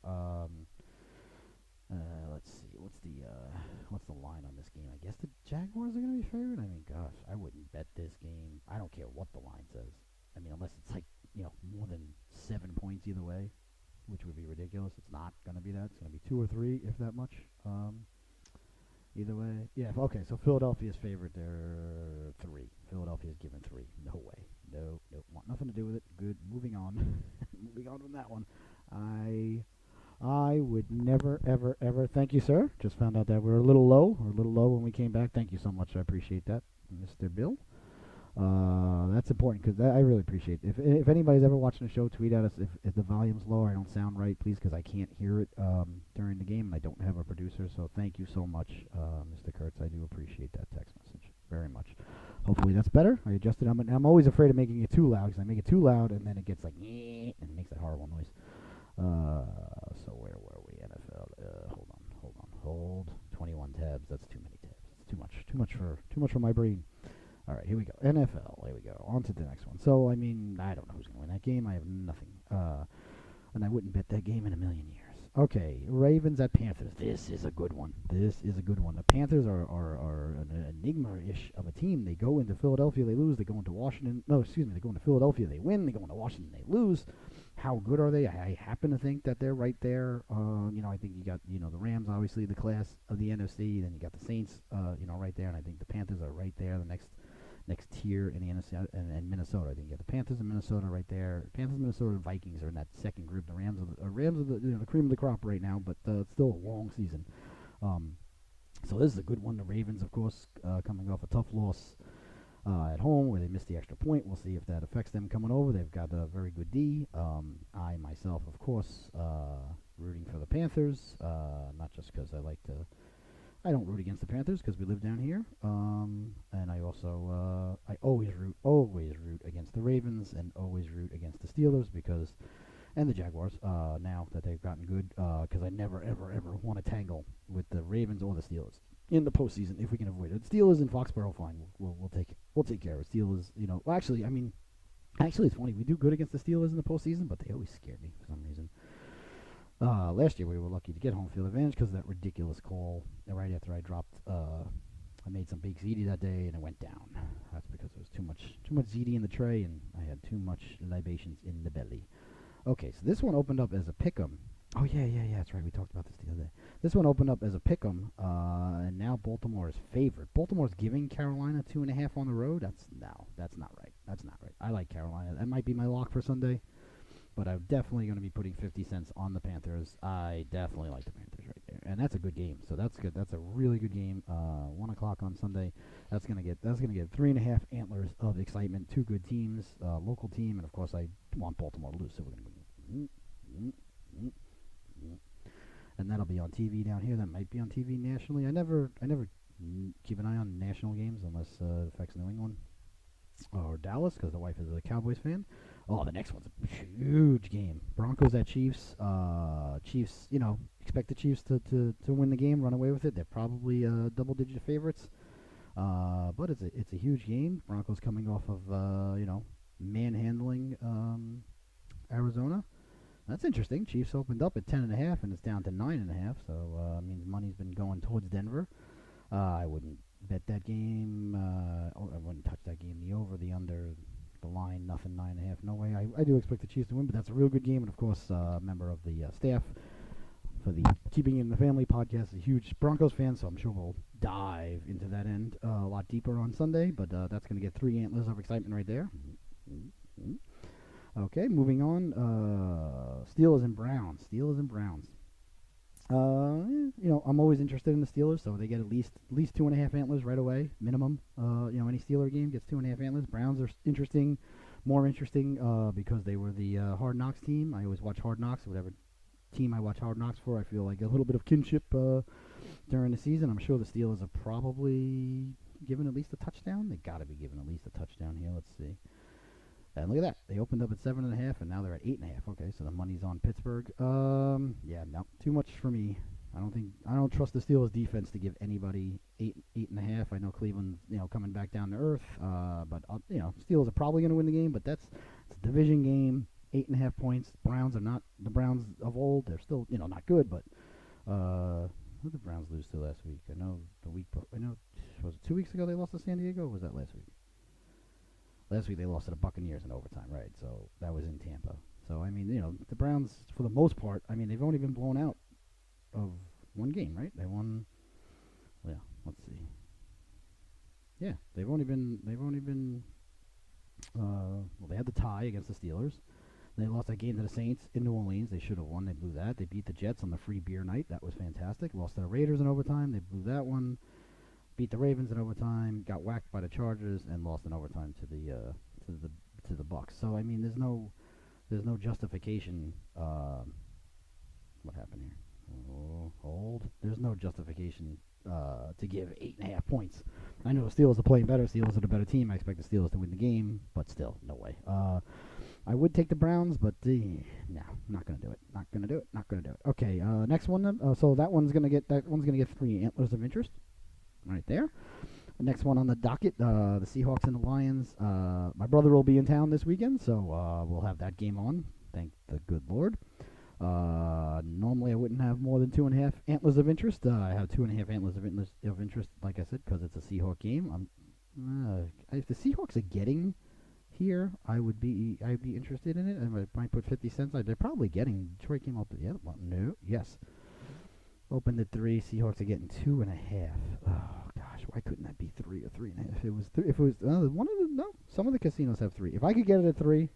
Let's see. What's the line on this game? I guess the Jaguars are going to be favored. Gosh, I wouldn't bet this game. I don't care what the line says. Unless it's like more than 7 points either way, which would be ridiculous. It's not going to be that. It's going to be 2 or 3, if that much. Either way, yeah. Okay, so Philadelphia's favored. They're 3. Philadelphia's given 3. No way. No. Want nothing to do with it. Good. Moving on. Moving on from that one. I would never, ever, ever. Thank you, sir. Just found out that we're a little low when we came back. Thank you so much. I appreciate that, Mr. Bill. That's important because I really appreciate it. If anybody's ever watching the show, tweet at us if the volume's low or I don't sound right, please, because I can't hear it during the game and I don't have a producer. So thank you so much, Mr. Kurtz. I do appreciate that text message very much. Hopefully that's better. I adjusted. I'm always afraid of making it too loud because I make it too loud and then it gets like and it makes that horrible noise. So where were we? NFL. Hold. 21 tabs. That's too many tabs. It's too much for my brain. All right, here we go. NFL. Here we go. On to the next one. So I don't know who's gonna win that game. I have nothing. And I wouldn't bet that game in a million years. Okay, Ravens at Panthers. This is a good one. The Panthers are an enigma-ish of a team. They go into Philadelphia, they lose. They go into Washington. No, excuse me. They go into Philadelphia, they win. They go into Washington, they lose. How good are they? I happen to think that they're right there. I think you got the Rams, obviously the class of the NFC. Then you got the Saints, right there, and I think the Panthers are right there. The next tier in the NFC and Minnesota. I think you have the Panthers and Minnesota right there. Panthers, Minnesota, and Vikings are in that second group. The Rams are the cream of the crop right now, but it's still a long season. So this is a good one. The Ravens, of course, coming off a tough loss at home where they missed the extra point. We'll see if that affects them coming over. They've got a very good D. I myself, of course, rooting for the Panthers, not just because I don't root against the Panthers because we live down here, and I also I always root against the Ravens and always root against the Steelers and the Jaguars now that they've gotten good because I never ever want to tangle with the Ravens or the Steelers in the postseason if we can avoid it. Steelers in Foxborough, fine, we'll take care of it. Steelers, well, actually it's funny, we do good against the Steelers in the postseason, but they always scare me for some reason. Last year we were lucky to get home field advantage because of that ridiculous call right after I dropped. I made some big ziti that day and it went down. That's because it was too much ziti in the tray, and I had too much libations in the belly. Okay, so this one opened up as a pick'em. Oh yeah, that's right. We talked about this the other day. This one opened up as a pick'em, and now Baltimore is favored. Baltimore's giving Carolina 2.5 on the road. That's not right. That's not right. I like Carolina. That might be my lock for Sunday, but I'm definitely going to be putting 50 cents on the Panthers. I definitely like the Panthers right there, and that's a good game. So that's good. That's a really good game. 1 o'clock on Sunday. That's gonna get 3.5 antlers of excitement. Two good teams, local team, and of course I want Baltimore to lose. So we're gonna go. And that'll be on TV down here. That might be on TV nationally. I never keep an eye on national games unless it affects New England or Dallas, because the wife is a Cowboys fan. Oh, the next one's a huge game. Broncos at Chiefs. Chiefs, expect the Chiefs to win the game, run away with it. They're probably double-digit favorites. But it's a huge game. Broncos coming off of manhandling Arizona. That's interesting. Chiefs opened up at 10.5 and it's down to 9.5. So means money's been going towards Denver. I wouldn't bet that game. I wouldn't touch that game. The over, the under, the line, nothing. 9.5. No way. I do expect the Chiefs to win, but that's a real good game. And of course, member of the staff for the Keeping It in the Family podcast, a huge Broncos fan, so I'm sure we'll dive into that end a lot deeper on Sunday. But that's going to get 3 antlers of excitement right there. Okay, moving on. Steelers and Browns. I'm always interested in the Steelers, so they get at least 2.5 antlers right away, minimum. Any Steeler game gets 2.5 antlers. Browns are more interesting because they were the Hard Knocks team. I always watch Hard Knocks, whatever team I watch Hard Knocks for. I feel like a little bit of kinship during the season. I'm sure the Steelers are probably given at least a touchdown. They got to be given at least a touchdown here. Let's see. And look at that. They opened up at 7.5, and now they're at 8.5. Okay, so the money's on Pittsburgh. No, too much for me. I don't trust the Steelers defense to give anybody 8.5. I know Cleveland's coming back down to earth. But Steelers are probably going to win the game. But it's a division game. 8.5 points. Browns are not the Browns of old. They're still not good. But who did the Browns lose to last week? Was it 2 weeks ago they lost to San Diego? Or was that last week? Last week they lost to the Buccaneers in overtime, right? So that was in Tampa. So, the Browns, for the most part, they've only been blown out of one game, right? They won, let's see. Yeah, they've only been, they had the tie against the Steelers. They lost that game to the Saints in New Orleans. They should have won. They blew that. They beat the Jets on the free beer night. That was fantastic. Lost to the Raiders in overtime. They blew that one. Beat the Ravens in overtime, got whacked by the Chargers, and lost in overtime to the Bucs. So there's no justification. What happened here? Oh, hold. There's no justification to give 8.5 points. I know the Steelers are playing better. Steelers are the better team. I expect the Steelers to win the game, but still, no way. I would take the Browns, but no, not gonna do it. Okay, next one then. So that one's gonna get 3 antlers of interest. Right there. The next one on the docket, the Seahawks and the Lions. My brother will be in town this weekend, so we'll have that game on. Thank the good Lord. Normally I wouldn't have more than 2.5 antlers of interest. I have 2.5 antlers of interest, like I said, because it's a Seahawk game. If the Seahawks are getting here, I'd be interested in it. I might put 50 cents. They're probably getting. Detroit came up with the other one. No, yes. Opened at 3. Seahawks are getting 2.5. Oh gosh, why couldn't that be 3 or 3.5? If it was one of the some of the casinos have 3. If I could get it at 3,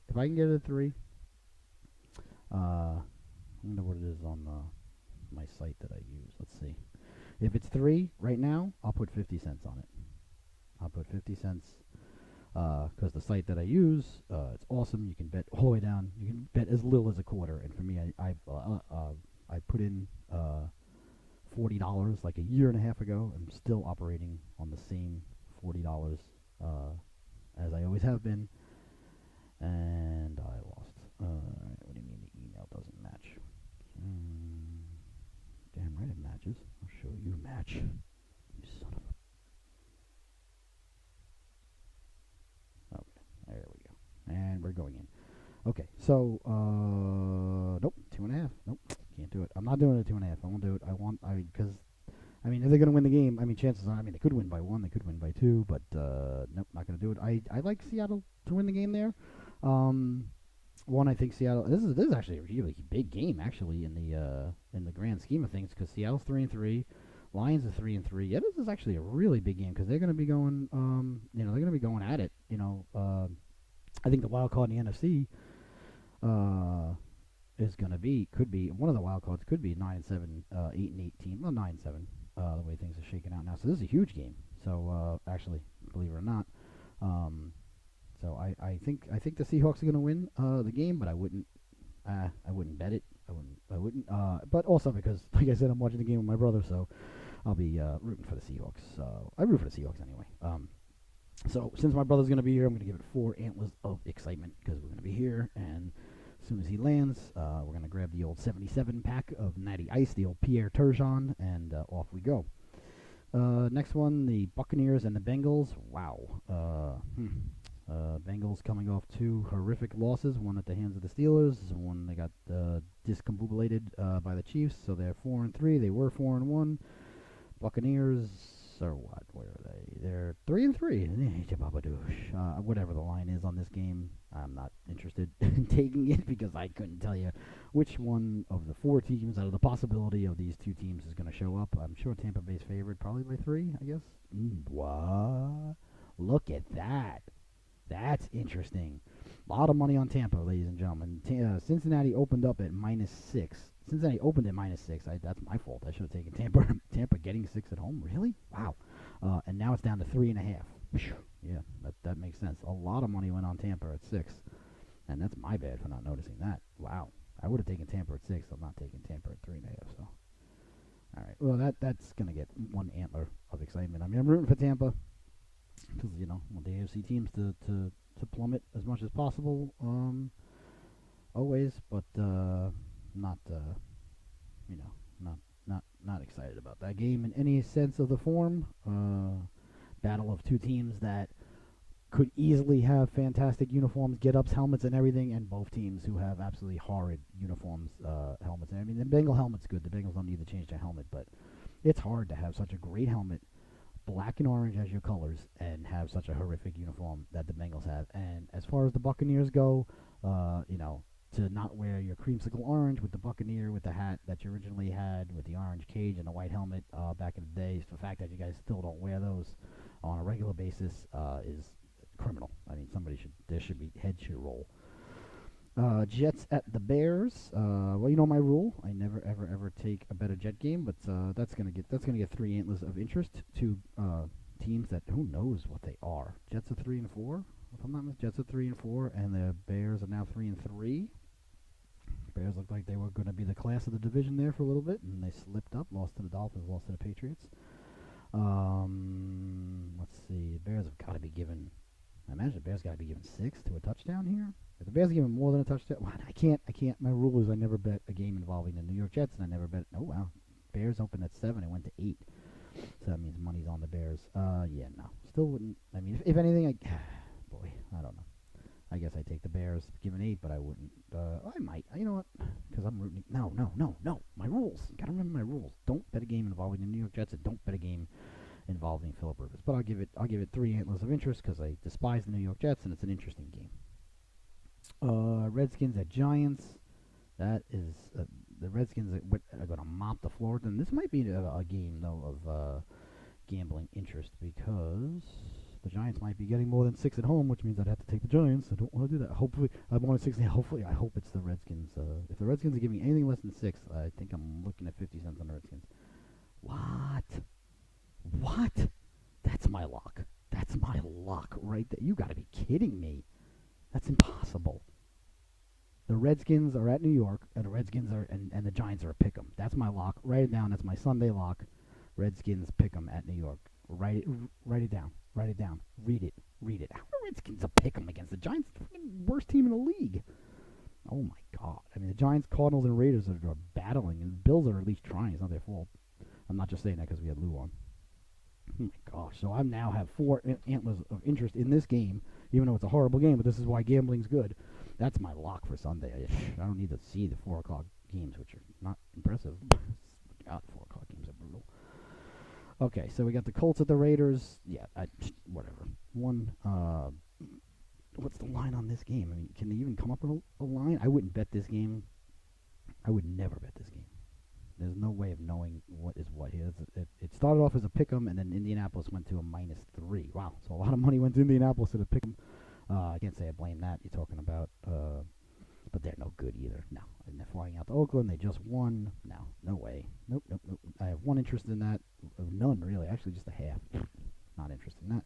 I wonder what it is on my site that I use. Let's see. If it's 3 right now, I'll put 50 cents on it. I'll put 50 cents because the site that I use, it's awesome. You can bet all the way down. You can bet as little as a quarter. And for me, I put in $40 like a year and a half ago. I'm still operating on the same $40 as I always have been, and I lost. What do you mean the email doesn't match? Damn right it matches. I'll show you a match. You son of a... Okay, there we go. And we're going in. Okay, so, nope, 2.5. Nope, can't do it. I'm not doing it at 2.5. I won't do it. Because I mean, if they're going to win the game, I mean, chances are, I mean, they could win by 1, they could win by 2, but nope, not going to do it. I like Seattle to win the game there. One, I think Seattle. This is actually a really big game, actually, in the grand scheme of things, because Seattle's 3-3, Lions are 3-3. Yeah, this is actually a really big game because they're going to be going, they're going to be going at it. I think the wild card in the NFC is going to could be one of the wild cards could be 9-7, 8-8 team. Well, 9-7, the way things are shaking out now. So this is a huge game. So actually, believe it or not, so I think the Seahawks are going to win the game, but I wouldn't bet it. I wouldn't. But also because, like I said, I'm watching the game with my brother, so I'll be rooting for the Seahawks. I root for the Seahawks anyway. So since my brother's going to be here, I'm going to give it 4 antlers of excitement because we're going to be here, and as soon as he lands, we're going to grab the old 77 pack of Natty Ice, the old Pierre Turgeon, and off we go. Next one, the Buccaneers and the Bengals. Wow. Bengals coming off 2 horrific losses, one at the hands of the Steelers, one they got discombobulated by the Chiefs, so they're 4-3. They were 4-1. Buccaneers are what? Where are they? They're 3-3. Whatever the line is on this game, I'm not interested in taking it because I couldn't tell you which one of the 4 teams out of the possibility of these 2 teams is going to show up. I'm sure Tampa Bay's favored, probably by 3, I guess. What? Look at that. That's interesting. A lot of money on Tampa, ladies and gentlemen. Cincinnati opened up at -6. Cincinnati opened at -6. That's my fault. I should have taken Tampa. Tampa getting 6 at home. Really? Wow. And now it's down to 3.5. Yeah, that makes sense. A lot of money went on Tampa at 6, and that's my bad for not noticing that. Wow. I would have taken Tampa at 6. I'm not taking Tampa at 3.5. So, all right. Well, that's gonna get 1 antler of excitement. I mean, I'm rooting for Tampa because want the AFC teams to plummet as much as possible. Always, but not not excited about that game in any sense of the form. Battle of 2 teams that could easily have fantastic uniforms, get-ups, helmets, and everything, and both teams who have absolutely horrid uniforms, helmets. And I mean, the Bengal helmet's good. The Bengals don't need to change their helmet, but it's hard to have such a great helmet, black and orange as your colors, and have such a horrific uniform that the Bengals have. And as far as the Buccaneers go, to not wear your creamsicle orange with the Buccaneer with the hat that you originally had with the orange cage and the white helmet back in the day, the fact that you guys still don't wear those on a regular basis is criminal. I mean, head should roll. Jets at the Bears. Well, you know my rule. I never ever take a bet a Jet game, but that's gonna get 3 antlers of interest to teams that who knows what they are. Jets are 3-4. If I'm not mistaken, Jets are 3-4, and the Bears are now 3-3. Bears looked like they were going to be the class of the division there for a little bit, and they slipped up, lost to the Dolphins, lost to the Patriots. Let's see. The Bears have got to be given. I imagine the Bears got to be given 6 to a touchdown here. If the Bears are given more than a touchdown, well, I can't. My rule is I never bet a game involving the New York Jets, and I never bet. Oh wow, Bears opened at 7, it went to 8, so that means money's on the Bears. Yeah, no, still wouldn't. I mean, if anything, I don't know. I guess I take the Bears, given 8, but I wouldn't. I might. You know what? Because I'm rooting. No. My rules. Gotta remember my rules. Don't bet a game involving the New York Jets, and don't bet a game involving Phillip Rivers. But I'll give it 3 antlers of interest because I despise the New York Jets, and it's an interesting game. Redskins at Giants. That is the Redskins are going to mop the floor. And this might be a game though of gambling interest because the Giants might be getting more than 6 at home, which means I'd have to take the Giants. I don't want to do that. Hopefully, I wanted 6. Hopefully, I hope it's the Redskins. If the Redskins are giving anything less than 6, I think I'm looking at 50 cents on the Redskins. What? That's my lock. That's my lock right there. You got to be kidding me. That's impossible. The Redskins are at New York, and the Redskins are and the Giants are a pick'em. That's my lock. Write it down. That's my Sunday lock. Redskins pick'em at New York. Write it down. Read it. How are the Redskins a pick'em against the Giants? The worst team in the league. Oh my God. I mean, the Giants, Cardinals, and Raiders are battling, and the Bills are at least trying. It's not their fault. I'm not just saying that because we had Lou on. Oh my gosh. So I now have 4 antlers of interest in this game, even though it's a horrible game, but this is why gambling's good. That's my lock for Sunday. I don't need to see the 4 o'clock games, which are not impressive. God, 4 o'clock games are brutal. Okay, so we got the Colts at the Raiders. Yeah, whatever. One. What's the line on this game? I mean, can they even come up with a line? I wouldn't bet this game. I would never bet this game. There's no way of knowing what is what here. It started off as a pick'em, and then Indianapolis went to a -3. Wow, so a lot of money went to Indianapolis to the pick'em. I can't say I blame that. You're talking about, but they're no good either. No, and they're flying out to Oakland. They just won. No way. Nope. I have one interest in that. None really. Actually, just a half. Not interested in that.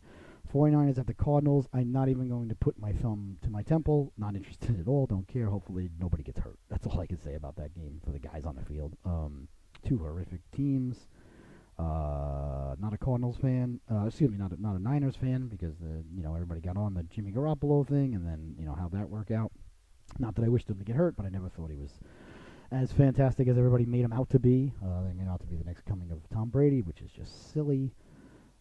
49ers at the Cardinals. I'm not even going to put my thumb to my temple. Not interested at all. Don't care. Hopefully nobody gets hurt. That's all I can say about that game for the guys on the field. Two horrific teams. Not a Cardinals fan. Excuse me, not a Niners fan because everybody got on the Jimmy Garoppolo thing, and then how'd that work out? Not that I wished him to get hurt, but I never thought he was as fantastic as everybody made him out to be. They made him out to be the next coming of Tom Brady, which is just silly.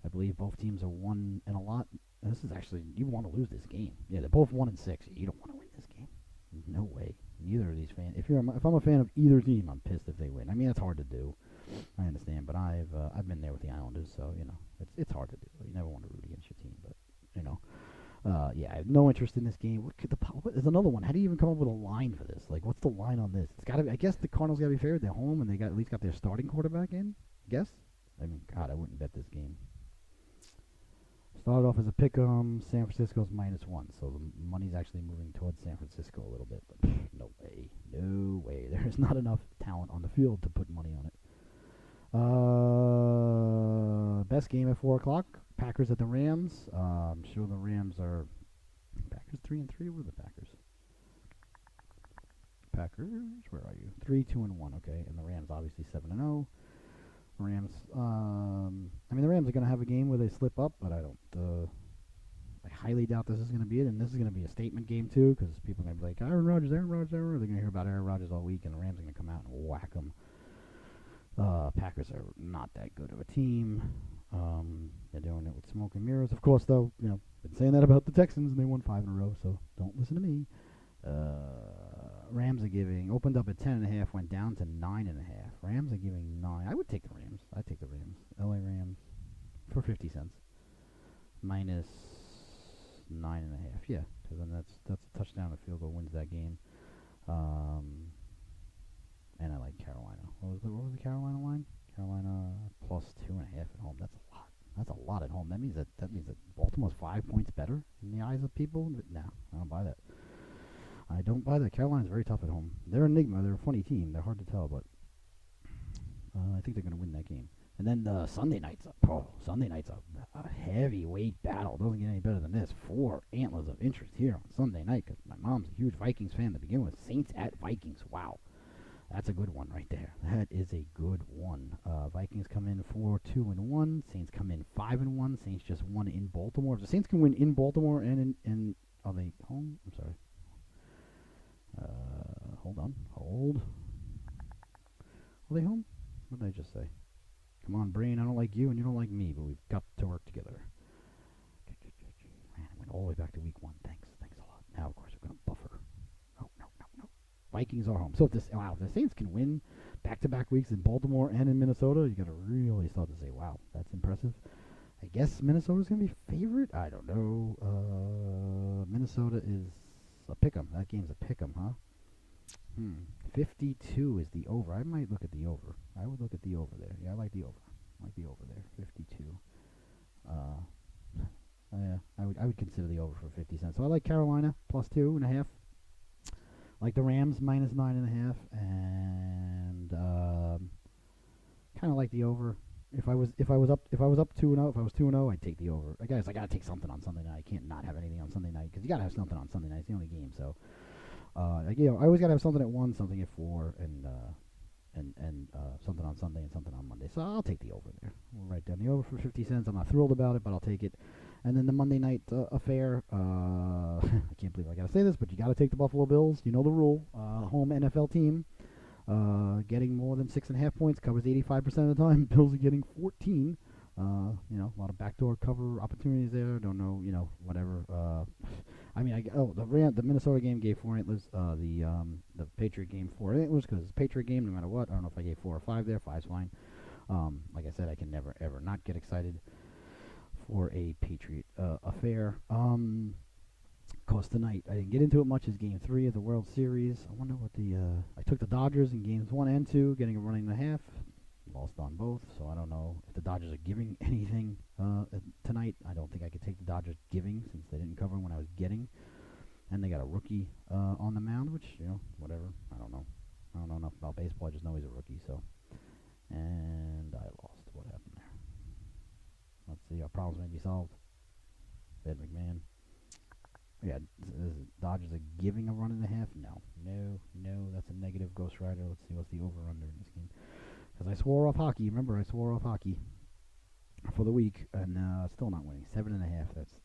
I believe both teams are 1 and a lot. And this is actually, you want to lose this game. Yeah, they're both 1-6. You don't want to win this game. No way. Neither of these fans. If I'm a fan of either team, I'm pissed if they win. I mean, it's hard to do. I understand, but I've been there with the Islanders, so it's hard to do. You never want to root against your team, but yeah, I have no interest in this game. There's another one. How do you even come up with a line for this? Like, what's the line on this? It's got to be. I guess the Cardinals got to be favored. They're home, and they at least got their starting quarterback in. I guess. I mean, God, I wouldn't bet this game. Started off as a pick'em. San Francisco's -1, so the money's actually moving towards San Francisco a little bit. But no way. There's not enough talent on the field to put money on it. Best game at 4 o'clock. Packers at the Rams. I'm sure the Rams are Packers 3-3. What are the Packers? Where are you? 3-2-1. Okay, and the Rams obviously 7-0. Rams. I mean, the Rams are going to have a game where they slip up, but I highly doubt this is going to be it, and this is going to be a statement game too, because people are going to be like, Aaron Rodgers. They're going to hear about Aaron Rodgers all week, and the Rams are going to come out and whack them. Packers are not that good of a team. They're doing it with smoke and mirrors. Of course, though, been saying that about the Texans, and they won 5 in a row, so don't listen to me. Rams are opened up at 10.5, went down to 9.5. Rams are giving 9. I would take the Rams. I'd take the Rams. LA Rams for 50 cents. -9.5. Yeah, because then that's a touchdown. A field goal wins that game. And I like Carolina. What was the Carolina line? Carolina +2.5 at home. That's a lot. That's a lot at home. That means that Baltimore's 5 points better in the eyes of people. No, I don't buy that. I don't buy that. Carolina's very tough at home. They're an enigma. They're a funny team. They're hard to tell, but I think they're going to win that game. And then Sunday night's up. Sunday night's a heavyweight battle. Doesn't get any better than this. 4 antlers of interest here on Sunday night because my mom's a huge Vikings fan to begin with. Saints at Vikings. Wow. That's a good one right there. That is a good one. Vikings come in 4-2-1. Saints come in 5-1. Saints just won in Baltimore. If the Saints can win in Baltimore and are they home? I'm sorry. Hold on. Hold. Are they home? What did I just say? Come on, brain. I don't like you and you don't like me, but we've got to work together. Man, I went all the way back to week 1. Thanks a lot. Now, of course, we're going to buffer. No. Vikings are home. So if the Saints can win back-to-back weeks in Baltimore and in Minnesota, you got to really start to say, wow, that's impressive. I guess Minnesota's going to be favorite? I don't know. Minnesota is a pick'em. That game's a pick'em, huh? 52 is the over. I might look at the over. I would look at the over there. Yeah, I like the over. There. 52. Yeah, I would consider the over for 50 cents. So I like Carolina +2.5. Like the Rams -9.5, and kind of like the over. If I was up 2-0, if I was 2-0, I'd take the over. Guys, I gotta take something on Sunday night. I can't not have anything on Sunday night because you gotta have something on Sunday night. It's the only game, so I always gotta have something at 1, something at 4, and something on Sunday and something on Monday. So I'll take the over there. We'll write down the over for 50 cents. I'm not thrilled about it, but I'll take it. And then the Monday night affair, I can't believe I got to say this, but you got to take the Buffalo Bills. You know the rule. Home NFL team getting more than 6.5 points covers 85% of the time. Bills are getting 14. A lot of backdoor cover opportunities there. Don't know, whatever. The Minnesota game gave 4 antlers. The Patriot game 4 antlers because it's a Patriot game no matter what. I don't know if I gave 4 or 5 there. 5's fine. Like I said, I can never ever not get excited for a Patriot affair. Cause tonight I didn't get into it much. Is Game 3 of the World Series. I wonder what the I took the Dodgers in Games 1 and 2, getting a running and a half. Lost on both, so I don't know if the Dodgers are giving anything tonight. I don't think I could take the Dodgers giving since they didn't cover when I was getting. And they got a rookie on the mound, which, whatever. I don't know. I don't know enough about baseball. I just know he's a rookie, so. And I lost. What happened there? Let's see. Our problems may be solved. Ed McMahon. Yeah, Dodgers are giving a run and a half? No. That's a negative Ghost Rider. Let's see what's the over-under in this game. Because I swore off hockey. Remember, I swore off hockey for the week, and still not winning. 7.5. That's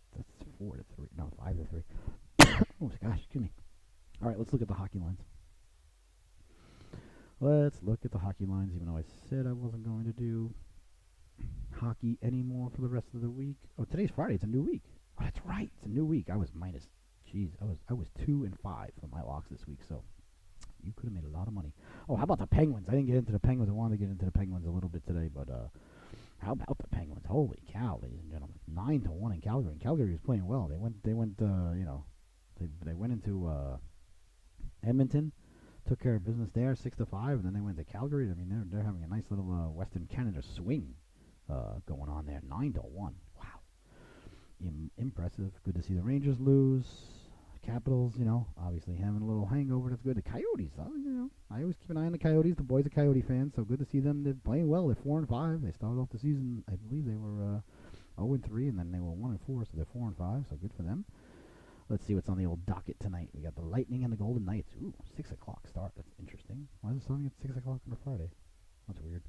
4-3. No, 5-3. Oh gosh, excuse me. All right, let's look at the hockey lines. Let's look at the hockey lines, even though I said I wasn't going to do hockey anymore for the rest of the week. Oh, today's Friday. It's a new week. Oh, that's right. It's a new week. I was 2-5 for my locks this week, so you could have made a lot of money. Oh, how about the Penguins? I didn't get into the Penguins. I wanted to get into the Penguins a little bit today, but how about the Penguins? Holy cow, ladies and gentlemen. 9-1 in Calgary. And Calgary was playing well. They went they went into Edmonton, took care of business there, 6-5, and then they went to Calgary. I mean, they're having a nice little Western Canada swing going on there. 9-1. Wow, impressive. Good to see the Rangers lose. Capitals, obviously having a little hangover. That's good. The Coyotes, I always keep an eye on the Coyotes. The boys are Coyote fans, so good to see them. They're playing well. They're 4-5. They started off the season, I believe they were 0-3, and then they were 1-4, so they're 4-5. So good for them. Let's see what's on the old docket tonight. We got the Lightning and the Golden Knights. Ooh, 6 o'clock start. That's interesting. Why is it starting at 6 o'clock on a Friday? That's weird.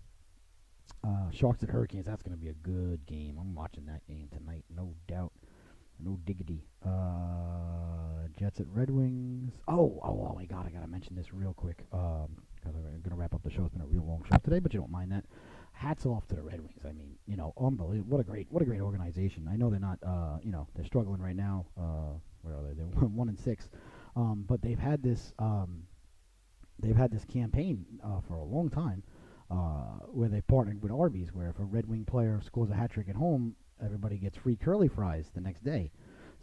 Sharks at Hurricanes. That's going to be a good game. I'm watching that game tonight, no doubt. No diggity. Jets at Red Wings. Oh my God! I gotta mention this real quick because I'm gonna wrap up the show. It's been a real long show today, but you don't mind that. Hats off to the Red Wings. I mean, unbelievable. What a great organization. I know they're not, they're struggling right now. Where are they? They're 1-6, but they've had this campaign for a long time where they partnered with Arby's, where if a Red Wing player scores a hat trick at home, everybody gets free curly fries the next day.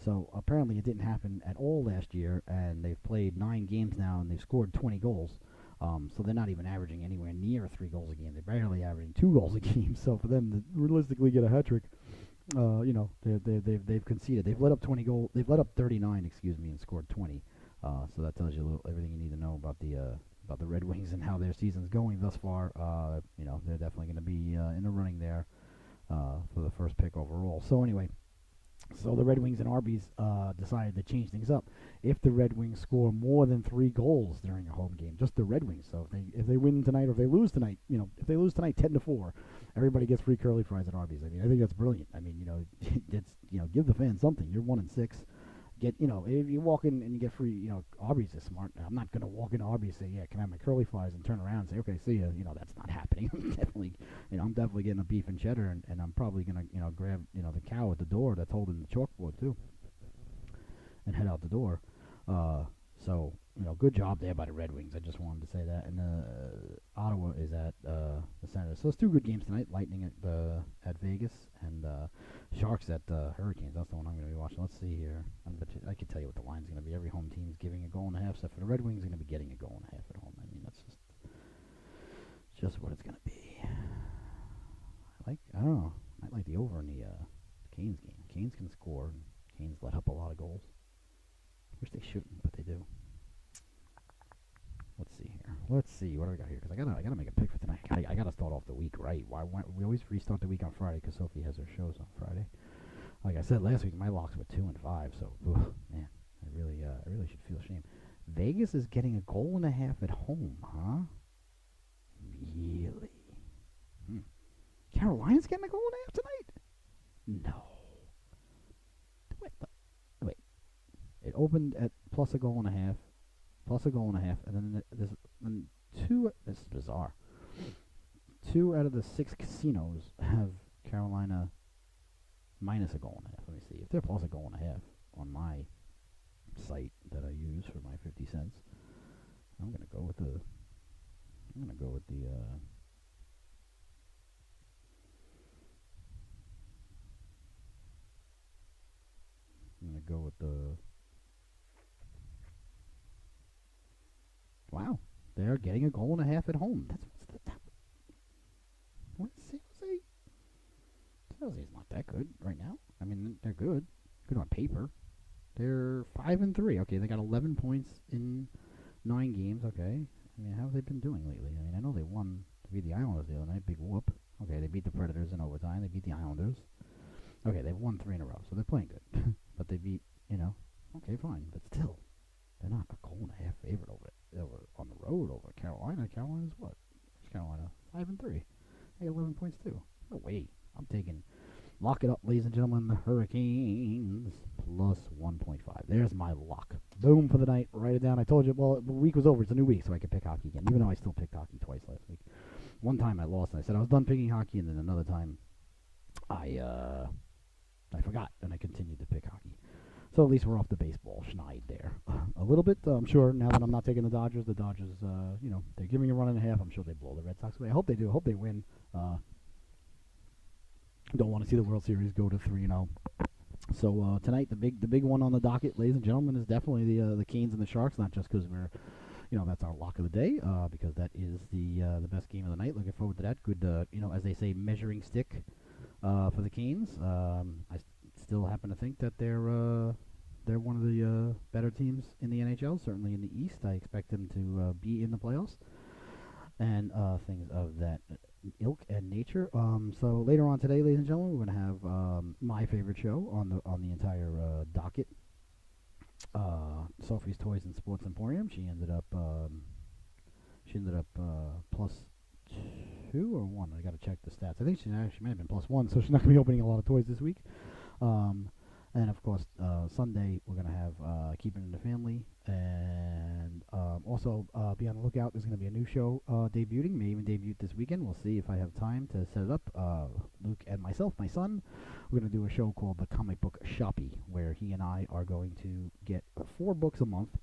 So apparently it didn't happen at all last year, and they've played 9 games now, and they've scored 20 goals. So they're not even averaging anywhere near 3 goals a game. They're barely averaging 2 goals a game. So for them to realistically get a hat trick, they've conceded. They've let up 20 goals. They've let up 39, and scored 20. So that tells you everything you need to know about the Red Wings and how their season's going thus far. They're definitely going to be in the running there for the first pick overall. So anyway, the Red Wings and Arby's decided to change things up. If the Red Wings score more than 3 goals during a home game, just the Red Wings. So if they win tonight or if they lose tonight, if they lose tonight 10-4, everybody gets free curly fries at Arby's. I mean, I think that's brilliant. I mean, it's give the fans something. You're 1-6. Get if you walk in and you get free, Arby's is smart. I'm not gonna walk into Arby's and say, yeah, can I have my curly fries, and turn around and say, okay, see ya. That's not happening. I'm definitely getting a beef and cheddar, and I'm probably gonna grab the cow at the door that's holding the chalkboard too, and head out the door. So good job there by the Red Wings. I just wanted to say that. And Ottawa is at the Senators. So it's 2 good games tonight. Lightning at Vegas, and Sharks at Hurricanes. That's the one I'm going to be watching. Let's see here. I can tell you what the line's going to be. Every home team's giving a goal and a half, except for the Red Wings going to be getting a goal and a half at home. I mean, that's just what it's going to be. I don't know. I like the over in the Canes game. Canes can score. Canes let up a lot of goals. Wish they shouldn't, but they do. Let's see here. Let's see what do we got here? Because I gotta make a pick for tonight. I gotta start off the week right. We always restart the week on Friday because Sophie has her shows on Friday. Like I said last week, my locks were 2-5. So man, I really should feel ashamed. Vegas is getting a goal and a half at home, huh? Really? Carolina's getting a goal and a half tonight? No. Wait. It opened at plus a goal and a half, and then there's 2. This is bizarre. 2 out of the 6 casinos have Carolina minus a goal and a half. Let me see if they're plus a goal and a half on my site that I use for my 50 cents. I'm gonna go with the go with the... Wow. They're getting a goal and a half at home. What? San Jose? San Jose's not that good right now. I mean, they're good. Good on paper. They're 5-3. Okay, they got 11 points in 9 games. Okay. I mean, how have they been doing lately? I mean, I know they won to beat the Islanders the other night. Big whoop. Okay, they beat the Predators in overtime. They beat the Islanders. Okay, they've won 3 in a row, so they're playing good. But they beat, okay, fine. But still, they're not a goal and a half favorite over on the road over Carolina. Carolina's what? What's Carolina? 5-3. They got 11 points too. No way. I'm taking... Lock it up, ladies and gentlemen. The Hurricanes plus 1.5. There's my lock. Boom for the night. Write it down. I told you, well, the week was over. It's a new week, so I could pick hockey again, even though I still picked hockey twice last week. One time I lost, and I said I was done picking hockey, and then another time I forgot, and I continued to pick hockey. So at least we're off the baseball schneid there. A little bit, I'm sure, now that I'm not taking the Dodgers, they're giving a run and a half. I'm sure they blow the Red Sox away. I hope they do. I hope they win. Don't want to see the World Series go to 3-0. So tonight, the big one on the docket, ladies and gentlemen, is definitely the Canes and the Sharks. Not just because we're, that's our lock of the day, because that is the best game of the night. Looking forward to that. Good, as they say, measuring stick for the Canes. I still happen to think that they're one of the better teams in the NHL. Certainly in the East, I expect them to be in the playoffs and things of that ilk and nature. So later on today, ladies and gentlemen, we're going to have my favorite show on the entire docket. Sophie's Toys and Sports Emporium. She ended up plus 2 or 1. I got to check the stats. I think she might have been plus 1, so she's not going to be opening a lot of toys this week. And of course, Sunday we're going to have Keeping It in the Family, and also be on the lookout. There's going to be a new show debuting, may even debut this weekend. We'll see if I have time to set it up. Luke and myself, my son, we're going to do a show called The Comic Book Shoppy, where he and I are going to get 4 books a month,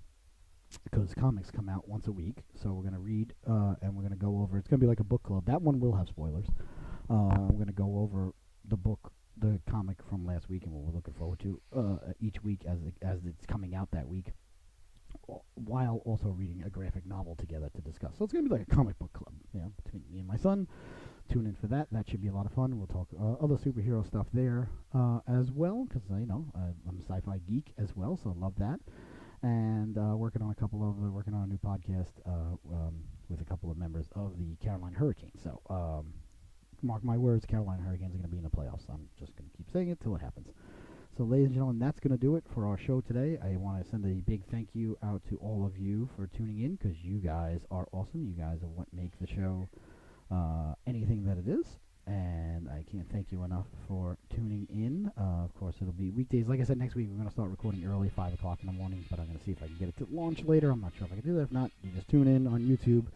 because comics come out once a week. So we're going to read, and we're going to go over, it's going to be like a book club. That one will have spoilers. We're going to go over the comic from last week and what we're looking forward to each week as it's coming out that week, while also reading a graphic novel together to discuss. So it's going to be like a comic book club, between me and my son. Tune in for that. That should be a lot of fun. We'll talk other superhero stuff there as well, because I'm a sci-fi geek as well, so I love that. And working on a new podcast with a couple of members of the Carolina Hurricanes. So mark my words, Carolina Hurricanes are going to be in the playoffs. I'm just going to keep saying it till it happens. So, ladies and gentlemen, that's going to do it for our show today. I want to send a big thank you out to all of you for tuning in, because you guys are awesome. You guys are what make the show anything that it is. And I can't thank you enough for tuning in. Of course, it'll be weekdays. Like I said, next week we're going to start recording early, 5 o'clock in the morning. But I'm going to see if I can get it to launch later. I'm not sure if I can do that. If not, you just tune in on YouTube,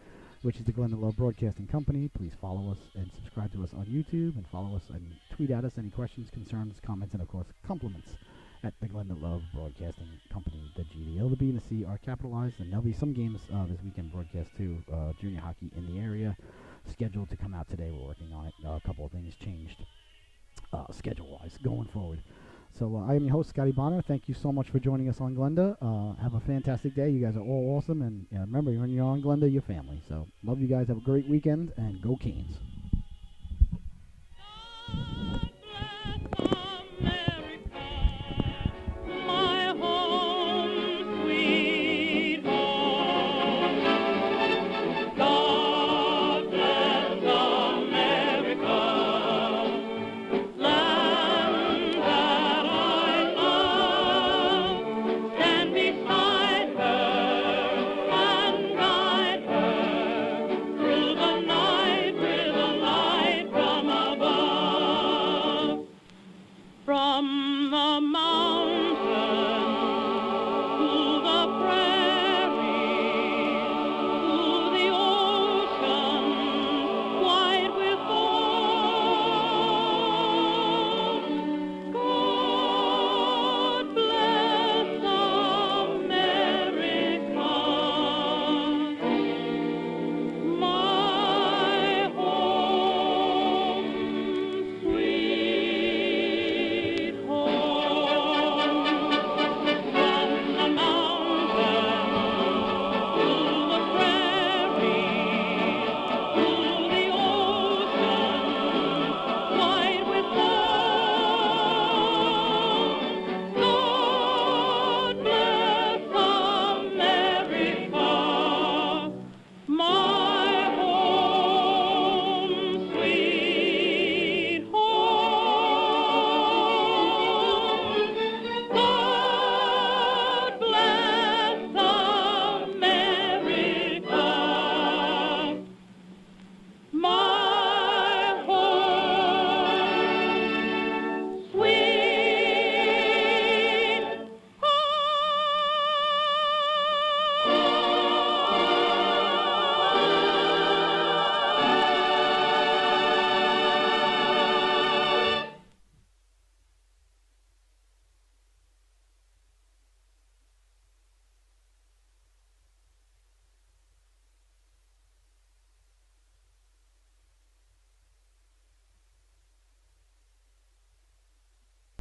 which is the Glenda Love Broadcasting Company. Please follow us and subscribe to us on YouTube, and follow us and tweet at us any questions, concerns, comments, and, of course, compliments at the Glenda Love Broadcasting Company. The GDL, the B, and the C are capitalized, and there'll be some games this weekend broadcast, too. Junior hockey in the area scheduled to come out today. We're working on it. A couple of things changed schedule-wise going forward. So I am your host, Scotty Bonner. Thank you so much for joining us on Glenda. Have a fantastic day. You guys are all awesome. And remember, when you're on Glenda, you're family. So love you guys. Have a great weekend, and go Canes.